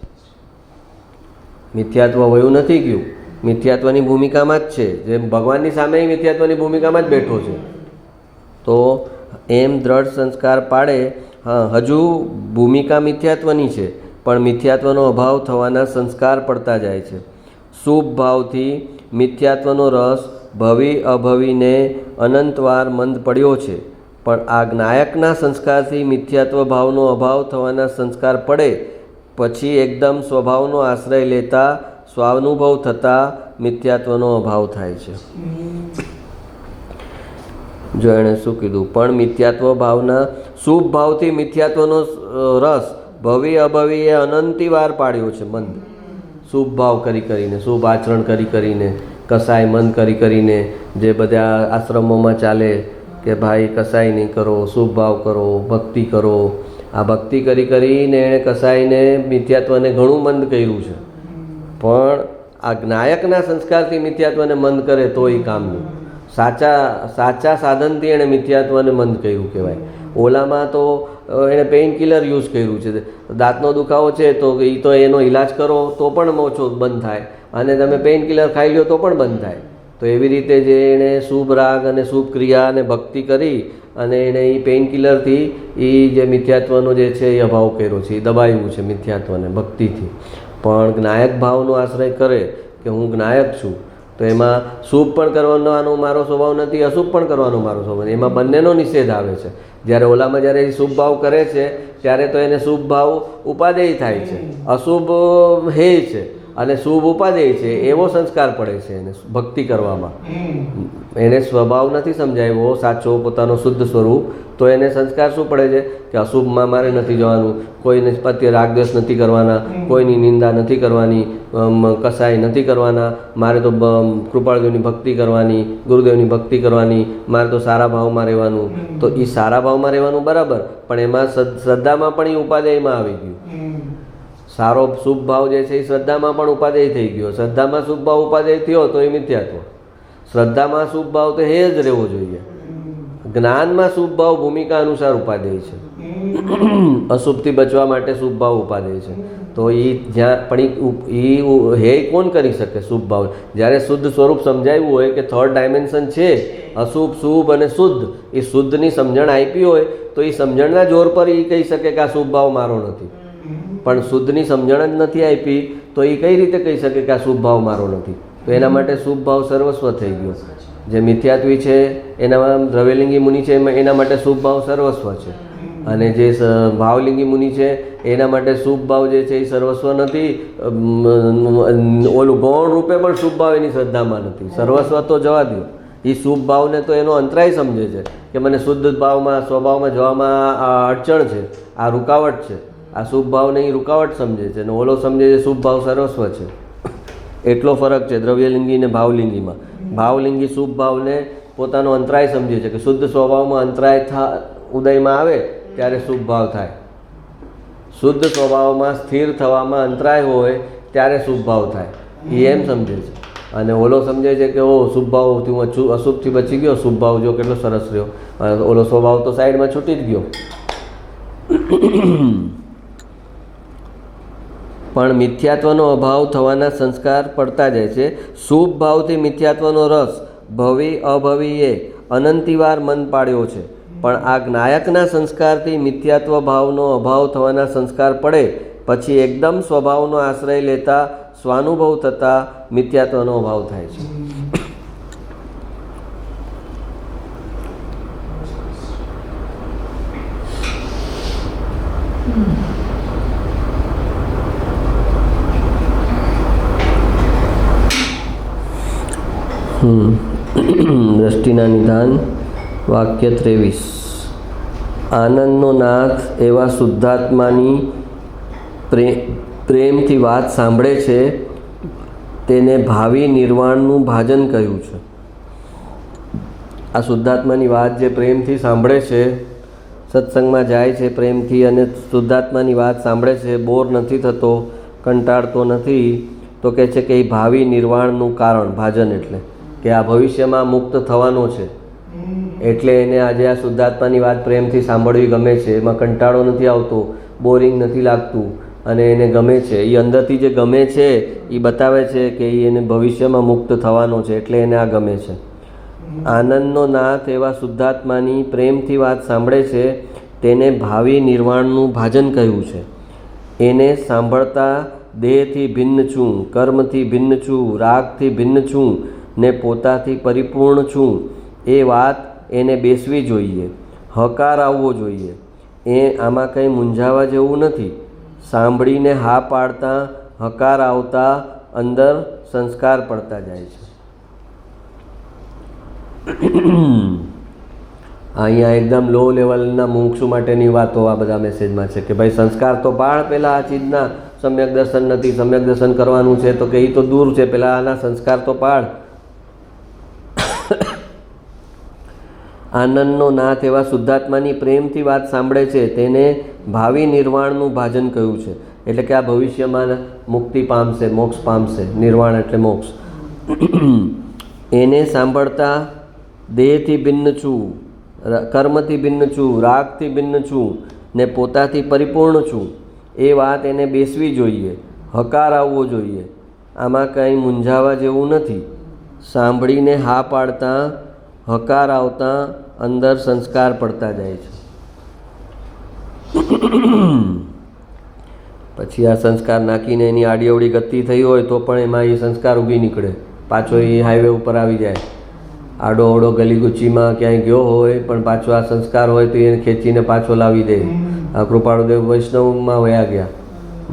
મિથ્યાત્વ વયું નથી ગયું, મિથ્યાત્વની ભૂમિકામાં જ છે. જેમ ભગવાનની સામે મિથ્યાત્વની ભૂમિકામાં જ બેઠો છે. તો એમ દ્રઢ સંસ્કાર પાડે. હજુ ભૂમિકા મિથ્યાત્વની છે, પણ મિથ્યાત્વનો અભાવ થવાના સંસ્કાર પડતા જાય છે. શુભ ભાવથી મિથ્યાત્વનો રસ ભવિ અભવિને અનંતવાર મંદ પડ્યો છે, પણ આ જ્ઞાયકના સંસ્કારથી મિથ્યાત્વ ભાવનો અભાવ થવાના સંસ્કાર પડે પછી એકદમ સ્વભાવનો આશ્રય લેતા સ્વાનુભવ થતાં મિથ્યાત્વનો અભાવ થાય છે. જો એણે શું કીધું? પણ મિથ્યાત્વ ભાવના શુભ ભાવથી મિથ્યાત્વનો રસ ભવિ અભવિ એ અનંતિવાર પાડ્યો છે મંદ. શુભ ભાવ કરીને, શુભ આચરણ કરીને, કસાય મન કરીને, જે બધા આશ્રમોમાં ચાલે કે ભાઈ કસાય નહીં કરો, શુભ ભાવ કરો, ભક્તિ કરો. આ ભક્તિ કરીને એણે કસાયને મિથ્યાત્વને ઘણું મંદ કર્યું છે. પણ આ જ્ઞાયકના સંસ્કારથી મિથ્યાત્વને મંદ કરે તો એ કામનું. સાચા સાધનથી એણે મિથ્યાત્વને મંદ કર્યું કહેવાય. ઓલામાં તો એણે પેઇન કિલર યુઝ કર્યું છે. દાંતનો દુખાવો છે તો એ તો એનો ઈલાજ કરો તો પણ ઓછો બંધ થાય, અને તમે પેઇન કિલર ખાઈ લો તો પણ બંધ થાય. તો એવી રીતે જે એણે શુભ રાગ અને શુભ ક્રિયા અને ભક્તિ કરી અને એણે એ પેઇન કિલરથી એ જે મિથ્યાત્વનો જે છે એ અભાવ કર્યો છે, એ દબાવ્યું છે મિથ્યાત્વને ભક્તિથી. પણ જ્ઞાયક ભાવનો આશ્રય કરે કે હું જ્ઞાયક છું, તો એમાં શુભ પણ કરવાનો મારો સ્વભાવ નથી, અશુભ પણ કરવાનો મારો સ્વભાવ નથી. એમાં બંનેનો નિષેધ આવે છે. જ્યારે ઓલામાં જ્યારે એ શુભ ભાવ કરે છે ત્યારે તો એને શુભ ભાવ ઉપાદેય થાય છે, અશુભ હેય છે અને શુભ ઉપાદેય છે એવો સંસ્કાર પડે છે એને ભક્તિ કરવામાં. એને સ્વભાવ નથી સમજાવ્યો સાચો પોતાનો શુદ્ધ સ્વરૂપ, તો એને સંસ્કાર શું પડે છે કે અશુભમાં મારે નથી જવાનું, કોઈને પ્રત્યે રાગદ્વેષ નથી કરવાના, કોઈની નિંદા નથી કરવાની, કસાય નથી કરવાના, મારે તો કૃપાળદેવની ભક્તિ કરવાની, ગુરુદેવની ભક્તિ કરવાની, મારે તો સારા ભાવમાં રહેવાનું. તો એ સારા ભાવમાં રહેવાનું બરાબર, પણ એમાં શ્રદ્ધામાં પણ એ ઉપાદેયમાં આવી ગયું. સારો શુભ ભાવ જે છે એ શ્રદ્ધામાં પણ ઉપાદેય થઈ ગયો. શ્રદ્ધામાં શુભ ભાવ ઉપાદેય થયો તો એ મિથ્યાત્વ. શ્રદ્ધામાં શુભ ભાવ તો હે જ રહેવો જોઈએ. જ્ઞાનમાં શુભ ભાવ ભૂમિકા અનુસાર ઉપાદેય છે, અશુભથી બચવા માટે શુભ ભાવ ઉપાદેય છે. તો એ જ્યાં પણ એ હે કોણ કરી શકે શુભ ભાવ? જ્યારે શુદ્ધ સ્વરૂપ સમજાવ્યું હોય કે 3rd ડાયમેન્શન છે, અશુભ શુભ અને શુદ્ધ, એ શુદ્ધની સમજણ આપી હોય તો એ સમજણના જોર પર એ કહી શકે કે આ શુભ ભાવ મારો નથી. પણ શુદ્ધની સમજણ જ નથી આપી તો એ કઈ રીતે કહી શકે કે આ શુભ ભાવ મારો નથી? તો એના માટે શુભ ભાવ સર્વસ્વ થઈ ગયો. જે મિથ્યાત્વી છે એનામાં દ્રવ્યલિંગી મુનિ છે એના માટે શુભ ભાવ સર્વસ્વ છે, અને જે ભાવલિંગી મુનિ છે એના માટે શુભ ભાવ જે છે એ સર્વસ્વ નથી. ઓલું ગૌણ રૂપે પણ શુભ ભાવ એની શ્રદ્ધામાં નથી. સર્વસ્વ તો જવા દો, એ શુભ ભાવને તો એનો અંતરાય સમજે છે કે મને શુદ્ધ ભાવમાં સ્વભાવમાં જવામાં આ અડચણ છે, આ રૂકાવટ છે. આ શુભ ભાવને એ રૂકાવટ સમજે છે અને ઓલો સમજે છે શુભ ભાવ સર્વસ્વ છે. એટલો ફરક છે દ્રવ્યલિંગી ને ભાવલિંગીમાં. ભાવલિંગી શુભ ભાવને પોતાનો અંતરાય સમજે છે કે શુદ્ધ સ્વભાવમાં અંતરાય ઉદયમાં આવે ત્યારે શુભ ભાવ થાય, શુદ્ધ સ્વભાવમાં સ્થિર થવામાં અંતરાય હોય ત્યારે શુભ ભાવ થાય, એ એમ સમજે છે. અને ઓલો સમજે છે કે ઓ શુભ ભાવથી હું અશુભથી બચી ગયો, શુભ ભાવ જો કેટલો સરસ રહ્યો, ઓલો સ્વભાવ તો સાઈડમાં છૂટી જ ગયો. પણ મિથ્યાત્વનો અભાવ થવાના સંસ્કાર પડતા જાય છે. શુભ ભાવથી મિથ્યાત્વનો રસ ભવી અભવીએ અનંતિવાર મન પાડ્યો છે. પણ આ જ્ઞાયકના સંસ્કારથી મિથ્યાત્વ ભાવનો અભાવ થવાના સંસ્કાર પડે પછી એકદમ સ્વભાવનો આશ્રય લેતા સ્વાનુભવ થતાં મિથ્યાત્વનો અભાવ થાય છે. દ્રષ્ટિના નિધાન વાક્ય 23. આનંદનો નાથ એવા શુદ્ધાત્માની પ્રેમથી વાત સાંભળે છે તેને ભાવિ નિર્વાણનું ભાજન કહ્યું છે. આ શુદ્ધાત્માની વાત જે પ્રેમથી સાંભળે છે, સત્સંગમાં જાય છે પ્રેમથી અને શુદ્ધાત્માની વાત સાંભળે છે, બોર નથી થતો, કંટાળતો નથી, તો કહે છે કે એ ભાવિ નિર્વાણનું કારણ, ભાજન એટલે કે આ ભવિષ્યમાં મુક્ત થવાનો છે, એટલે એને આજે આ શુદ્ધાત્માની વાત પ્રેમથી સાંભળવી ગમે છે. એમાં કંટાળો નથી આવતો, બોરિંગ નથી લાગતું અને એને ગમે છે. એ અંદરથી જે ગમે છે એ બતાવે છે કે એને ભવિષ્યમાં મુક્ત થવાનો છે, એટલે એને આ ગમે છે. આનંદનો નાથ એવા શુદ્ધાત્માની પ્રેમથી વાત સાંભળે છે તેને ભાવિ નિર્વાણનું ભાજન કહ્યું છે. એને સાંભળતા દેહથી ભિન્ન છું, કર્મથી ભિન્ન છું, રાગથી ભિન્ન છું ને પોતાથી પરિપૂર્ણ છું એ વાત એને બેસવી જોઈએ, હકાર આવવો જોઈએ. આમાં કંઈ મૂંઝાવા જેવું નથી. સાંભળીને હા પાડતા હકાર આવતા અંદર સંસ્કાર પડતા જાય છે. અહીંયા એકદમ લો લેવલના મુમુક્ષુ માટેની વાતો આ બધા મેસેજમાં છે કે ભાઈ સંસ્કાર તો પાડ, પહેલાં આ ચીજના સમ્યક દર્શન નથી, સમ્યક દર્શન કરવાનું છે તો કે એ તો દૂર છે, પહેલાં આના સંસ્કાર તો પાડ. આનંદનો નાથ એવા શુદ્ધાત્માની પ્રેમથી વાત સાંભળે છે તેને ભાવિ નિર્વાણનું ભાજન કહ્યું છે. એટલે કે આ ભવિષ્યમાં મુક્તિ પામશે, મોક્ષ પામશે. નિર્વાણ એટલે મોક્ષ. એને સાંભળતા દેહથી ભિન્ન છું, કર્મથી ભિન્ન છું, રાગથી ભિન્ન છું ને પોતાથી પરિપૂર્ણ છું એ વાત એને બેસવી જોઈએ, હકાર આવવો જોઈએ. આમાં કંઈ મૂંઝાવા જેવું નથી. સાંભળીને હા પાડતા હકાર આવતા અંદર સંસ્કાર પડતા જાય છે. પછી આ સંસ્કાર નાખીને એની આડીઅવળી ગતિ થઈ હોય તો પણ એમાં એ સંસ્કાર ઊભી નીકળે, પાછો એ હાઈવે ઉપર આવી જાય. આડો અવડો ગલીગુચીમાં ક્યાંય ગયો હોય પણ પાછો આ સંસ્કાર હોય તો એને ખેંચીને પાછો લાવી દે. આ કૃપાળુદેવ વૈષ્ણવમાં વયા ગયા,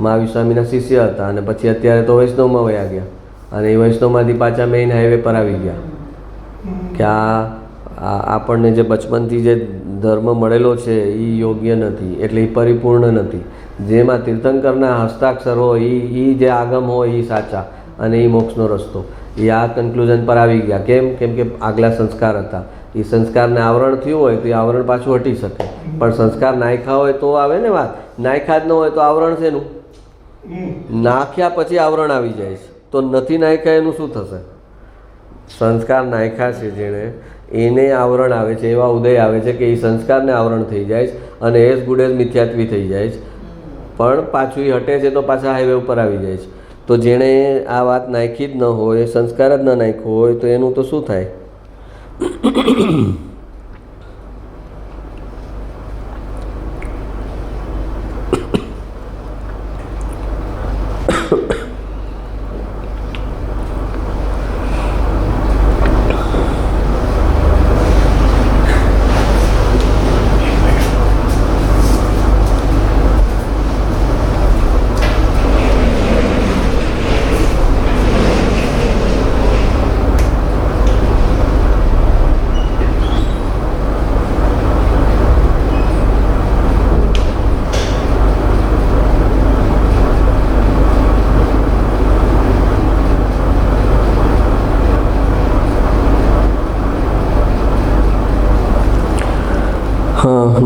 મહાવીર સ્વામીના શિષ્ય હતા અને પછી અત્યારે તો વૈષ્ણવમાં વયા ગયા અને એ વૈષ્ણવમાંથી પાછા મેઇન હાઈવે પર આવી ગયા કે આપણને જે બચપનથી જે ધર્મ મળેલો છે એ યોગ્ય નથી, એટલે એ પરિપૂર્ણ નથી. જેમાં તીર્થંકરના હસ્તાક્ષર હોય એ જે આગમ હોય એ સાચા અને એ મોક્ષનો રસ્તો. એ આ કન્ક્લુઝન પર આવી ગયા. કેમ કે આગલા સંસ્કાર હતા. એ સંસ્કારને આવરણ થયું હોય તો એ આવરણ પાછું હટી શકે, પણ સંસ્કાર નાખ્યા હોય તો આવે ને વાત. નાખ્યા જ ન હોય તો આવરણ શેનું? નાખ્યા પછી આવરણ આવી જાય છે, તો નથી નાખ્યા એનું શું થશે? સંસ્કાર નાખ્યા છે જેણે એને આવરણ આવે છે, એવા ઉદય આવે છે કે એ સંસ્કારને આવરણ થઈ જાય અને એઝ ગુડ એઝ મિથ્યાત્વી થઈ જાય છે, પણ પાછું એ હટે છે તો પાછા હાઈવે ઉપર આવી જાય છે. તો જેણે આ વાત નાખી જ ન હોય, સંસ્કાર જ ન નાખ્યો હોય તો એનું તો શું થાય?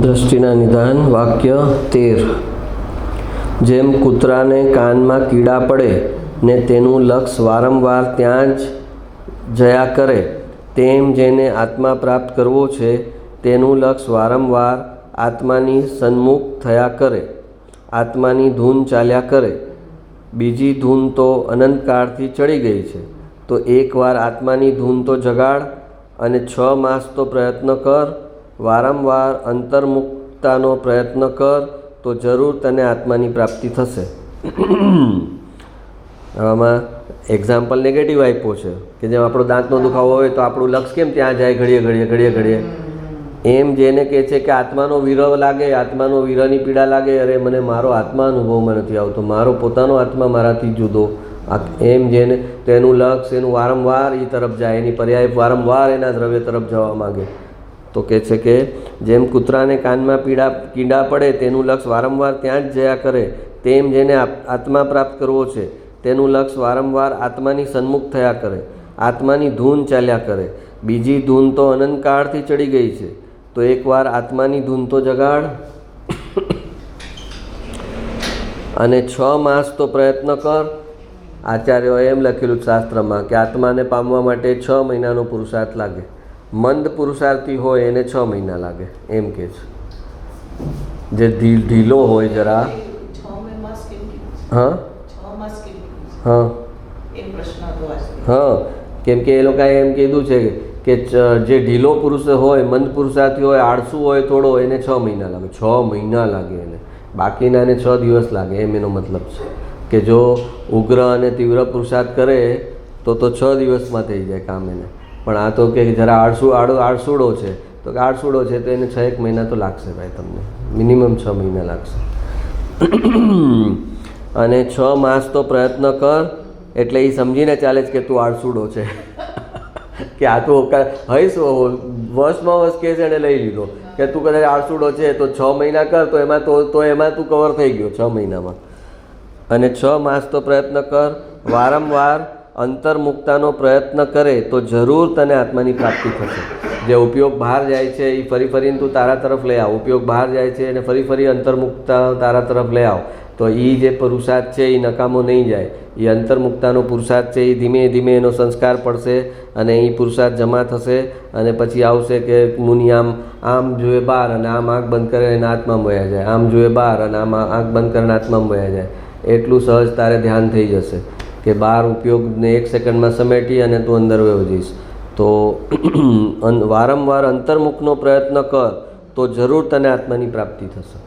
દ્રષ્ટિના નિદાન વાક્ય 13. જેમ કૂતરાને કાનમાં કીડા પડે ને તેનું લક્ષ વારંવાર ત્યાં જ જયા કરે, તેમ જેને આત્મા પ્રાપ્ત કરવો છે તેનું લક્ષ વારંવાર આત્માની સન્મુખ થયા કરે, આત્માની ધૂન ચાલ્યા કરે. બીજી ધૂન તો અનંતકાળથી ચડી ગઈ છે, તો એકવાર આત્માની ધૂન તો જગાડ અને 6 માસ તો પ્રયત્ન કર. વારંવાર અંતર્મુક્તાનો પ્રયત્ન કર, તો જરૂર તને આત્માની પ્રાપ્તિ થશે. આમાં એક્ઝામ્પલ નેગેટિવ આપ્યો છે કે જેમ આપણો દાંતનો દુખાવો હોય તો આપણું લક્ષ કેમ ત્યાં જાય ઘડીએ. એમ જેને કહે છે કે આત્માનો વિરહ લાગે, આત્માનો વિરહની પીડા લાગે, અરે મને મારો આત્મા અનુભવમાં નથી આવતો, મારો પોતાનો આત્મા મારાથી જુદો, એમ જેને તો એનું લક્ષ એનું વારંવાર એ તરફ જાય, એની પર્યાય વારંવાર એના દ્રવ્ય તરફ જવા માગે. તો કહે છે કે જેમ કૂતરાને કાનમાં કીડા પડે તેનું લક્ષ વારંવાર ત્યાં જ જયા કરે, તેમ જેને આત્મા પ્રાપ્ત કરવો છે તેનું લક્ષ વારંવાર આત્માની સન્મુખ થયા કરે, આત્માની ધૂન ચાલ્યા કરે. બીજી ધૂન તો અનંતકાળથી ચડી ગઈ છે, તો એકવાર આત્માની ધૂન તો જગાડ અને 6 માસ તો પ્રયત્ન કર. આચાર્યોએ એમ લખેલું શાસ્ત્રમાં કે આત્માને પામવા માટે 6 મહિનાનો પુરુષાર્થ લાગે. મંદ પુરુષાર્થી હોય એને 6 મહિના લાગે, એમ કે છે. જે ઢીલો હોય જરા, હા કેમ કે એ લોકોએ એમ કીધું છે કે જે ઢીલો પુરુષ હોય, મંદ પુરુષાર્થી હોય, આળસુ હોય થોડો, એને 6 મહિના લાગે. 6 મહિના લાગે એને, બાકીનાને 6 દિવસ લાગે, એમ એનો મતલબ છે. કે જો ઉગ્ર અને તીવ્ર પુરુષાર્થ કરે તો 6 દિવસમાં થઈ જાય કામ એને. પણ આ તો કે જરા આળસુડો છે, તો કે આળસુડો છે તો એને 6 મહિના તો લાગશે ભાઈ, તમને મિનિમમ 6 મહિના લાગશે. અને 6 માસ તો પ્રયત્ન કર, એટલે એ સમજીને ચાલે છે કે તું આળસુડો છે કે આ તું હઈશ વર્ષમાં વર્ષ કે છે એને લઈ લીધો કે તું કદાચ આળસુડો છે તો 6 મહિના કર, તો એમાં તું કવર થઈ ગયો 6 મહિનામાં. અને 6 માસ તો પ્રયત્ન કર, વારંવાર અંતર્મુક્તાનો પ્રયત્ન કરે, તો જરૂર તને આત્માની પ્રાપ્તિ થશે. જે ઉપયોગ બહાર જાય છે એ ફરીને તું તારા તરફ લઈ આવ, ઉપયોગ બહાર જાય છે અને ફરી અંતર્મુક્તા તારા તરફ લઈ આવ, તો એ જે પુરુષાર્થ છે એ નકામો નહીં જાય. એ અંતર્મુક્તાનો પુરુષાર્થ છે એ ધીમે ધીમે એનો સંસ્કાર પડશે અને એ પુરુષાર્થ જમા થશે. અને પછી આવશે કે મુનિ આમ જોઈએ બહાર અને આમ આંખ બંધ કરે અને આત્મામાં વયા જાય, આમ જોઈએ બહાર અને આમ આંખ બંધ કરે અને આત્મામાં વયા જાય. એટલું સહજ તારે ધ્યાન થઈ જશે કે બહાર ઉપયોગને 1 સેકન્ડમાં સમેટી અને તું અંદર વયો જઈશ. તો વારંવાર અંતર્મુખનો પ્રયત્ન કર, તો જરૂર તને આત્માની પ્રાપ્તિ થશે.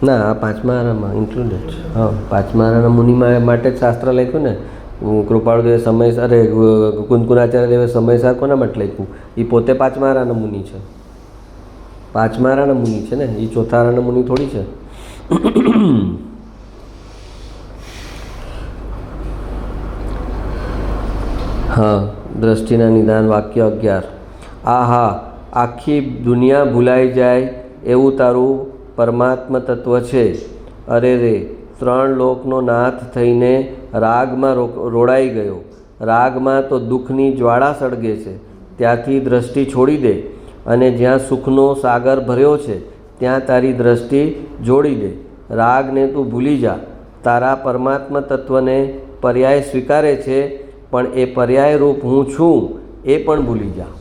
ના, આ 5મા આરામાં ઇન્ક્લુડેડ છે. હા, 5મા આરાના મુનિ માટે જ શાસ્ત્ર લખ્યું ને. કૃપાળુદેવે સમયસર, અરે કુંદકુનાચાર્યદેવે સમયસર કોના માટે લખ્યું? એ પોતે 5મા આરાના મુનિ છે. 5મા આરાના મુનિ છે ને, એ 4થા આરાના મુનિ થોડી છે. હા, દ્રષ્ટિના નિદાન વાક્ય 11. આહા, આખી દુનિયા ભૂલાઈ જાય એવું તારું પરમાત્મ તત્વ છે. અરે રે, 3 લોકનો નાથ થઈને રાગમાં રોડાઈ ગયો. રાગમાં તો દુઃખની જ્વાળા સળગે છે, ત્યાંથી દ્રષ્ટિ છોડી દે અને જ્યાં સુખનો સાગર ભર્યો છે ત્યાં તારી દ્રષ્ટિ જોડી દે. રાગને તું ભૂલી જા. તારા પરમાત્મ તત્વને પર્યાય સ્વીકારે છે, પણ એ પર્યાય રૂપ હું છું એ પણ ભૂલી જા.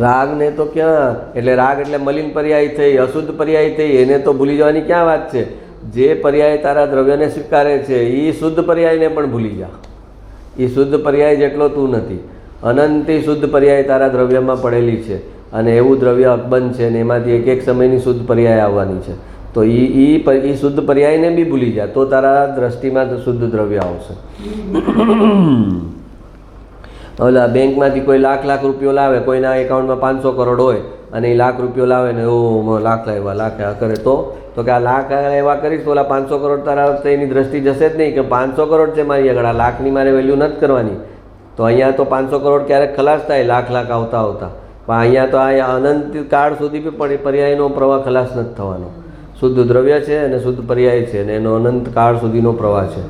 રાગને તો ક્યાં, એટલે રાગ એટલે મલિન પર્યાય થઈ, અશુદ્ધ પર્યાય થઈ, એને તો ભૂલી જવાની ક્યાં વાત છે? જે પર્યાય તારા દ્રવ્યને સ્વીકારે છે એ શુદ્ધ પર્યાયને પણ ભૂલી જા. એ શુદ્ધ પર્યાય જેટલો તું નથી. અનંતી શુદ્ધ પર્યાય તારા દ્રવ્યમાં પડેલી છે અને એવું દ્રવ્ય અકબંધ છે ને એમાંથી એક સમયની શુદ્ધ પર્યાય આવવાની છે. તો એ શુદ્ધ પર્યાયને બી ભૂલી જા, તો તારા દ્રષ્ટિમાં શુદ્ધ દ્રવ્ય આવશે. ઓલા બેંકમાંથી કોઈ લાખ રૂપિયો લાવે, કોઈના એકાઉન્ટમાં 500 કરોડ હોય અને એ લાખ રૂપિયો લાવે ને ઓ લાખ લાવ્યા કરે, તો કે આ લાખ એવા કરીશ તો ઓલા 500 કરોડ તારા એની દ્રષ્ટિ જશે જ નહીં કે 500 કરોડ છે મારી આગળ, આ લાખની મારે વેલ્યુ નથી કરવાની. તો અહીંયા તો 500 કરોડ ક્યારેક ખલાસ થાય, લાખ આવતા. પણ અહીંયા તો આ અનંત કાળ સુધી બી પર્યાયનો પ્રવાહ ખલાસ નથી થવાનો. શુદ્ધ દ્રવ્ય છે અને શુદ્ધ પર્યાય છે અને એનો અનંત કાળ સુધીનો પ્રવાહ છે.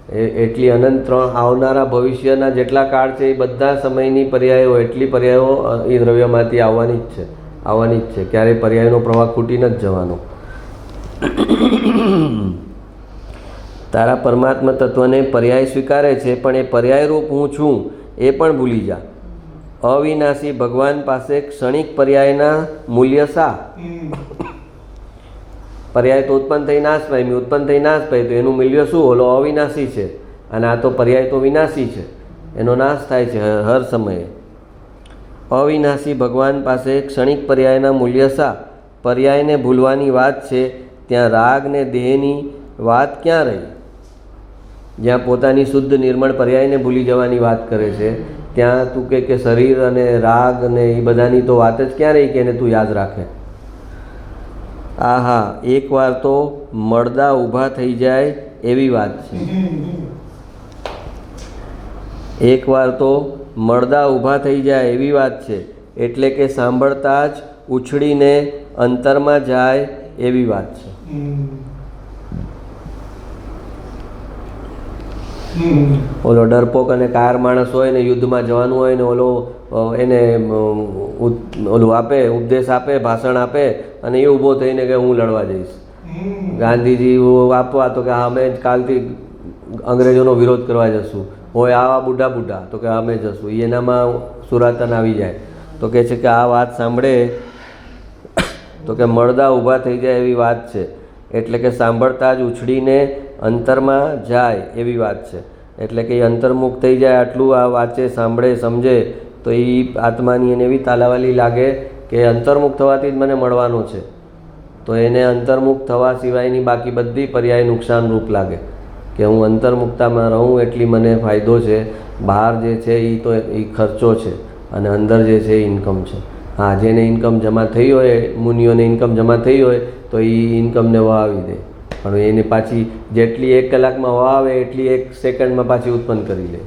એટલી અનંત 3 આવનારા ભવિષ્યના જેટલા કાળ છે એ બધા સમયની પર્યાયો એટલી પર્યાયો એ દ્રવ્યમાંથી આવવાની જ છે. ક્યારેય પર્યાયનો પ્રવાહ ખૂટી નથી જવાનો. તારા પરમાત્મા તત્વને પર્યાય સ્વીકારે છે, પણ એ પર્યાયરૂપ હું છું એ પણ ભૂલી જા. અવિનાશી ભગવાન પાસે ક્ષણિક પર્યાયના મૂલ્ય શા? પર્યાય તો ઉત્પન્ન થઈ નાશ પામી તો એનું મૂલ્ય શું? ઓલો અવિનાશી છે અને આ તો પર્યાય તો વિનાશી છે, એનો નાશ થાય છે હર સમયે. અવિનાશી ભગવાન પાસે ક્ષણિક પર્યાયના મૂલ્ય શા? પર્યાયને ભૂલવાની વાત છે, ત્યાં રાગ ને દેહની વાત ક્યાં રહી? જ્યાં પોતાની શુદ્ધ નિર્મળ પર્યાયને ભૂલી જવાની વાત કરે છે, ત્યાં તું કે શરીર અને રાગ ને એ બધાની તો વાત જ ક્યાં રહી કે એને તું યાદ રાખે? આહા, એકવાર તો મળદા ઊભા થઈ જાય એવી વાત છે. એકવાર તો મળદા ઊભા થઈ જાય એવી વાત છે, એટલે કે સાંભળતા જ ઉછળીને અંતરમાં જાય એવી વાત છે. ઓલો ડરપોક અને કાયર માણસ હોય ને યુદ્ધમાં જવાનું હોય ને ઓલો એને ઓલું આપે, ઉપદેશ આપે, ભાષણ આપે અને એ ઊભો થઈને કે હું લડવા જઈશ. ગાંધીજી આપવા તો કે અમે કાલથી અંગ્રેજોનો વિરોધ કરવા જશું. હોય આવા બુઢા તો કે અમે જશું. એનામાં સુરાતન આવી જાય તો કહે છે કે આ વાત સાંભળે તો કે મળદા ઊભા થઈ જાય એવી વાત છે, એટલે કે સાંભળતા જ ઉછળીને અંતરમાં જાય એવી વાત છે. એટલે કે એ અંતર્મુખ થઈ જાય, આટલું આ વાંચે, સાંભળે, સમજે તો એ આત્માની એને એવી તાલાવાલી લાગે કે અંતર્મુખ થવાથી જ મને મળવાનો છે. તો એને અંતર્મુખ થવા સિવાયની બાકી બધી પર્યાય નુકસાનરૂપ લાગે કે હું અંતર્મુક્તામાં રહું એટલી મને ફાયદો છે. બહાર જે છે એ તો એ ખર્ચો છે અને અંદર જે છે એ ઇન્કમ છે. હા, જેને ઇન્કમ જમા થઈ હોય, મુનિઓને ઇન્કમ જમા થઈ હોય તો એ ઇન્કમને વહાવી દે, પણ એને પાછી જેટલી 1 કલાકમાં વહાવે એટલી 1 સેકન્ડમાં પાછી ઉત્પન્ન કરી લે.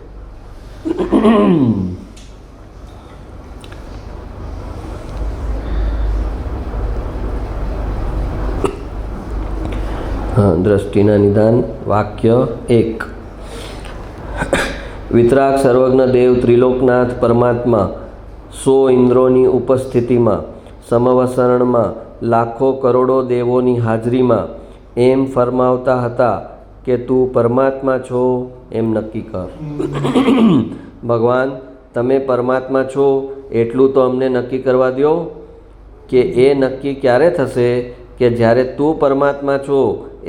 દ્રષ્ટિના નિદાન વાક્ય 1. વિતરાગ સર્વજ્ઞ દેવ ત્રિલોકનાથ પરમાત્મા 100 ઇન્દ્રોની ઉપસ્થિતિમાં સમવસરણમાં લાખો કરોડો દેવોની હાજરીમાં એમ ફરમાવતા હતા કે તું પરમાત્મા છો એમ નક્કી કર. ભગવાન, તમે પરમાત્મા છો એટલું તો અમને નક્કી કરવા દો કે એ નક્કી ક્યારે થશે કે જ્યારે તું પરમાત્મા છો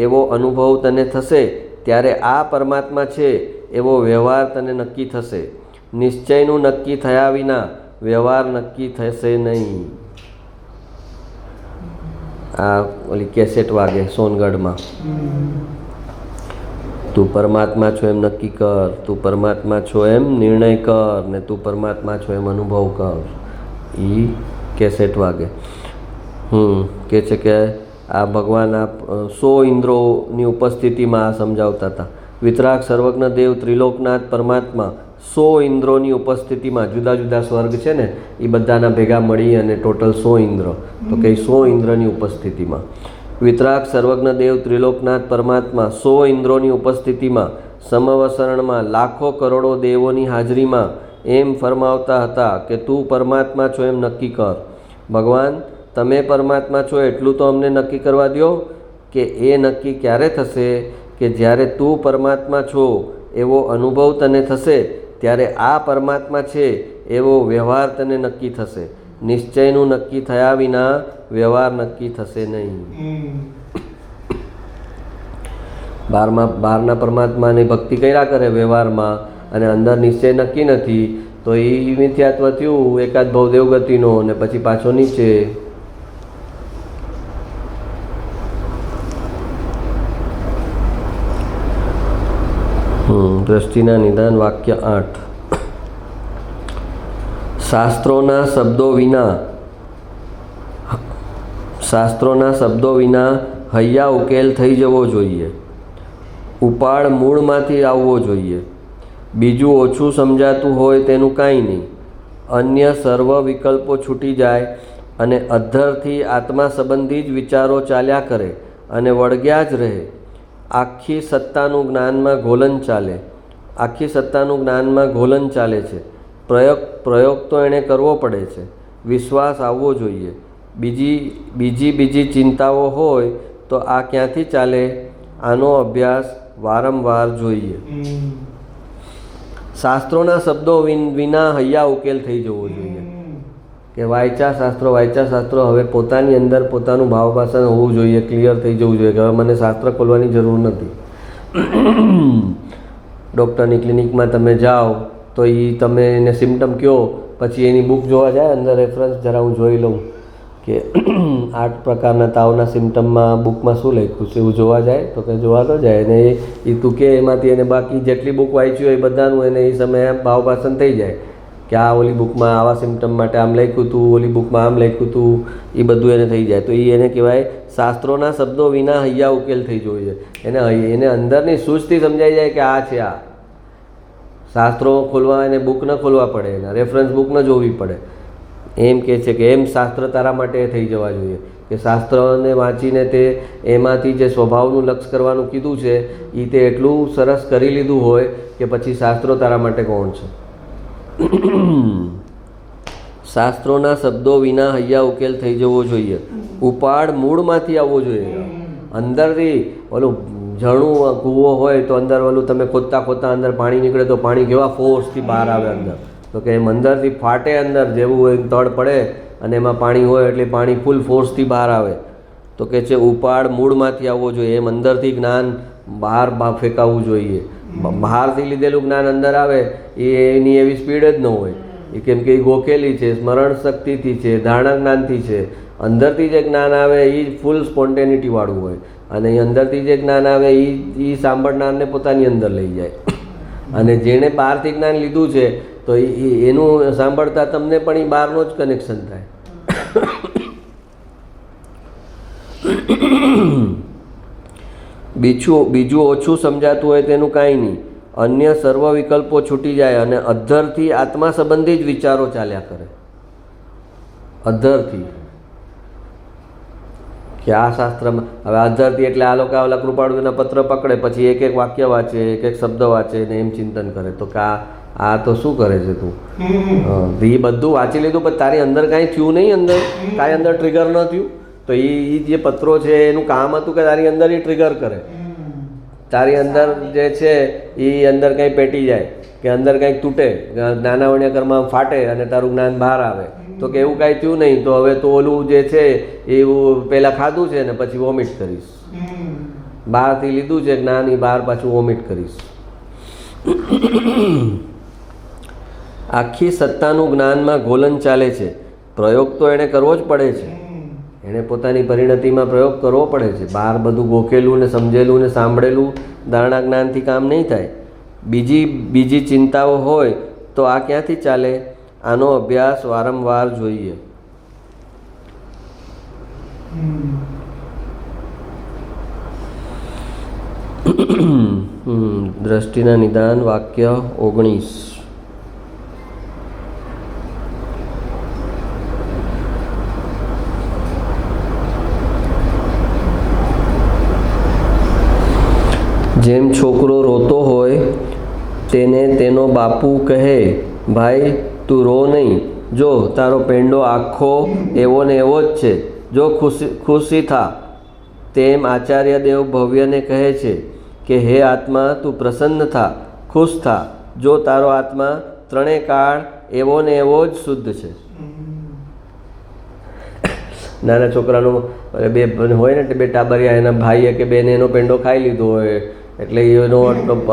એવો અનુભવ તને થશે, ત્યારે આ પરમાત્મા છે એવો વ્યવહાર તને નક્કી થશે. નિશ્ચયનું નક્કી થયા વિના વ્યવહાર નક્કી થશે નહીં. આ ઓલી કેસેટ વાગે સોનગઢમાં, તું પરમાત્મા છો એમ નક્કી કર, તું પરમાત્મા છો એમ નિર્ણય કર ને તું પરમાત્મા છો એમ અનુભવ કર. એ કેસેટ વાગે. કે છે કે આ ભગવાન આ 100 ઇન્દ્રોની ઉપસ્થિતિમાં આ સમજાવતા હતા. વિતરાગ સર્વજ્ઞ દેવ ત્રિલોકનાથ પરમાત્મા 100 ઇન્દ્રોની ઉપસ્થિતિમાં, જુદા જુદા સ્વર્ગ છે ને એ બધાના ભેગા મળી અને ટોટલ 100 ઇન્દ્ર, તો કે 100 ઇન્દ્રની ઉપસ્થિતિમાં. વિતરાગ સર્વજ્ઞ દેવ ત્રિલોકનાથ પરમાત્મા 100 ઇન્દ્રોની ઉપસ્થિતિમાં સમવસરણમાં લાખો કરોડો દેવોની હાજરીમાં એમ ફરમાવતા હતા કે તું પરમાત્મા છો એમ નક્કી કર. ભગવાન, તમે પરમાત્મા છો એટલું તો અમને નક્કી કરવા દો કે એ નક્કી ક્યારે થશે કે જ્યારે તું પરમાત્મા છો એવો અનુભવ તને થશે, ત્યારે આ પરમાત્મા છે એવો વ્યવહાર તને નક્કી થશે. નિશ્ચયનું નક્કી થયા વિના વ્યવહાર નક્કી થશે નહીં. બહારના પરમાત્માની ભક્તિ કર્યા કરે વ્યવહારમાં અને અંદર નિશ્ચય નક્કી નથી, તો એ મિથ્યાત્વ થયું એકાદ ભાવ દેવગતિનો ને પછી પાછો નીચે. દ્રષ્ટિના નિદાન વાક્ય 8. શાસ્ત્રોના શબ્દો વિના હૈયા ઉકેલ થઈ જવો જોઈએ. ઉપાડ મૂળમાંથી આવવો જોઈએ. બીજું ઓછું સમજાતું હોય તેનું કાંઈ નહીં. અન્ય સર્વ વિકલ્પો છૂટી જાય અને અધ્ધરથી આત્મા સંબંધી જ વિચારો ચાલ્યા કરે અને વળગ્યા જ રહે. આખી સત્તાનું જ્ઞાનમાં ઘોલન ચાલે, આખી સત્તાનું જ્ઞાનમાં ઘોલન ચાલે છે. પ્રયોગ તો એણે કરવો પડે છે, વિશ્વાસ આવવો જોઈએ. બીજી ચિંતાઓ હોય તો આ ક્યાંથી ચાલે? આનો અભ્યાસ વારંવાર જોઈએ. શાસ્ત્રોના શબ્દો વિના હૈયા ઉકેલ થઈ જવો જોઈએ. કે વાંચ્યા શાસ્ત્રો હવે પોતાની અંદર પોતાનું ભાવભાષણ હોવું જોઈએ, ક્લિયર થઈ જવું જોઈએ કે હવે મને શાસ્ત્ર ખોલવાની જરૂર નથી. ડૉક્ટરની ક્લિનિકમાં તમે જાઓ તો એ તમે એને સિમ્ટમ કહો, પછી એની બુક જોવા જાય, અંદર રેફરન્સ જરા હું જોઈ લઉં કે 8 પ્રકારના તાવના સિમ્ટમમાં બુકમાં શું લખ્યું છે એવું જોવા જાય તો કે જોવા તો જાય. અને એ તું કે એમાંથી એને બાકી જેટલી બુક વાંચી હોય એ બધાનું એને એ સમયે ભાવભાષણ થઈ જાય કે આ ઓલી બુકમાં આવા સિમ્ટમ માટે આમ લખ્યું હતું, ઓલી બુકમાં આમ લખ્યું હતું, એ બધું એને થઈ જાય. તો એને કહેવાય શાસ્ત્રોના શબ્દો વિના હૈયા ઉકેલ થઈ જવું જોઈએ. એને અંદરની સૂઝથી સમજાઈ જાય કે આ છે આ. શાસ્ત્રો ખોલવા એને બુક ન ખોલવા પડે, એના રેફરન્સ બુક ન જોવી પડે. એમ કહે છે કે એમ શાસ્ત્ર તારા માટે થઈ જવા જોઈએ કે શાસ્ત્રને વાંચીને તે એમાંથી જે સ્વભાવનું લક્ષ કરવાનું કીધું છે એ તે એટલું સરસ કરી લીધું હોય કે પછી શાસ્ત્રો તારા માટે કોણ છે. શાસ્ત્રોના શબ્દો વિના હૈયા ઉકેલ થઈ જવો જોઈએ. ઉપાડ મૂળમાંથી આવવો જોઈએ. અંદરથી ઓલું ઝરણું કૂવો હોય તો અંદર ઓલું તમે ખોદતા અંદર પાણી નીકળે તો પાણી કેવા ફોર્સથી બહાર આવે અંદર, તો કે એમ અંદરથી ફાટે, અંદર જેવું હોય તડ પડે અને એમાં પાણી હોય એટલે પાણી ફૂલ ફોર્સથી બહાર આવે. તો કે છે ઉપાડ મૂળમાંથી આવવો જોઈએ. એમ અંદરથી જ્ઞાન બહાર ફેંકાવવું જોઈએ. બહારથી લીધેલું જ્ઞાન અંદર આવે એની એવી સ્પીડ જ ન હોય. એ કેમ કે એ ગોખેલી છે, સ્મરણ શક્તિથી છે, ધારણા જ્ઞાનથી છે. અંદરથી જે જ્ઞાન આવે એ ફૂલ સ્પોન્ટેનિટીવાળું હોય અને એ અંદરથી જે જ્ઞાન આવે એ સાંભળનારને પોતાની અંદર લઈ જાય. અને જેણે બહારથી જ્ઞાન લીધું છે તો એનું સાંભળતા તમને પણ એ બહારનો જ કનેક્શન થાય. બીજું ઓછું સમજાતું હોય તેનું કાંઈ નહીં. અન્ય સર્વ વિકલ્પો છૂટી જાય અને અધ્ધરથી આત્મા સંબંધી જ વિચારો ચાલ્યા કરે. અધ્ધરથી કે આ શાસ્ત્રમાં હવે અધ્ધરથી એટલે આ લોકો ઓલા કૃપાળુના પત્ર પકડે, પછી એક વાક્ય વાંચે, એક શબ્દ વાંચે ને એમ ચિંતન કરે. તો કે આ તો શું કરે છે તું? એ બધું વાંચી લીધું પણ તારી અંદર કાંઈ થયું નહીં, અંદર કાંઈ અંદર ટ્રિગર ન થયું. તો એ જે પત્રો છે એનું કામ હતું કે તારી અંદર એ ટ્રિગર કરે, તારી અંદર જે છે એ અંદર કંઈ પેટી જાય કે અંદર કંઈક તૂટે, નાનાવણ્યા કર્મમાં ફાટે અને તારું જ્ઞાન બહાર આવે. તો કે એવું કાંઈ થયું નહીં, તો હવે તો ઓલું જે છે એવું પહેલાં ખાધું છે ને પછી વોમિટ કરીશ. બહારથી લીધું છે જ્ઞાન, એ બહાર પાછું વોમિટ કરીશ. આખી સત્તાનું જ્ઞાનમાં ઘોલન ચાલે છે. પ્રયોગ તો એણે કરવો જ પડે છે. એણે પોતાની પરિણતિમાં પ્રયોગ કરવો પડે છે. બહાર બધું ગોખેલું ને સમજેલું ને સાંભળેલું ધારણા જ્ઞાનથી કામ નહીં થાય. બીજી ચિંતાઓ હોય તો આ ક્યાંથી ચાલે? આનો અભ્યાસ વારંવાર જોઈએ. દ્રષ્ટિના નિદાન વાક્ય 19. જેમ છોકરો રોતો હોય તેને તેનો બાપુ કહે, ભાઈ તું રો નહીં, જો તારો પેંડો આખો એવો ને એવો જ છે, જો ખુશી થા. તેમ આચાર્ય દેવ ભવ્યને કહે છે કે હે આત્મા તું પ્રસન્ન થા, ખુશ થા, જો તારો આત્મા ત્રણેય કાળ એવો ને એવો જ શુદ્ધ છે. નાના છોકરાનો બે હોય ને બે ટાબરિયા, એના ભાઈએ કે બેને એનો પેંડો ખાઈ લીધો હોય એટલે એનો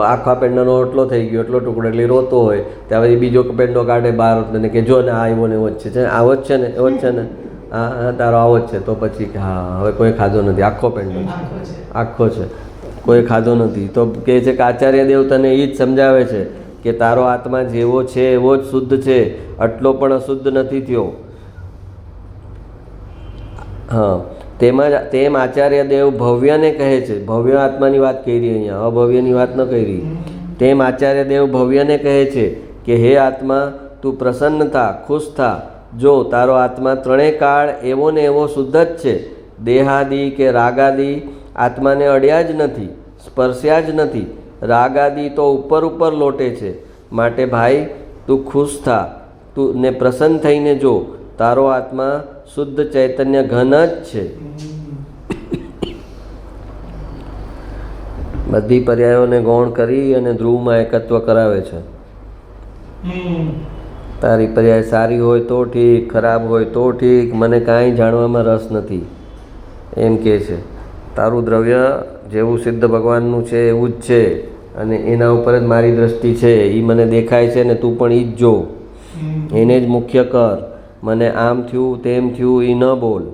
આખા પેંડાનો ઓટલો થઈ ગયો, એટલો ટુકડો, એટલે રોતો હોય. ત્યાં પછી બીજો પેંડો કાઢે બહાર ને કે જો ને આ એવો ને એવો જ છે, આવો જ છે ને, એવો જ છે ને, હા તારો આવો જ છે. તો પછી કે હા હવે કોઈ ખાધો નથી, આખો પેંડો છે, આખો છે, કોઈ ખાધો નથી. તો કહે છે કે આચાર્ય દેવ તને એ જ સમજાવે છે કે તારો આત્મા જેવો છે એવો જ શુદ્ધ છે, આટલો પણ અશુદ્ધ નથી થયો. હા, તેમ આચાર્ય દેવ ભવ્યને કહે છે. ભવ્ય આત્માની વાત કરી અહીંયા, અભવ્યની વાત ન કરી. તેમ આચાર્ય દેવ ભવ્યને કહે છે કે હે આત્મા તું પ્રસન્ન થા, ખુશ થા, જો તારો આત્મા ત્રણેય કાળ એવો ને એવો શુદ્ધ જ છે. દેહાદિ કે રાગાદિ આત્માને અડ્યા જ નથી. સ્પર્શ્યા જ નથી. રાગ આદિ તો ઉપર ઉપર લોટે છે. માટે ભાઈ તું ખુશ થા, તું ને પ્રસન્ન થઈને જો, તારો આત્મા શુદ્ધ ચૈતન્ય ઘન જ છે. બધી પર્યાયોને ગૌણ કરી અને ધ્રુવમાં એકત્વ કરાવે છે. તારી પર્યાય સારી હોય તો ઠીક, ખરાબ હોય તો ઠીક, મને કાંઈ જાણવામાં રસ નથી એમ કહે છે. તારું દ્રવ્ય જેવું સિદ્ધ ભગવાનનું છે એવું જ છે અને એના ઉપર જ મારી દ્રષ્ટિ છે. એ મને દેખાય છે ને તું પણ એ જ જો, એને જ મુખ્ય કર. મને આમ થયું તેમ થયું એ ન બોલ.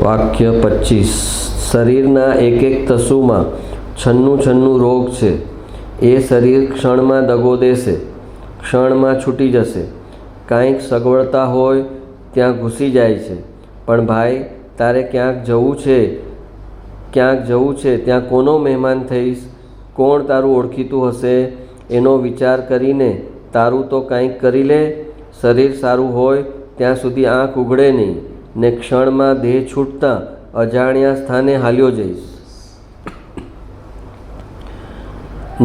વાક્ય 25. શરીરના એક એક તસુમાં 96 રોગ છે. એ શરીર ક્ષણમાં દગો દેશે, ક્ષણમાં છૂટી જશે. કાંઈક સગવડતા હોય ત્યાં ઘૂસી જાય છે. પણ ભાઈ તારે ક્યાંક જવું છે, ત્યાં કોનો મહેમાન થઈશ, કોણ તારું ઓળખીતું હશે, એનો વિચાર કરીને તારું તો કંઈક કરી લે. શરીર સારું હોય ત્યાં સુધી આંખ ઉઘડે નહીં ને ક્ષણમાં દેહ છૂટતા અજાણ્યા સ્થાને હાલ્યો જઈશ.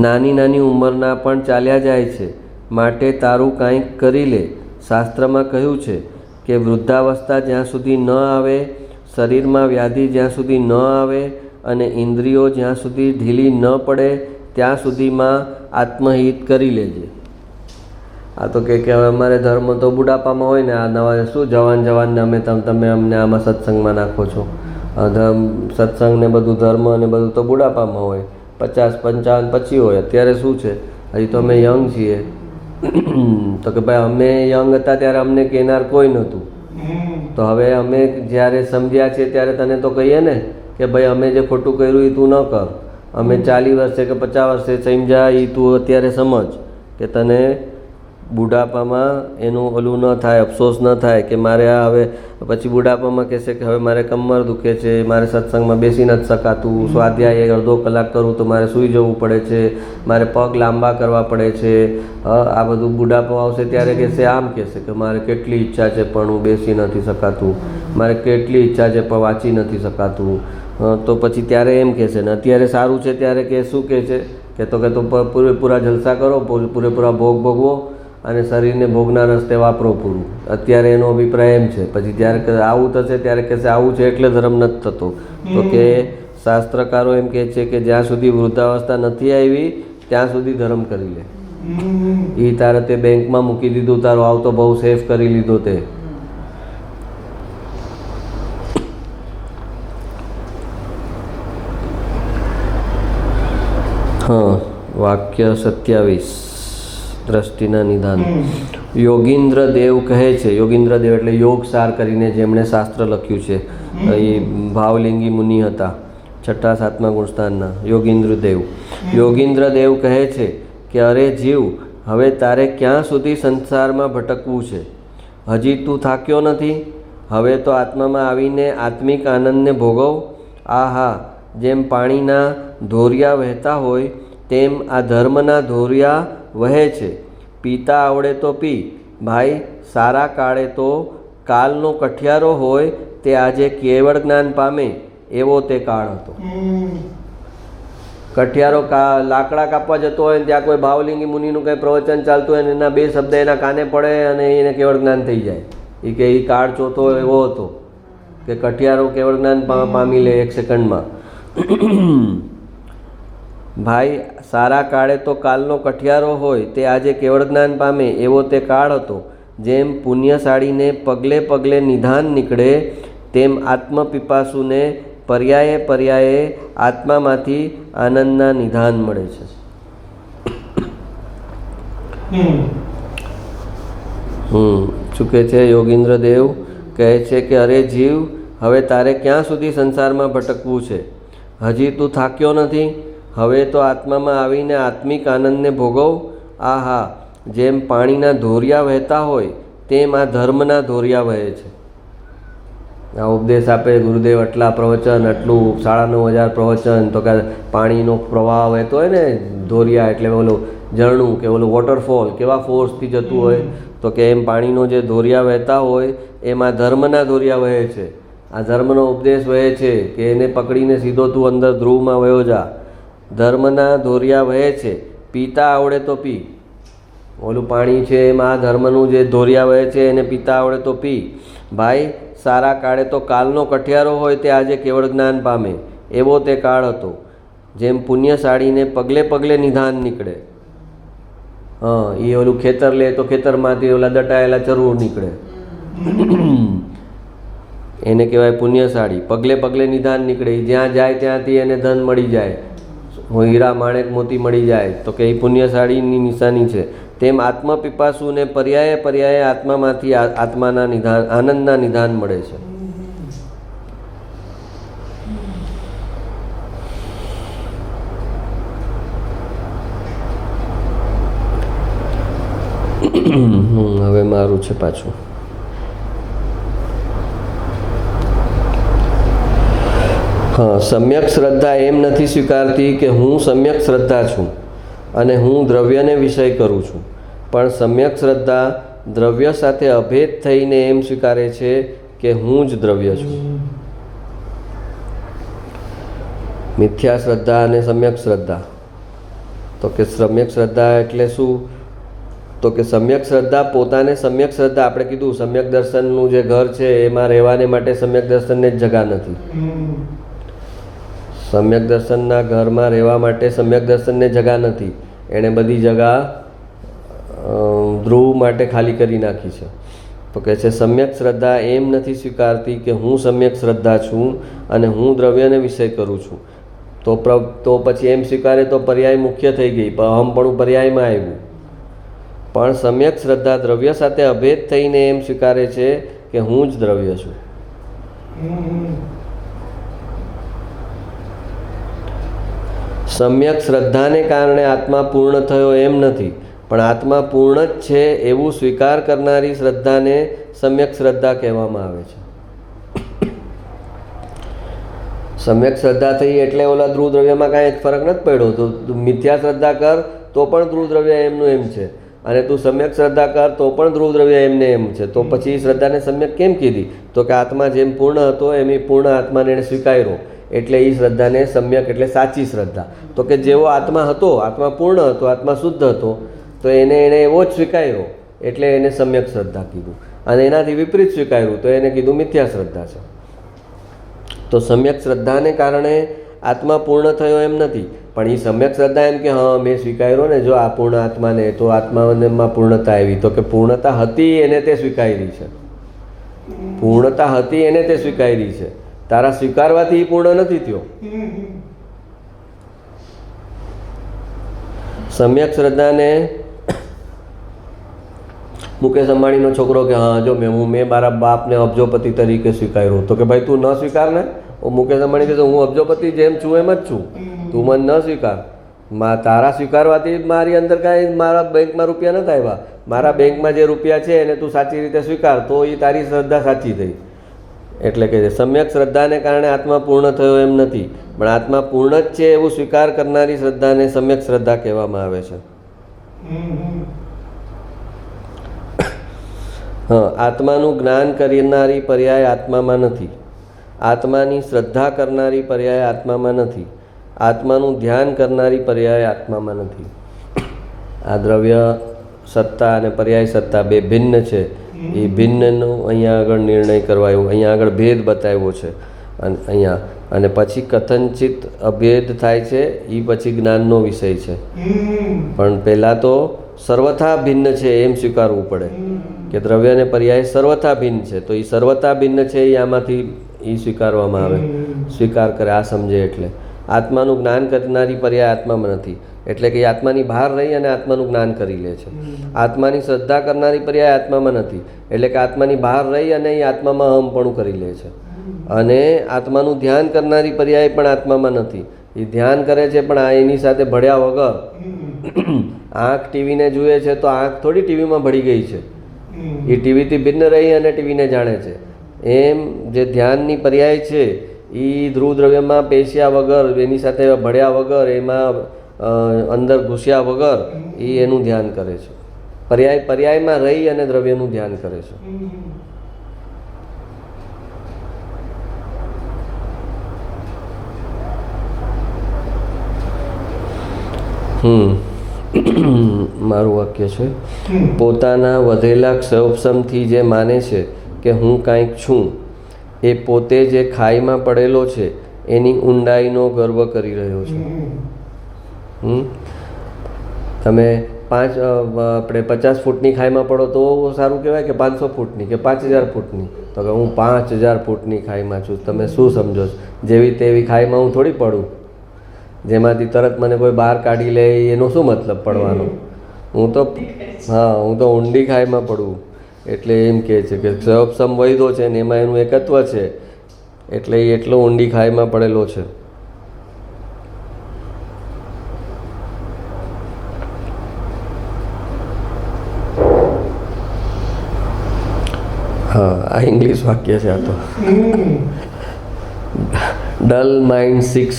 નાની નાની ઉંમરના પણ ચાલ્યા જાય છે. માટે તારું કાંઈક કરી લે. શાસ્ત્રમાં કહ્યું છે કે વૃદ્ધાવસ્થા જ્યાં સુધી ન આવે, શરીરમાં વ્યાધિ જ્યાં સુધી ન આવે અને ઇન્દ્રિયો જ્યાં સુધી ઢીલી ન પડે ત્યાં સુધીમાં આત્મહિત કરી લેજે. આ તો કે હવે અમારે ધર્મ તો બુઢાપામાં હોય ને, આ નવા શું જવાનને અમે તમે અમને આમાં સત્સંગમાં નાખો છો. સત્સંગ ને બધું ધર્મ અને બધું તો બુઢાપામાં હોય, 50-55 પછી હોય. અત્યારે શું છે, હજી તો અમે યંગ છીએ. તો કે ભાઈ અમે યંગ હતા ત્યારે અમને કહેનાર કોઈ નહોતું. તો હવે અમે જ્યારે સમજ્યા છીએ ત્યારે તને તો કહીએ ને કે ભાઈ અમે જે ખોટું કર્યું એ તું ન કર. અમે 40 વર્ષે કે 50 વર્ષે સમજ્યા એ તું અત્યારે સમજ કે તને બુઢાપામાં એનું ઓલું ન થાય, અફસોસ ન થાય કે મારે આ હવે પછી બુઢાપામાં કહેશે કે હવે મારે કમર દુખે છે, મારે સત્સંગમાં બેસી નથી શકાતું, સ્વાધ્યાય અડધો કલાક કરું તો મારે સૂઈ જવું પડે છે, મારે પગ લાંબા કરવા પડે છે. આ બધું બુઢાપો આવશે ત્યારે કહેશે, આમ કહેશે કે મારે કેટલી ઈચ્છા છે પણ હું બેસી નથી શકાતું, મારે કેટલી ઈચ્છા છે પણ વાંચી નથી શકાતું. તો પછી ત્યારે એમ કહેશે ને અત્યારે સારું છે ત્યારે કે શું કહે છે કે તો પૂરેપૂરા જલસા કરો, પૂરેપૂરા ભોગ ભોગવો અને શરીરને ભોગના રસ્તે વાપરો પૂરું. અત્યારે એનો અભિપ્રાય એમ છે. પછી જ્યારે આવું થશે ત્યારે કહેશે આવું છે એટલે ધર્મ નથી થતો. તો કે શાસ્ત્રકારો એમ કહે છે કે જ્યાં સુધી વૃદ્ધાવસ્થા નથી આવી ત્યાં સુધી ધર્મ કરી લે. એ તારે તે બેંકમાં મૂકી દીધું, તારો આવતો બહુ સેફ કરી લીધો તે. વાક્ય 27. દ્રષ્ટિના નિદાન. યોગીન્દ્ર દેવ કહે છે, યોગીન્દ્ર દેવ એટલે યોગ સાર કરીને જેમણે શાસ્ત્ર લખ્યું છે, એ ભાવલિંગી મુનિ હતા 6-7મા ગુણસ્થાનના યોગીન્દ્ર દેવ. યોગીન્દ્ર દેવ કહે છે કે અરે જીવ, હવે તારે ક્યાં સુધી સંસારમાં ભટકવું છે? હજી તું થાક્યો નથી? હવે તો આત્મામાં આવીને આત્મિક આનંદને ભોગવ. આહા, જેમ પાણીના ધોરિયા વહેતા હોય તેમ આ ધર્મના ધોરિયા વહે છે. પીતા આવડે તો પી. ભાઈ સારા કાળે તો કાલનો કઠિયારો હોય તે આજે કેવળ જ્ઞાન પામે એવો તે કાળ હતો. કઠિયારો લાકડા કાપવા જતો હોય ત્યાં કોઈ ભાવલિંગી મુનિનું કંઈ પ્રવચન ચાલતું હોય ને એના 2 શબ્દ એના કાને પડે અને એને કેવળ જ્ઞાન થઈ જાય. એ કે એ કાળ ચોથો એવો હતો કે કઠિયારો કેવળ જ્ઞાન પામી લે 1 સેકન્ડમાં. ભાઈ સારા કાળે તો કાલનો કઠિયારો હોય તે આજે કેવળ જ્ઞાન પામે એવો તે કાળ હતો. જેમ પુણ્યશાળીને પગલે પગલે નિધાન નીકળે તેમ આત્મપિપાસુને પર્યાયે પર્યાયે આત્મામાંથી આનંદના નિધાન મળે છે. શું કહે છે યોગીન્દ્ર દેવ? કહે છે કે અરે જીવ, હવે તારે ક્યાં સુધી સંસારમાં ભટકવું છે? હજી તું થાક્યો નથી? હવે તો આત્મામાં આવીને આત્મિક આનંદને ભોગવ. આહા, જેમ પાણીના ધોરિયા વહેતા હોય તેમ આ ધર્મના ધોરિયા વહે છે. આ ઉપદેશ આપે ગુરુદેવ, આટલા પ્રવચન, આટલું 9,500 પ્રવચન, તો કે પાણીનો પ્રવાહ વહેતો હોય ને, ધોરિયા એટલે ઓલું ઝરણું કે ઓલું વોટરફોલ કેવા ફોર્સથી જતું હોય, તો કે એમ પાણીનો જે ધોરિયા વહેતા હોય એમાં ધર્મના ધોરિયા વહે છે. આ ધર્મનો ઉપદેશ વહે છે કે એને પકડીને સીધો તું અંદર ધ્રુવમાં વયો જા. ધર્મના ધોરિયા વહે છે, પીતા આવડે તો પી. ઓલું પાણી છે એમાં ધર્મનું જે ધોરિયા વહે છે એને પીતા આવડે તો પી. ભાઈ, સારા કાળે તો કાલનો કઠિયારો હોય તે આજે કેવળ જ્ઞાન પામે, એવો તે કાળ હતો. જેમ પુણ્યશાળીને પગલે પગલે નિધાન નીકળે. એ ઓલું ખેતર લે તો ખેતરમાંથી ઓલા દટાયેલા ચરવું નીકળે, એને કહેવાય પુણ્યશાળી. પગલે પગલે નિધાન નીકળે, જ્યાં જાય ત્યાંથી એને ધન મળી જાય, હીરા માણેક મોતી મળી જાય, તો કે એ પુણ્યશાળીની નિશાની છે. તેમ આત્મપિપાસુને પર્યાયે પર્યાયે આત્મામાંથી આત્માના નિધાન, આનંદના નિધાન મળે છે. હવે મારું છે પાછું. હા, સમ્યક શ્રદ્ધા એમ નથી સ્વીકારતી કે હું સમ્યક શ્રદ્ધા છું અને હું દ્રવ્યને વિષય કરું છું, પણ સમ્યક શ્રદ્ધા દ્રવ્ય સાથે અભેદ થઈને એમ સ્વીકારે છે કે હું જ દ્રવ્ય છું. મિથ્યા શ્રદ્ધા અને સમ્યક શ્રદ્ધા. તો કે સમ્યક શ્રદ્ધા એટલે શું? તો કે સમ્યક શ્રદ્ધા પોતાને સમ્યક શ્રદ્ધા, આપણે કીધું સમ્યક દર્શનનું જે ઘર છે એમાં રહેવાને માટે સમ્યક દર્શનને જ જગા નથી. સમ્યક દર્શનના ઘરમાં રહેવા માટે સમ્યક દર્શનને જગા નથી. એણે બધી જગા ધ્રુવ માટે ખાલી કરી નાખી છે. તો કહે છે સમ્યક શ્રદ્ધા એમ નથી સ્વીકારતી કે હું સમ્યક શ્રદ્ધા છું અને હું દ્રવ્યને વિષય કરું છું. તો પછી એમ સ્વીકારે તો પર્યાય મુખ્ય થઈ ગઈ, અહમપણું પર્યાયમાં આવ્યું. પણ સમ્યક શ્રદ્ધા દ્રવ્ય સાથે અભેદ થઈને એમ સ્વીકારે છે કે હું જ દ્રવ્ય છું. સમ્યક શ્રદ્ધાને કારણે આત્મા પૂર્ણ થયો એમ નથી, પણ આત્મા પૂર્ણ જ છે એવું સ્વીકાર કરનારી શ્રદ્ધાને સમ્યક શ્રદ્ધા કહેવામાં આવે છે. સમ્યક શ્રદ્ધા થઈ એટલે ઓલા ધ્રુવ દ્રવ્યમાં કાંઈ ફરક નથી પડ્યો. તો મિથ્યા શ્રદ્ધા કર તો પણ ધ્રુવ દ્રવ્ય એમનું એમ છે, અને તું સમ્યક શ્રદ્ધા કર તો પણ ધ્રુવ દ્રવ્ય એમને એમ છે. તો પછી શ્રદ્ધાને સમ્યક કેમ કીધી? તો કે આત્મા જેમ પૂર્ણ હતો એમ એ પૂર્ણ આત્માને એણે સ્વીકાર્યો, એટલે એ શ્રદ્ધાને સમ્યક એટલે સાચી શ્રદ્ધા. તો કે જેવો આત્મા હતો, આત્મા પૂર્ણ હતો, આત્મા શુદ્ધ હતો, તો એણે એવો જ સ્વીકાર્યો, એટલે એને સમ્યક શ્રદ્ધા કીધું. અને એનાથી વિપરીત સ્વીકાર્યું તો એને કીધું મિથ્યા શ્રદ્ધા છે. તો સમ્યક શ્રદ્ધાને કારણે આત્મા પૂર્ણ થયો એમ નથી, પણ એ સમ્યક શ્રદ્ધા એમ કે હા મેં સ્વીકાર્યો ને જો આ પૂર્ણ આત્માને, તો આત્મામાં પૂર્ણતા આવી. તો કે પૂર્ણતા હતી એને તે સ્વીકારી છે, પૂર્ણતા હતી એને તે સ્વીકારી છે. તારા સ્વીકારવાથી પૂર્ણ નથી થયો. સમ્યક શ્રદ્ધાને મુકેશ અંબાણીનો છોકરો કે હા જો મેં મારા બાપને અબજોપતિ તરીકે સ્વીકાર્યો. તો કે ભાઈ તું ન સ્વીકાર ને. મુકેશ અંબાણી કહે હું અબજોપતિ જેમ છું એમ જ છું, તું મને ન સ્વીકાર. તારા સ્વીકારવાથી મારી અંદર કાંઈ, મારા બેંકમાં રૂપિયા નથી આવ્યા, મારા બેંકમાં જે રૂપિયા છે એને તું સાચી રીતે સ્વીકાર, તો એ તારી શ્રદ્ધા સાચી થઈ. એટલે કે સમ્યક શ્રદ્ધાને કારણે આત્મા પૂર્ણ થયો એમ નથી, પણ આત્મા પૂર્ણ જ છે એવું સ્વીકાર કરનારી શ્રદ્ધાને સમ્યક શ્રદ્ધા કહેવામાં આવે છે. હા, આત્માનું જ્ઞાન કરનારી પર્યાય આત્મામાં નથી, આત્માની શ્રદ્ધા કરનારી પર્યાય આત્મામાં નથી, આત્માનું ધ્યાન કરનારી પર્યાય આત્મામાં નથી. આ દ્રવ્ય સત્તા અને પર્યાય સત્તા બે ભિન્ન છે. એ ભિન્નનો અહીંયા આગળ નિર્ણય કરવાયો, અહીંયા આગળ ભેદ બતાવ્યો છે અહીંયા. અને પછી કથનચિત અભેદ થાય છે, એ પછી જ્ઞાનનો વિષય છે. પણ પહેલાં તો સર્વથા ભિન્ન છે એમ સ્વીકારવું પડે કે દ્રવ્ય અને પર્યાય સર્વથા ભિન્ન છે. તો એ સર્વથા ભિન્ન છે એ આમાંથી એ સ્વીકારવામાં આવે, સ્વીકાર કરે, આ સમજે. એટલે આત્માનું જ્ઞાન કરનારી પર્યાય આત્મામાં નથી, એટલે કે એ આત્માની બહાર રહી અને આત્માનું જ્ઞાન કરી લે છે. આત્માની શ્રદ્ધા કરનારી પર્યાય આત્મામાં નથી, એટલે કે આત્માની બહાર રહી અને એ આત્મામાં અહમપણું કરી લે છે. અને આત્માનું ધ્યાન કરનારી પર્યાય પણ આત્મામાં નથી. એ ધ્યાન કરે છે પણ આ એની સાથે ભળ્યા વગર. આંખ ટીવીને જુએ છે તો આંખ થોડી ટીવીમાં ભળી ગઈ છે, એ ટીવીથી ભિન્ન રહી અને ટીવીને જાણે છે. એમ જે ધ્યાનની પર્યાય છે એ ધ્રુવ દ્રવ્યમાં પેશ્યા વગર, એની સાથે ભળ્યા વગર, એમાં અંદર ઘૂસ્યા વગર એ એનું ધ્યાન કરે છે. પર્યાયમાં રહી અને દ્રવ્યનું ધ્યાન કરે છે. મારું વાક્ય છે, પોતાના વધેલા ક્ષયોપશમથી જે માને છે કે હું કાંઈક છું, એ પોતે જે ખાઈમાં પડેલો છે એની ઊંડાઈનો ગર્વ કરી રહ્યો છે. તમે 50 ફૂટની ખાઈમાં પડો તો સારું કહેવાય કે 500 ફૂટની કે 5000 ફૂટની? તો કે હું 5000 ફૂટની ખાઈમાં છું. તમે શું સમજો છો? જેવી તેવી ખાઈમાં હું થોડી પડું, જેમાંથી તરત મને કોઈ બહાર કાઢી લે એનો શું મતલબ પડવાનો? હું તો ઊંડી ખાઈમાં પડું. એટલે એમ કહે છે કે ક્ષયોપશમ વૈધો છે ને એમાં એનું એકત્વ છે, એટલે એ એટલો ઊંડી ખાઈમાં પડેલો છે. હા, આ ઇંગ્લિશ વાક્ય છે. આ તો dull mind seeks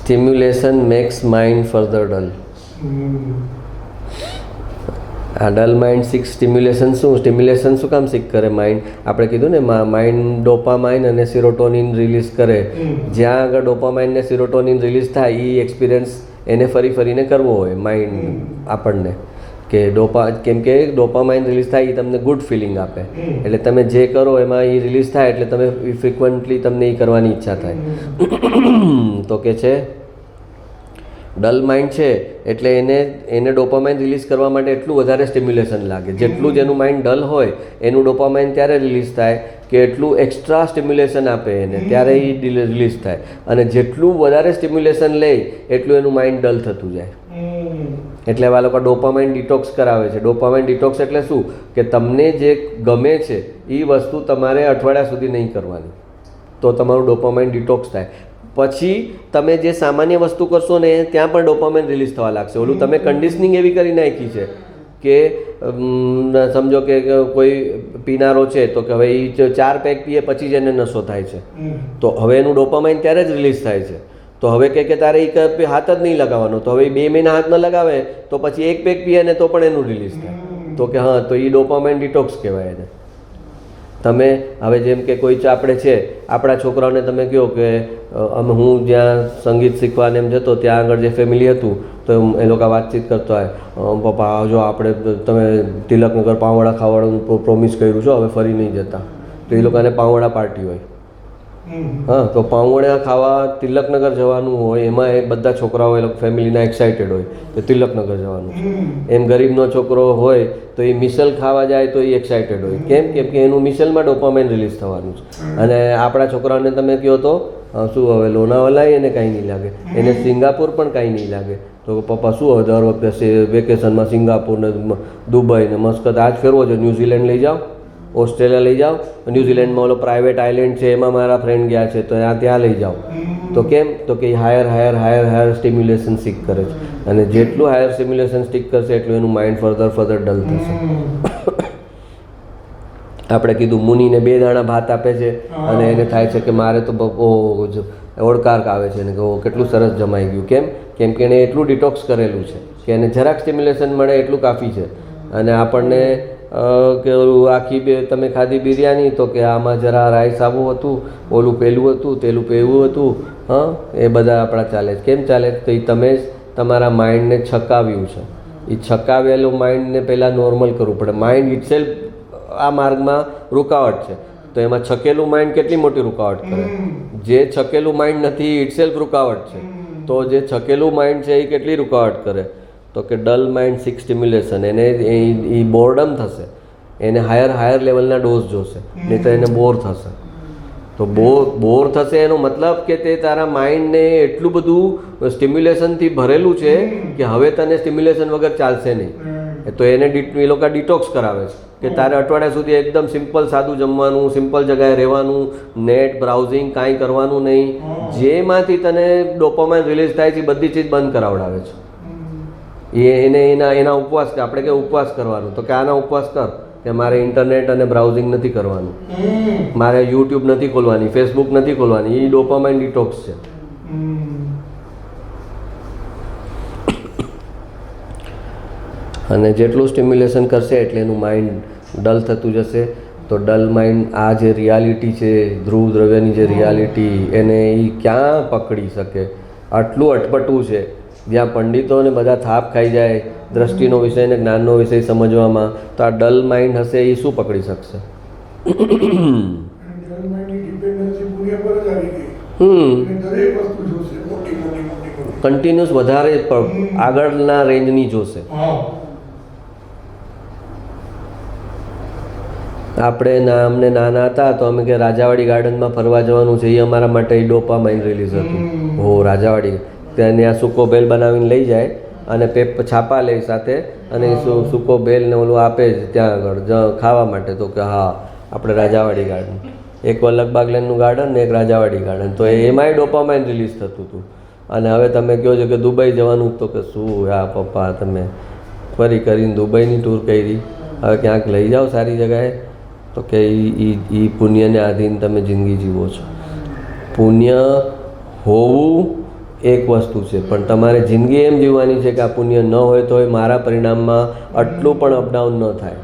stimulation makes mind further dull. આ ડલ માઇન્ડ સિક સ્ટિમ્યુલેશન શું કામ સિક કરે માઇન્ડ? આપણે કીધું ને, માઇન્ડ ડોપામાઇન અને સિરોટોનિન રિલીઝ કરે. જ્યાં આગળ ડોપામાઇન ને સિરોટોનિન રિલીઝ થાય એ એક્સપિરિયન્સ એને ફરીને કરવો હોય માઇન્ડ આપણને, કે કેમ કે ડોપામાઇન રિલીઝ થાય એ તમને ગુડ ફિલિંગ આપે. એટલે તમે જે કરો એમાં એ રિલીઝ થાય એટલે તમે ફ્રિકવન્ટલી તમને એ કરવાની ઈચ્છા થાય. તો કે છે ડલ માઇન્ડ છે એટલે એને ડોપામાઇન રિલીઝ કરવા માટે એટલું વધારે સ્ટિમ્યુલેશન લાગે. જેટલું જ એનું માઇન્ડ ડલ હોય એનું ડોપામાઇન ત્યારે રિલીઝ થાય કે એટલું એક્સ્ટ્રા સ્ટિમ્યુલેશન આપે એને, ત્યારે એ રિલીઝ થાય. અને જેટલું વધારે સ્ટિમ્યુલેશન લે એટલું એનું માઇન્ડ ડલ થતું જાય. એટલે આ લોકો ડોપામાઇન ડિટોક્સ કરાવે છે. ડોપામાઇન ડિટોક્સ એટલે શું? કે તમને જે ગમે છે એ વસ્તુ તમારે અઠવાડિયા સુધી નહીં કરવાની, તો તમારું ડોપામાઇન ડિટોક્સ થાય. પછી તમે જે સામાન્ય વસ્તુ કરશો ને ત્યાં પણ ડોપામાઇન રિલીઝ થવા લાગશે. ઓલું તમે કન્ડિશનિંગ એવી કરી નાખી છે કે સમજો કે કોઈ પીનારો છે તો કે હવે એ 4 પેક પીએ પછી જ એને નશો થાય છે, તો હવે એનું ડોપામાઇન ત્યારે જ રિલીઝ થાય છે. તો હવે કે તારે એ હાથ જ નહીં લગાવવાનો, તો હવે 2 મહિના હાથ ન લગાવે તો પછી 1 પેક પીએ ને તો પણ એનું રિલીઝ થાય. તો કે હા, તો એ ડોપામાઇન ડિટોક્સ કહેવાય એને. તમે હવે જેમ કે કોઈ આપણે છે, આપણા છોકરાઓને તમે કહો કે હું જ્યાં સંગીત શીખવાને એમ જતો ત્યાં આગળ જે ફેમિલી હતું તો એ લોકો વાતચીત કરતા હોય, પપ્પા જો આપણે તમે તિલકનગર પાવડા ખાવાનું પ્રોમિસ કર્યું છે, હવે ફરી નહીં જતા. તો એ લોકોને પાવડા પાર્ટી હોય. હા, તો પાવડા ખાવા તિલકનગર જવાનું હોય, એમાં એ બધા છોકરાઓ એ લોકો ફેમિલીના એક્સાઇટેડ હોય કે તિલકનગર જવાનું છે. એમ ગરીબનો છોકરો હોય તો એ મિસલ ખાવા જાય તો એ એક્સાઇટેડ હોય. કેમ કે એનું મિસલમાં ડોપામાઇન રિલીઝ થવાનું છે. અને આપણા છોકરાઓને તમે કહો તો શું હવે લોનાવાલા એને કાંઈ નહીં લાગે, એને સિંગાપુર પણ કાંઈ નહીં લાગે. તો પપ્પા શું હવે દર વખતે વેકેશનમાં સિંગાપુર ને દુબઈ ને મસ્કત આજ ફેરવો છે, ન્યૂઝીલેન્ડ લઈ જાઓ, ઓસ્ટ્રેલિયા લઈ જાઓ. ન્યૂઝીલેન્ડમાં ઓલો પ્રાઇવેટ આઇલેન્ડ છે એમાં મારા ફ્રેન્ડ ગયા છે તો ત્યાં લઈ જાઓ. તો કેમ? તો કે હાયર સ્ટિમ્યુલેશન સિક કરે છે. અને જેટલું હાયર સ્ટિમ્યુલેશન સ્ટીક કરશે એટલું એનું માઇન્ડ ફર્ધર ડલ થશે. આપણે કીધું મુનિને 2 દાણા ભાત આપે છે અને એને થાય છે કે મારે તો ઓળકાર આવે છે ને કે કેટલું સરસ જમાઈ ગયું. કેમ કે એને એટલું ડિટોક્સ કરેલું છે કે એને જરાક સ્ટિમ્યુલેશન મળે એટલું કાફી છે. અને આપણને કે આખી તમે ખાધી બિરયાની તો કે આમાં જરા રાઈસ આવું હતું, ઓલું પેલું હતું, તેલું પેવું હતું. હા, એ બધા આપણા ચાલે છે. કેમ ચાલે? તો એ તમે જ તમારા માઇન્ડને છકાવ્યું છે. એ છકાવેલું માઇન્ડને પહેલાં નોર્મલ કરવું પડે. માઇન્ડ ઇટસેલ્ફ આ માર્ગમાં રૂકાવટ છે, તો એમાં છકેલું માઇન્ડ કેટલી મોટી રૂકાવટ કરે. જે છકેલું માઇન્ડ નથી ઇટસેલ્ફ રૂકાવટ છે, તો જે છકેલું માઇન્ડ છે એ કેટલી રૂકાવટ કરે? તો કે ડલ માઇન્ડ સિક સ્ટિમ્યુલેશન. એને એ બોર્ડમ થશે, એને હાયર લેવલના ડોઝ જોશે, નહીં તો એને બોર થશે. તો બોર થશે એનો મતલબ કે તે તારા માઇન્ડને એટલું બધું સ્ટિમ્યુલેશનથી ભરેલું છે કે હવે તને સ્ટિમ્યુલેશન વગર ચાલશે નહીં. તો એને એ લોકો ડિટોક્સ કરાવે છે કે તારે અઠવાડિયા સુધી એકદમ સિમ્પલ સાદું જમવાનું, સિમ્પલ જગ્યાએ રહેવાનું, નેટ બ્રાઉઝિંગ કાંઈ કરવાનું નહીં. જેમાંથી તને ડોપામાઇન રિલીઝ થાય છે બધી ચીજ બંધ કરાવડાવે છે. એના ઉપવાસ કે આપણે કે ઉપવાસ કરવાનું, તો કે આના ઉપવાસ કર કે મારે ઇન્ટરનેટ અને બ્રાઉઝિંગ નથી કરવાનું, મારે યુટ્યુબ નથી ખોલવાની, ફેસબુક નથી ખોલવાની. એ ડોપામાઇન ડિટોક્સ છે. અને જેટલું સ્ટિમ્યુલેશન કરશે એટલે એનું માઇન્ડ ડલ થતું જશે. તો ડલ માઇન્ડ આ જે રિયાલિટી છે, ધ્રુવ દ્રવ્યની જે રિયાલિટી, એને એ ક્યાં પકડી શકે? આટલું અટપટું છે, જ્યાં પંડિતોને બધા થાપ ખાઈ જાય દ્રષ્ટિનો વિષય અને જ્ઞાનનો વિષય સમજવામાં, તો આ ડલ માઇન્ડ હશે એ શું પકડી શકશે? કન્ટિન્યુઅસ વધારે આગળના રેન્જની જોશે. અમને નાના હતા તો અમે કે રાજાવાડી ગાર્ડનમાં ફરવા જવાનું છે, એ અમારા માટે ડોપામાઇન રિલીઝ હતું. હો, રાજાવાડી ત્યાં સૂકો બેલ બનાવીને લઈ જાય અને છાપા લે સાથે, અને સૂકો બેલ ને ઓલું આપે જ ત્યાં આગળ ખાવા માટે. તો કે હા, આપણે રાજાવાડી ગાર્ડન, એક વલ્લભબાગ લેનનું ગાર્ડન ને એક રાજાવાડી ગાર્ડન, તો એમાંય ડોપામાઇન રિલીઝ થતું હતું. અને હવે તમે કહો છો કે દુબઈ જવાનું, તો કે શું હા પપ્પા, તમે ફરી કરીને દુબઈની ટૂર કરી, હવે ક્યાંક લઈ જાઓ સારી જગાએ. તો કે એ પુણ્યને આધીન તમે જિંદગી જીવો છો. પુણ્ય હોવું એક વસ્તુ છે, પણ તમારે જિંદગી એમ જીવવાની છે કે આ પુણ્ય ન હોય તો મારા પરિણામમાં આટલું પણ અપડાઉન ન થાય,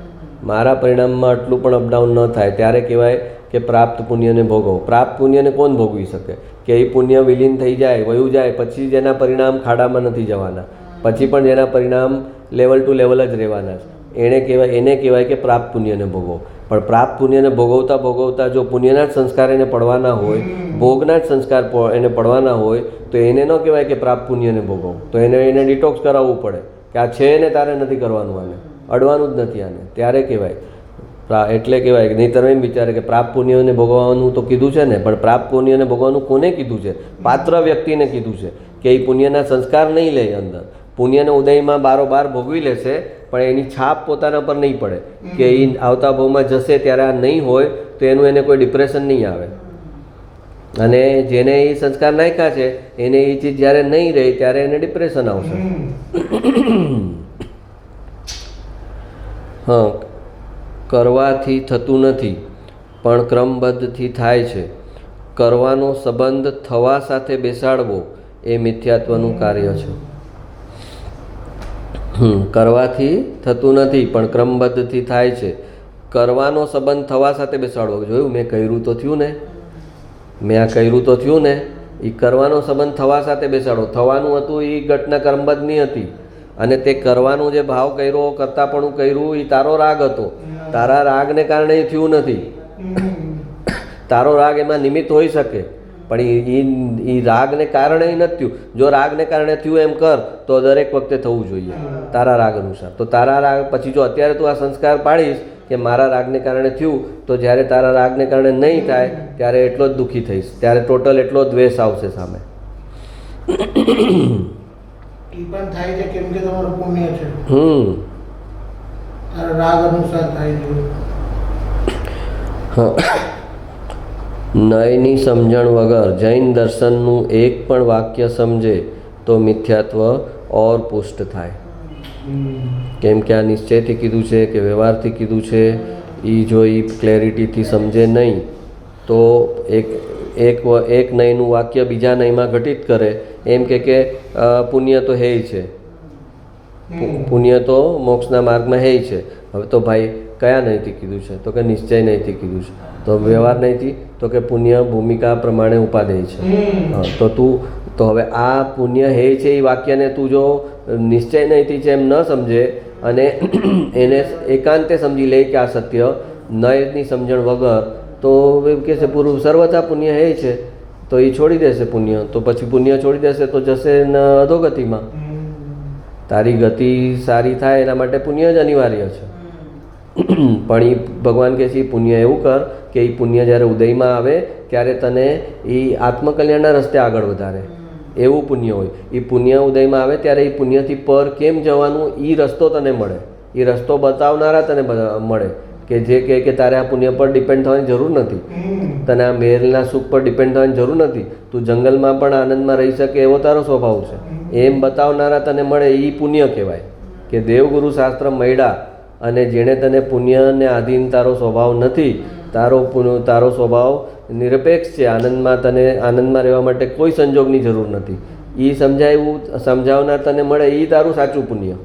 મારા પરિણામમાં આટલું પણ અપડાઉન ન થાય. ત્યારે કહેવાય કે પ્રાપ્ત પુણ્યને ભોગવો. પ્રાપ્ત પુણ્યને કોણ ભોગવી શકે? કે એ પુણ્ય વિલીન થઈ જાય, વયું જાય, પછી જેના પરિણામ ખાડામાં નથી જવાના, પછી પણ જેના પરિણામ લેવલ ટુ લેવલ જ રહેવાના છે. એને કહેવાય કે પ્રાપ્ત પુણ્યને ભોગવો. પણ પ્રાપ્ત પુણ્યને ભોગવતા ભોગવતા જો પુણ્યના જ સંસ્કાર એને પડવાના હોય, ભોગના જ સંસ્કાર એને પડવાના હોય, તો એને ન કહેવાય કે પ્રાપ્ત પુણ્યને ભોગવો. તો એને ડિટોક્સ કરાવવું પડે કે આ છે ને તારે નથી કરવાનું, આને અડવાનું જ નથી આને, ત્યારે કહેવાય. એટલે કહેવાય નહીં તમે એમ વિચારે કે પ્રાપ્ત પુણ્યને ભોગવવાનું તો કીધું છે ને, પણ પ્રાપ્ત પુણ્યને ભોગવવાનું કોને કીધું છે? પાત્ર વ્યક્તિને કીધું છે કે એ પુણ્યના સંસ્કાર નહીં લે અંદર. પુણ્યને ઉદયમાં બારોબાર ભોગવી લેશે, પણ એની છાપ પોતાના પર નહીં પડે કે એ આવતા ભાવમાં જશે ત્યારે આ નહીં હોય તો એને કોઈ ડિપ્રેશન નહીં આવે. અને જેને એ સંસ્કાર નાખ્યા છે એને એ ચીજ જ્યારે નહીં રહે ત્યારે એને ડિપ્રેશન આવશે. હા, કરવાથી થતું નથી પણ ક્રમબદ્ધથી થાય છે. કરવાનો સંબંધ થવા સાથે બેસાડવો એ મિથ્યાત્વનું કાર્ય છે. કરવાથી થતું નથી પણ ક્રમબદ્ધથી થાય છે. કરવાનો સંબંધ થવા સાથે બેસાડવો. જોયું, મેં કર્યું તો થયું ને, મેં આ કર્યું તો થયું ને. એ કરવાનો સંબંધ થવા સાથે બેસાડો. થવાનું હતું એ ઘટના કર્મબદ્ધની હતી, અને તે કરવાનું જે ભાવ કર્યો, કરતાપણું કર્યું, એ તારો રાગ હતો. તારા રાગને કારણે એ થયું નથી. તારો રાગ એમાં નિમિત્ત હોઈ શકે, પણ એ રાગને કારણે નથી થયું. જો રાગને કારણે થયું એમ કર તો દરેક વખતે થવું જોઈએ તારા રાગ અનુસાર. તો તારા રાગ પછી જો અત્યારે તું આ સંસ્કાર પાડીશ કે મારા રાગને કારણે થયું, તો જ્યારે તારા રાગને કારણે નહીં થાય ત્યારે એટલો જ દુઃખી થઈશ, ત્યારે ટોટલ એટલો દ્વેષ આવશે સામે. પણ થાય છે કેમ કે તમારું પુણ્ય છે, તારા રાગ અનુસાર થાય છે. નયની સમજણ વગર જૈન દર્શનનું એક પણ વાક્ય સમજે તો મિથ્યાત્વ ઓર પુષ્ટ થાય. કેમ કે આ નિશ્ચયથી કીધું છે કે વ્યવહારથી કીધું છે. એ જો એ ક્લેરિટીથી સમજે નહીં તો એક નયનું વાક્ય બીજા નયમાં ઘટિત કરે. એમ કે પુણ્ય તો હે છે, પુણ્ય તો મોક્ષના માર્ગમાં હે છે. હવે તો ભાઈ કયા નયથી કીધું છે? તો કે નિશ્ચય નયથી કીધું છે. તો વ્યવહાર નયથી? તો કે પુણ્ય ભૂમિકા પ્રમાણે ઉપાદેય છે. તો હવે આ પુણ્ય હે છે એ વાક્યને તું જો નિશ્ચય નયથી છે એમ ન સમજે અને એને એકાંતે સમજી લે કે આ સત્ય, નયની સમજણ વગર, તો એમ કહે છે પૂરું સર્વથા પુણ્ય હે છે, તો એ છોડી દેશે પુણ્ય. તો પછી પુણ્ય છોડી દેશે તો જશે અધોગતિમાં. તારી ગતિ સારી થાય એના માટે પુણ્ય જ અનિવાર્ય છે. પણ એ ભગવાન કહે છે પુણ્ય એવું કર કે એ પુણ્ય જ્યારે ઉદયમાં આવે ત્યારે તને એ આત્મકલ્યાણના રસ્તે આગળ વધારે. એવું પુણ્ય હોય. એ પુણ્ય ઉદયમાં આવે ત્યારે એ પુણ્યથી પર કેમ જવાનું એ રસ્તો તને મળે. એ રસ્તો બતાવનારા તને મળે કે જે કહે કે તારે આ પુણ્ય પર ડિપેન્ડ થવાની જરૂર નથી, તને આ મહેલના સુખ પર ડિપેન્ડ થવાની જરૂર નથી, તું જંગલમાં પણ આનંદમાં રહી શકે એવો તારો સ્વભાવ છે. એમ બતાવનારા તને મળે એ પુણ્ય કહેવાય. કે દેવગુરુ શાસ્ત્ર મળ્યા અને જેણે તને પુણ્યને આધીન તારો સ્વભાવ નથી, તારો સ્વભાવ નિરપેક્ષ છે, આનંદમાં રહેવા માટે કોઈ સંજોગની જરૂર નથી, એ સમજાવનાર તને મળે એ તારું સાચું પુણ્ય.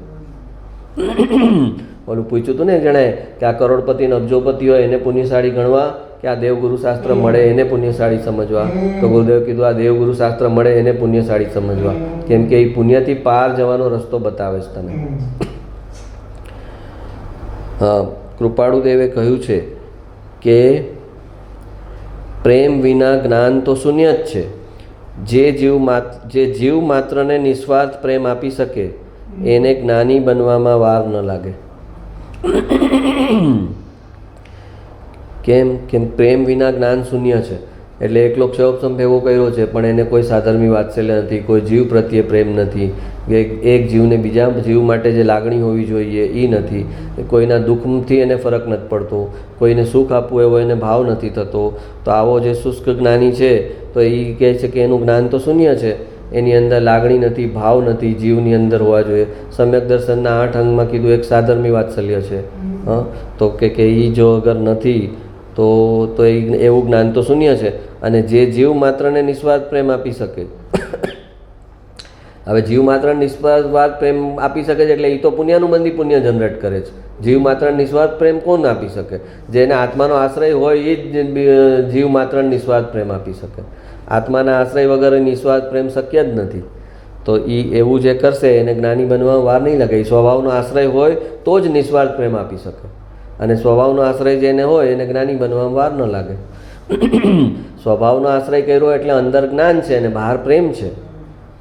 ઓલું પૂછ્યું હતું ને જણાય કે આ કરોડપતિ ને અબજોપતિ હોય એને પુણ્યશાળી ગણવા કે આ દેવગુરુ શાસ્ત્ર મળે એને પુણ્યશાળી સમજવા? તો ગુરુદેવ કીધું આ દેવગુરુ શાસ્ત્ર મળે એને પુણ્યશાળી સમજવા, કેમ કે એ પુણ્યથી પાર જવાનો રસ્તો બતાવે છે તને. હા, કૃપાળુદેવે કહ્યું છે કે પ્રેમ વિના જ્ઞાન તો શૂન્ય જ છે. જે જીવ માત્રને નિસ્વાર્થ પ્રેમ આપી શકે એને જ્ઞાની બનવામાં વાર ન લાગે. કેમ પ્રેમ વિના જ્ઞાન શૂન્ય છે. એટલે એકલો ક્ષયોપસંપ એવો કર્યો છે પણ એને કોઈ સાધર્મી વાત્સલ્ય નથી, કોઈ જીવ પ્રત્યે પ્રેમ નથી, એક જીવને બીજા જીવ માટે જે લાગણી હોવી જોઈએ એ નથી, કોઈના દુઃખથી એને ફરક નથી પડતો, કોઈને સુખ આપવું એવો એને ભાવ નથી થતો. તો આવો જે શુષ્ક જ્ઞાની છે તો એ કહે છે કે એનું જ્ઞાન તો શૂન્ય છે, એની અંદર લાગણી નથી, ભાવ નથી, જીવની અંદર હોવા જોઈએ. સમ્યક દર્શનના 8 અંગમાં કીધું એક સાધર્મી વાત્સલ્ય છે. તો કે એ જો અગર નથી તો એવું જ્ઞાન તો શૂન્ય છે. અને જે જીવ માત્રને નિસ્વાર્થ પ્રેમ આપી શકે, હવે જીવ માત્ર નિસ્વાર્થ પ્રેમ આપી શકે છે એટલે એ તો પુણ્યાનુબંધી પુણ્ય જનરેટ કરે છે. જીવ માત્ર નિસ્વાર્થ પ્રેમ કોણ આપી શકે? જેને આત્માનો આશ્રય હોય એ જ જીવ માત્ર નિસ્વાર્થ પ્રેમ આપી શકે. આત્માના આશ્રય વગર નિસ્વાર્થ પ્રેમ શક્ય જ નથી. તો એ એવું જે કરશે એને જ્ઞાની બનવામાં વાર નહીં લાગે. સ્વભાવનો આશ્રય હોય તો જ નિસ્વાર્થ પ્રેમ આપી શકે, અને સ્વભાવનો આશ્રય જેને હોય એને જ્ઞાની બનવામાં વાર ન લાગે. સ્વભાવનો આશ્રય કર્યો એટલે અંદર જ્ઞાન છે અને બહાર પ્રેમ છે.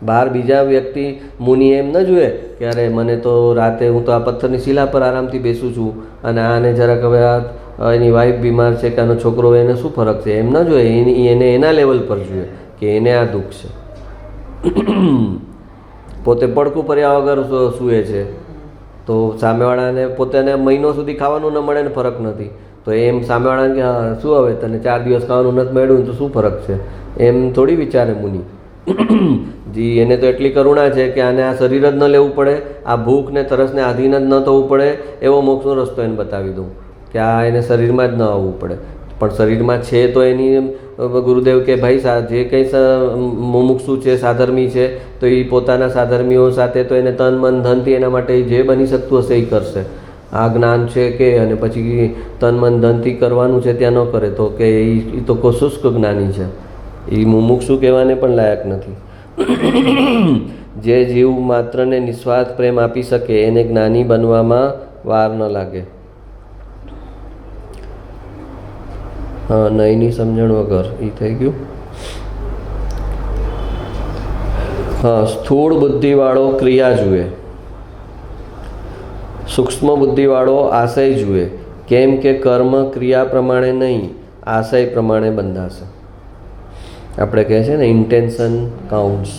બહાર બીજા વ્યક્તિ મુનિ એમ ન જોઈએ કે અરે મને તો રાતે હું તો આ પથ્થરની શિલા પર આરામથી બેસું છું અને આને જરાક હવે એની વાઈફ બીમાર છે કે આનો છોકરો, એને શું ફરક છે, એમ ન જોઈએ. એને એના લેવલ પર જોઈએ કે એને આ દુઃખ છે. પોતે પડકું પર્યા વગર સૂએ છે તો સામેવાળાને પોતાને મહિનો સુધી ખાવાનું ન મળે ને ફરક નથી, તો એમ સામેવાળાને કે શું હવે તને 4 દિવસ ખાવાનું નથી મળ્યું તો શું ફરક છે, એમ થોડી વિચારે મુનિ. જી એને તો એટલી કરુણા છે કે આને આ શરીર જ ન લેવું પડે, આ ભૂખ ને તરસને આધીન જ ન થવું પડે, એવો મોક્ષનો રસ્તો એને બતાવી દઉં કે આ એને શરીરમાં જ ન આવવું પડે. પણ શરીરમાં છે તો એની ગુરુદેવ કે ભાઈ જે કંઈ મુમુક્ષુ છે, સાધર્મી છે, તો એ પોતાના સાધર્મીઓ સાથે તો એને તન મન ધનથી એના માટે જે બની શકતું હશે એ કરશે. આ જ્ઞાન છે કે અને પછી તન મન ધનથી કરવાનું છે ત્યાં ન કરે તો કે એ તો કોઈ શુષ્ક જ્ઞાની છે, એ મુમુક્ષુ કહેવાને પણ લાયક નથી. જે જીવ માત્રને નિસ્વાર્થ પ્રેમ આપી શકે એને જ્ઞાની બનવામાં વાર ન લાગે. હા, નહીંની સમજણ વગર એ થઈ ગયું. હા, સ્થૂળ બુદ્ધિવાળો ક્રિયા જુએ, સૂક્ષ્મ બુદ્ધિવાળો આશય જુએ. કેમ કે કર્મ ક્રિયા પ્રમાણે નહીં, આશય પ્રમાણે બંધાશે. આપણે કહે છે ને ઇન્ટેન્શન કાઉન્ટ્સ.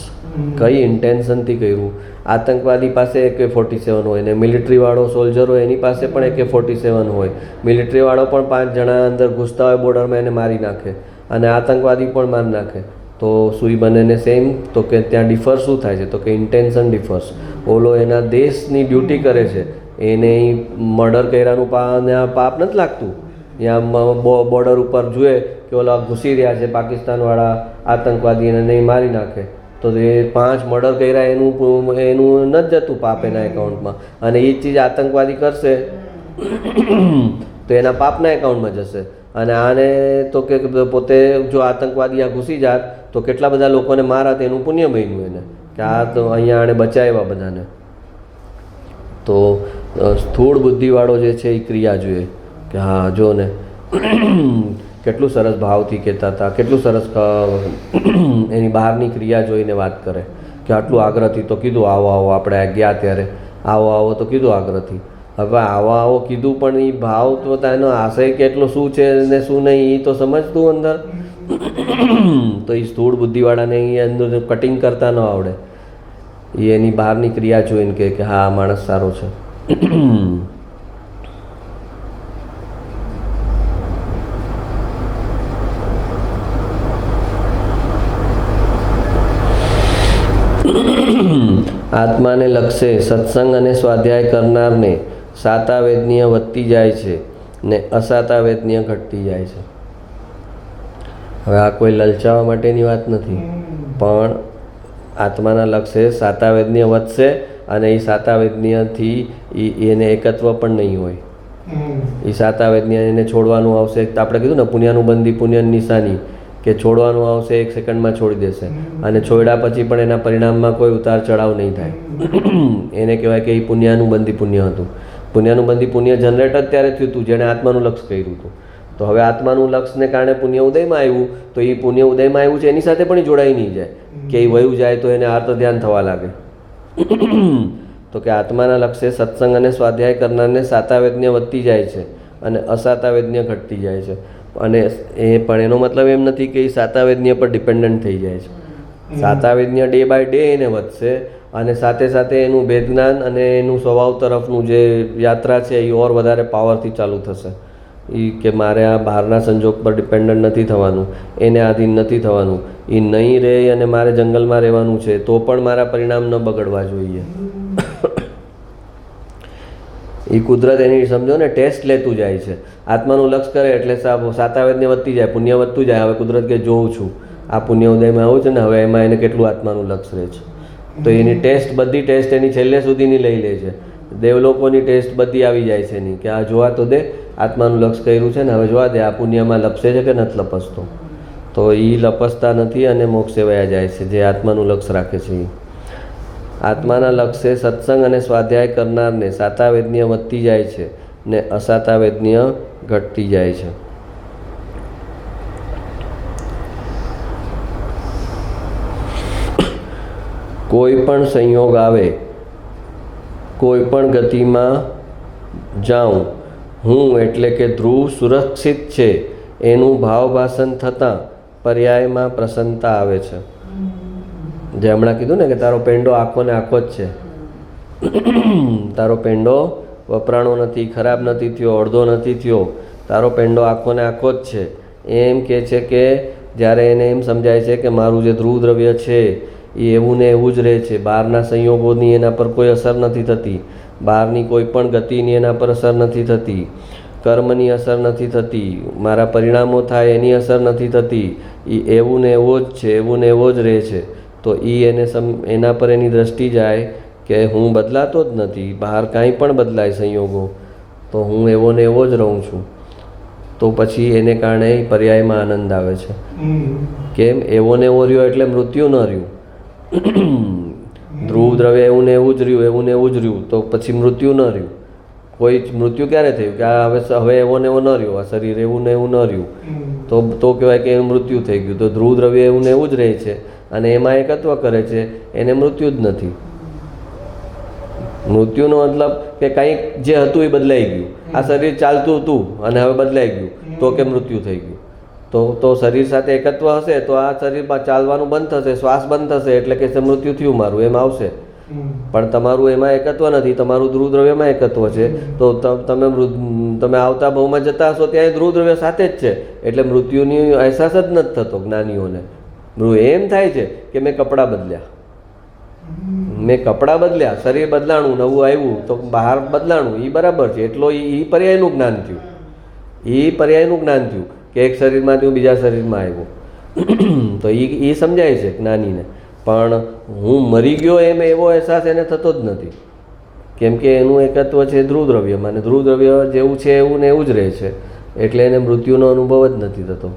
કઈ ઇન્ટેન્શનથી કર્યું? આતંકવાદી પાસે AK-47 હોય ને મિલિટરીવાળો સોલ્જર હોય એની પાસે પણ AK-47 હોય. મિલિટરીવાળો પણ 5 જણા અંદર ઘૂસતા હોય બોર્ડરમાં એને મારી નાખે અને આતંકવાદી પણ મારી નાખે. તો સુઈ બંનેને સેમ? તો કે ત્યાં ડિફર શું થાય છે? તો કે ઇન્ટેન્શન ડિફર્સ. ઓલો એના દેશની ડ્યુટી કરે છે, એને મર્ડર કર્યાનું પાપ નથી લાગતું. ત્યાં બોર્ડર ઉપર જુએ કે ઓલા ઘૂસી રહ્યા છે પાકિસ્તાનવાળા આતંકવાદી, એને નહીં મારી નાખે તો એ 5 મર્ડર કર્યા એનું નથી જતું પાપ એના એકાઉન્ટમાં, અને એ ચીજ આતંકવાદી કરશે તો એના પાપના એકાઉન્ટમાં જશે. અને આને તો કે પોતે જો આતંકવાદી આ ઘૂસી જાત તો કેટલા બધા લોકોને મારા તેનું પુણ્ય બન્યું એને કે આ તો અહીંયા આણે બચાવ્યા બધાને. તો સ્થૂળ બુદ્ધિવાળો જે છે એ ક્રિયા જોઈએ કે હા જો ને કેટલું સરસ ભાવથી કહેતા હતા, કેટલું સરસ એની બહારની ક્રિયા જોઈને વાત કરે કે આટલું આગ્રહથી તો કીધું આવો આવો, આપણે ગયા ત્યારે આવો આવો તો કીધું આગ્રહથી. હવે આવો આવો કીધું પણ એ ભાવ તો એનો આશય કેટલો શું છે ને શું નહીં એ તો સમજતું અંદર. તો એ સ્થૂળ બુદ્ધિવાળાને એ અંદર કટિંગ કરતા ન આવડે, એ એની બહારની ક્રિયા જોઈને કે હા આ માણસ સારો છે. આત્માને લક્ષે સત્સંગ અને સ્વાધ્યાય કરનારને સાતાવેદનીય વધતી જાય છે ને અસાતાવેદનીય ઘટતી જાય છે. હવે આ કોઈ લલચાવવા માટેની વાત નથી, પણ આત્માના લક્ષે સાતાવેદનીય વધશે અને એ સાતાવેદનીયથી એને એકત્વ પણ નહીં હોય. એ સાતાવેદનીય એને છોડવાનું આવશે. આપણે કીધું ને પુણ્યનું બંધી પુણ્યની નિશાની, કે છોડવાનું આવશે 1 સેકન્ડમાં છોડી દેશે, અને છોડ્યા પછી પણ એના પરિણામમાં કોઈ ઉતાર ચઢાવ નહીં થાય. એને કહેવાય કે એ પુણ્યનું બંધી પુણ્ય હતું. પુણ્યનું બંધી પુણ્ય જનરેટ જ ત્યારે થયું હતું જેણે આત્માનું લક્ષ કર્યું હતું. તો હવે આત્માનું લક્ષને કારણે પુણ્ય ઉદયમાં આવ્યું, તો એ પુણ્ય ઉદયમાં આવ્યું છે એની સાથે પણ જોડાઈ નહીં જાય, કે એ વયું જાય તો એને આર્ત ધ્યાન થવા લાગે. તો કે આત્માના લક્ષે સત્સંગ અને સ્વાધ્યાય કરનારને સાતાવેદનીય વધતી જાય છે અને અસાતાવેદનીય ઘટતી જાય છે. અને એ પણ એનો મતલબ એમ નથી કે એ સાતાવેદનીય પર ડિપેન્ડન્ટ થઈ જાય છે. સાતાવેદનીય ડે બાય ડે એને વધશે, અને સાથે સાથે એનું ભેદજ્ઞાન અને એનું સ્વભાવ તરફનું જે યાત્રા છે એ ઓર વધારે પાવરથી ચાલુ થશે. એ કે મારે આ બહારના સંજોગ પર ડિપેન્ડન્ટ નથી થવાનું, એને આધીન નથી થવાનું, એ નહીં રહે અને મારે જંગલમાં રહેવાનું છે તો પણ મારા પરિણામ ન બગડવા જોઈએ. એ કુદરત એની સમજો ને ટેસ્ટ લેતું જાય છે. આત્માનું લક્ષ કરે એટલે સાતાવેદને વધતી જાય, પુણ્ય વધતું જાય. હવે કુદરત કે જોઉં છું આ પુણ્ય ઉદયમાં આવું છે ને, હવે એમાં એને કેટલું આત્માનું લક્ષ રહે છે. તો એની ટેસ્ટ, બધી ટેસ્ટ એની છેલ્લે સુધીની લઈ લે છે. દેવલોકોની ટેસ્ટ બધી આવી જાય છે એની, કે આ જોવા તો દે, આત્માનું લક્ષ કર્યું છે ને, હવે જોવા દે આ પુણ્યમાં લપસે છે કે નથી લપસતો. તો એ લપસતા નથી અને મોક્ષે વયા જાય છે જે આત્માનું લક્ષ રાખે છે. આત્માના લક્ષે સત્સંગ અને સ્વાધ્યાય કરનારને સાતાવેદનીય વધતી જાય છે ને અસાતાવેદનીય ઘટતી જાય છે. કોઈ પણ સંયોગ આવે, કોઈ પણ ગતિમાં જાઉં, હું એટલે કે ધ્રુવ સુરક્ષિત છે એનું ભાવભાષણ થતાં પર્યાયમાં પ્રસન્નતા આવે છે. જે હમણાં કીધું ને કે તારો પેંડો આખો ને આખો જ છે, તારો પેંડો વપરાણો નથી, ખરાબ નથી થયો, અડધો નથી થયો, તારો પેંડો આખો ને આખો જ છે. એમ કહે છે કે જ્યારે એને એમ સમજાય છે કે મારું જે ધ્રુવ દ્રવ્ય છે એ એવું ને એવું જ રહે છે, બહારના સંયોગોની એના પર કોઈ અસર નથી થતી, બહારની કોઈ પણ ગતિની એના પર અસર નથી થતી, કર્મની અસર નથી થતી, મારા પરિણામો થાય એની અસર નથી થતી, એ એવું ને એવો જ છે, એવું ને એવો જ રહે છે. તો એ એને એના પર એની દ્રષ્ટિ જાય કે હું બદલાતો જ નથી, બહાર કાંઈ પણ બદલાય સંયોગો તો હું એવો ને એવો જ રહું છું. તો પછી એને કારણે પર્યાયમાં આનંદ આવે છે. કેમ? એવો ને એવો રહ્યો એટલે મૃત્યુ ન રહ્યું. ધ્રુવ દ્રવ્ય એવું ને એવું જ રહ્યું, એવું ને એવું જ રહ્યું, તો પછી મૃત્યુ ન રહ્યું. કોઈ મૃત્યુ ક્યારે થયું કે આ હવે એવો ને એવો ન રહ્યો, આ શરીર એવું ને એવું ન રહ્યું, તો કહેવાય કે એનું મૃત્યુ થઈ ગયું. તો ધ્રુવ દ્રવ્ય એવું ને એવું જ રહે છે અને એમાં એકત્વ કરે છે, એને મૃત્યુ જ નથી. મૃત્યુનો મતલબ કે કંઈક જે હતું એ બદલાઈ ગયું. આ શરીર ચાલતું હતું અને હવે બદલાઈ ગયું તો કે મૃત્યુ થઈ ગયું. તો શરીર સાથે એકત્વ હશે તો આ શરીર ચાલવાનું બંધ થશે, શ્વાસ બંધ થશે એટલે કે મૃત્યુ થયું મારું, એમ આવશે. પણ તમારું એમાં એકત્વ નથી, તમારું ધ્રુવ દ્રવ્યમાં એકત્વ છે. તો તમે આવતા ભાવમાં જતા હશો ત્યાં ધ્રુવ દ્રવ્ય સાથે જ છે, એટલે મૃત્યુની અહેસાસ જ નથી થતો જ્ઞાનીઓને. એમ થાય છે કે મેં કપડાં બદલ્યા, મેં કપડાં બદલ્યા, શરીર બદલાણું, નવું આવ્યું તો બહાર બદલાણું, એ બરાબર છે. એટલો એ પર્યાયનું જ્ઞાન થયું, એ પર્યાયનું જ્ઞાન થયું કે એક શરીરમાંથી હું બીજા શરીરમાં આવ્યો. તો એ સમજાય છે જ્ઞાનીને. પણ હું મરી ગયો એમ એવો અહેસાસ એને થતો જ નથી, કેમ કે એનું એકત્વ છે ધ્રુવ દ્રવ્યમાં, અને ધ્રુવ દ્રવ્ય જેવું છે એવું ને એવું જ રહે છે, એટલે એને મૃત્યુનો અનુભવ જ નથી થતો.